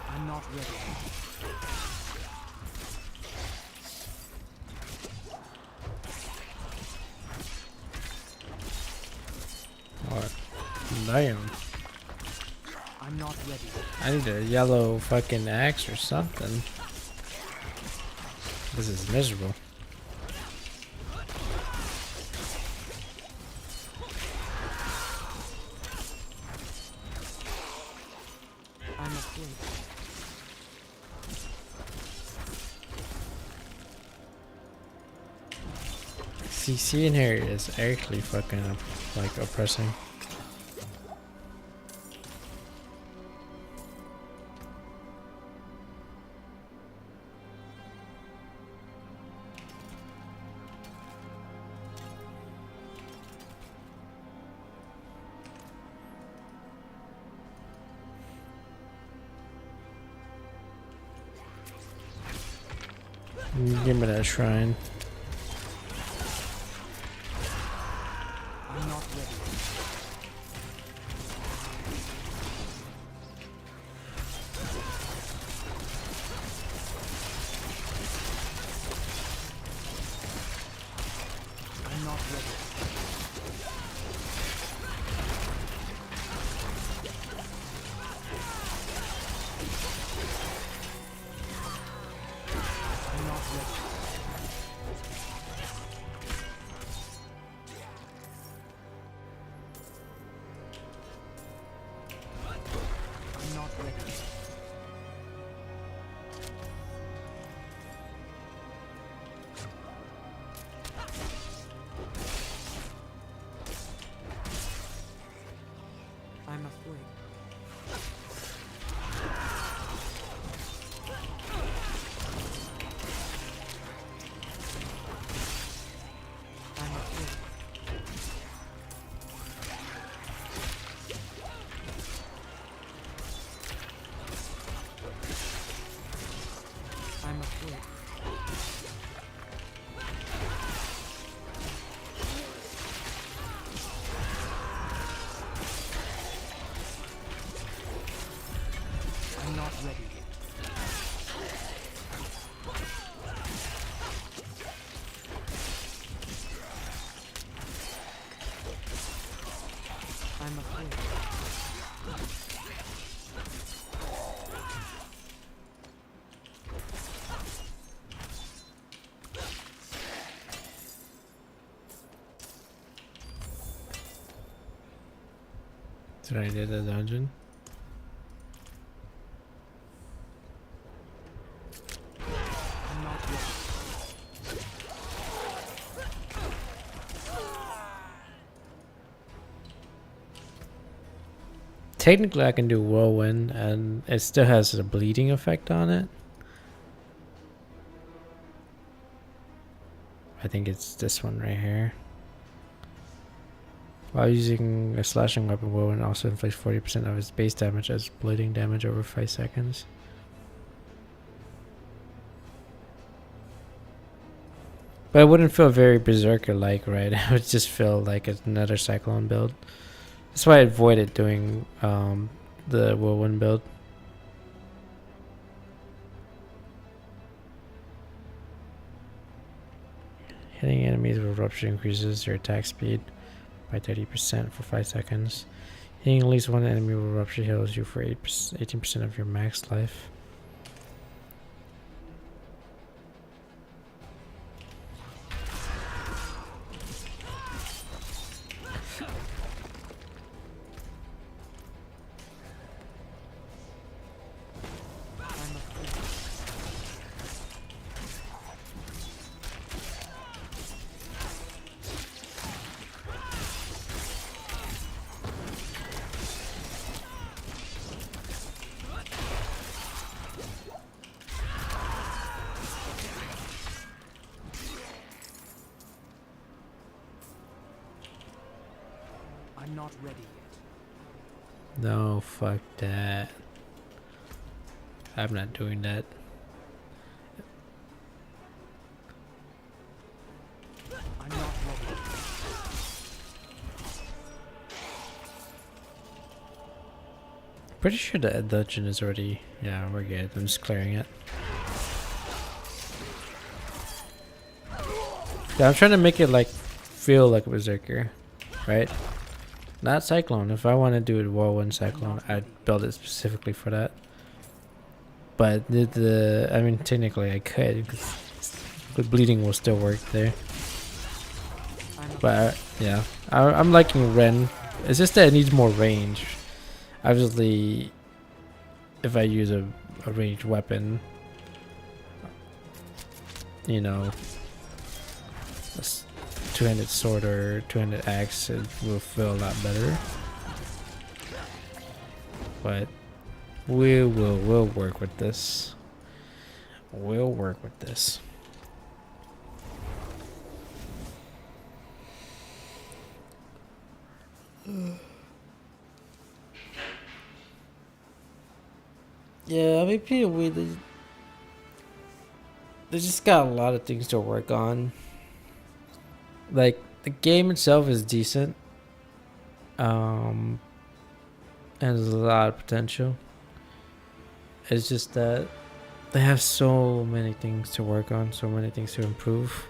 I'm not ready. What? Damn. I'm not ready. I need a yellow fucking axe or something. This is miserable. I'm afraid. See, seeing her is actually fucking like oppressing. Give me that shrine. I'm not ready. I'm not ready. I'm not ready. I'm not ready. I'm afraid. I'm afraid. I'm afraid. I'm not ready yet. I'm afraid. Did I do the dungeon? I'm not ready. Technically, I can do whirlwind, and it still has a bleeding effect on it. I think it's this one right here. While using a slashing weapon, whirlwind also inflicts 40% of its base damage as bleeding damage over 5 seconds. But it wouldn't feel very berserker-like, right? It would just feel like another cyclone build. That's why I avoided doing the whirlwind build. Hitting enemies with rupture increases your attack speed by 30% for 5 seconds. Hitting at least one enemy with rupture heals you for 18% of your max life. I'm afraid. I'm not ready yet. No, fuck that. I'm not doing that. I'm not ready. Pretty sure the dungeon is already... Yeah, we're good. I'm just clearing it. Yeah, I'm trying to make it like feel like a berserker, right? Not cyclone. If I want to do it whirlwind cyclone, I'd build it specifically for that. But I mean, technically I could, because the bleeding will still work there. But yeah, I'm liking Ren. It's just that it needs more range. Obviously, if I use a ranged weapon, you know, a two-handed sword or two-handed axe, it will feel a lot better. But we'll work with this. We'll work with this. Yeah, maybe we they just got a lot of things to work on. Like the game itself is decent. And there's a lot of potential. It's just that they have so many things to work on, so many things to improve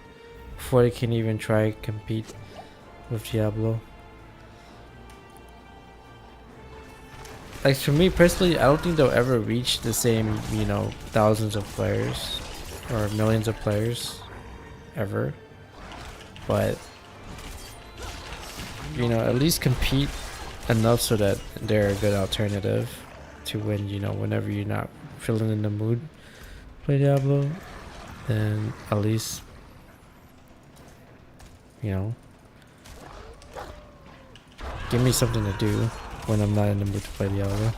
before they can even try to compete with Diablo. Like for me personally, I don't think they'll ever reach the same, you know, thousands of players or millions of players ever. But you know, at least compete enough so that they're a good alternative to when, you know, whenever you're not feeling in the mood to play Diablo, then at least, you know, give me something to do when I'm not in the mood to play Diablo.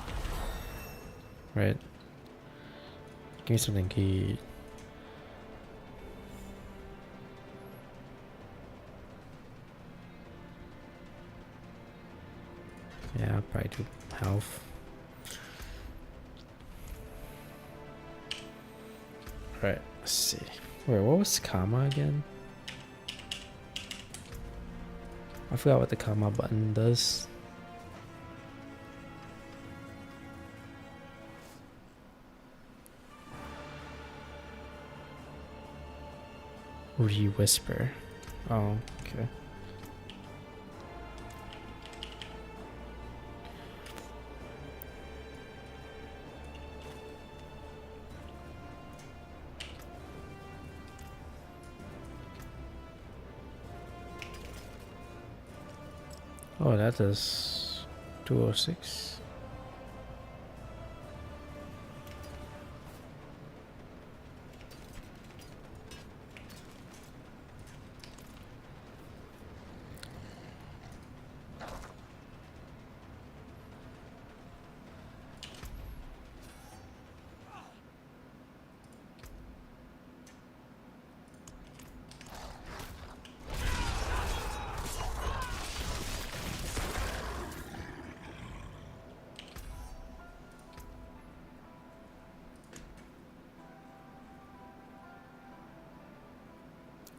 Right? Give me something key. Yeah, I'll probably do health. Right, let's see. Wait, what was comma again? I forgot what the comma button does. Re-whisper. Oh, okay. Oh, that is 206.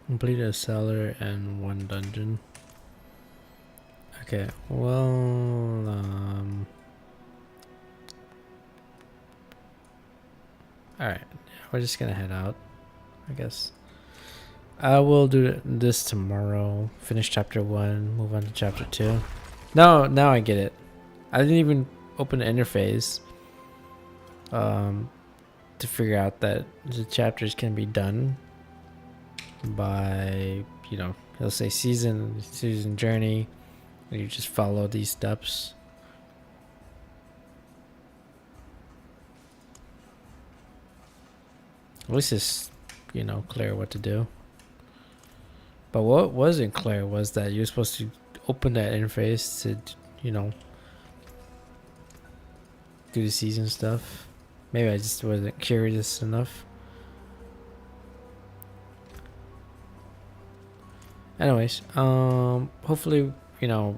Complete a cellar and 1 dungeon. Okay, well, alright, we're just gonna head out, I guess. I will do this tomorrow. Finish chapter 1, move on to chapter 2. No, now I get it. I didn't even open the interface to figure out that the chapters can be done by, you know, it'll say season journey, and you just follow these steps. At least it's, you know, clear what to do. But what wasn't clear was that you're supposed to open that interface to, you know, do the season stuff. Maybe I just wasn't curious enough. Anyways, hopefully, you know,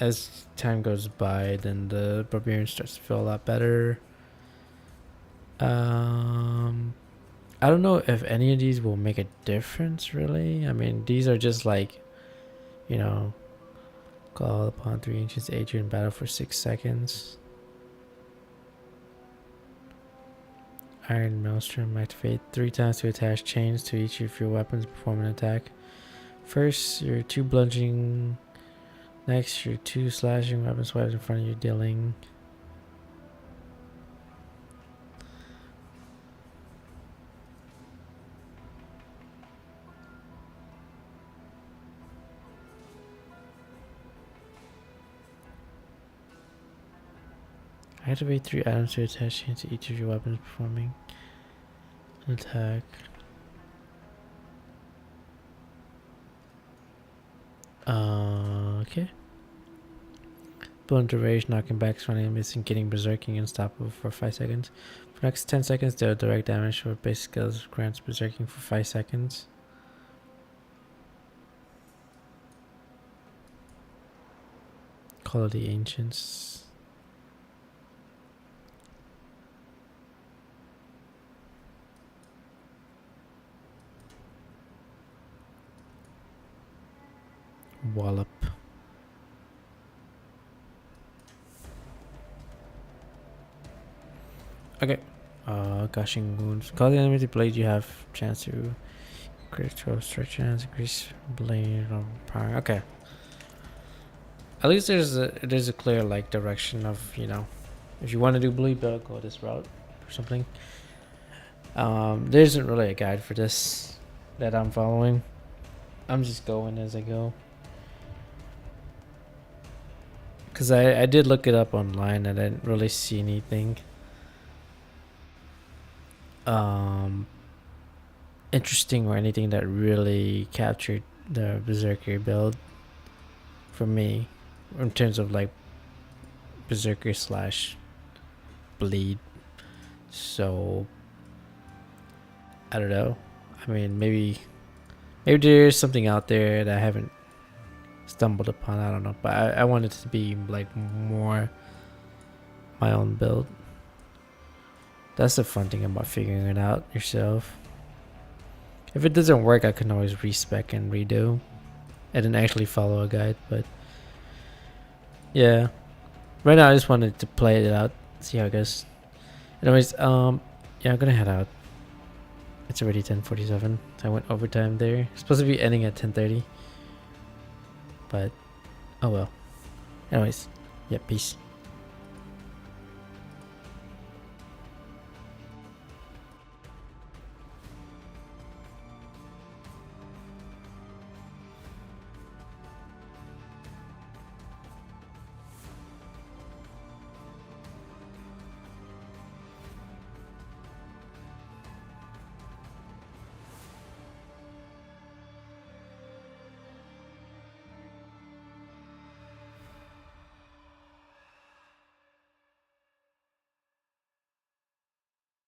as time goes by, then the Barbarian starts to feel a lot better. I don't know if any of these will make a difference, really. I mean, these are just like, you know, call upon 3 ancients Adrian battle for 6 seconds. Iron Maelstrom activate 3 times to attach chains to each of your weapons, perform an attack. First, your 2 bludgeoning. Next, your 2 slashing weapon swipes in front of you, dealing. Activate 3 items to attach chains to each of your weapons, performing an attack. Okay. Blown to rage, knocking back, running, missing, getting berserking, unstoppable for 5 seconds. For the next 10 seconds, deal direct damage for base skills, grants berserking for 5 seconds. Call of the Ancients. wallop. Okay. Gushing wounds. Call the enemy to blade. You have chance to critical strike chance, increase blade power. Okay. At least there's a clear like direction of, you know, if you want to do bleed build, go this route or something. There isn't really a guide for this that I'm following. I'm just going as I go. Cause I did look it up online and I didn't really see anything interesting or anything that really captured the Berserker build for me in terms of like Berserker slash bleed. So I don't know. I mean, maybe there's something out there that I haven't stumbled upon. I don't know, but I want it to be like more my own build. That's the fun thing about figuring it out yourself. If it doesn't work, I can always respec and redo and then actually follow a guide. But yeah, right now I just wanted to play it out, see how it goes. Anyways, yeah, I'm gonna head out. It's already 10:47. I went overtime there. It's supposed to be ending at 10:30, but oh well. Anyways, yeah, peace.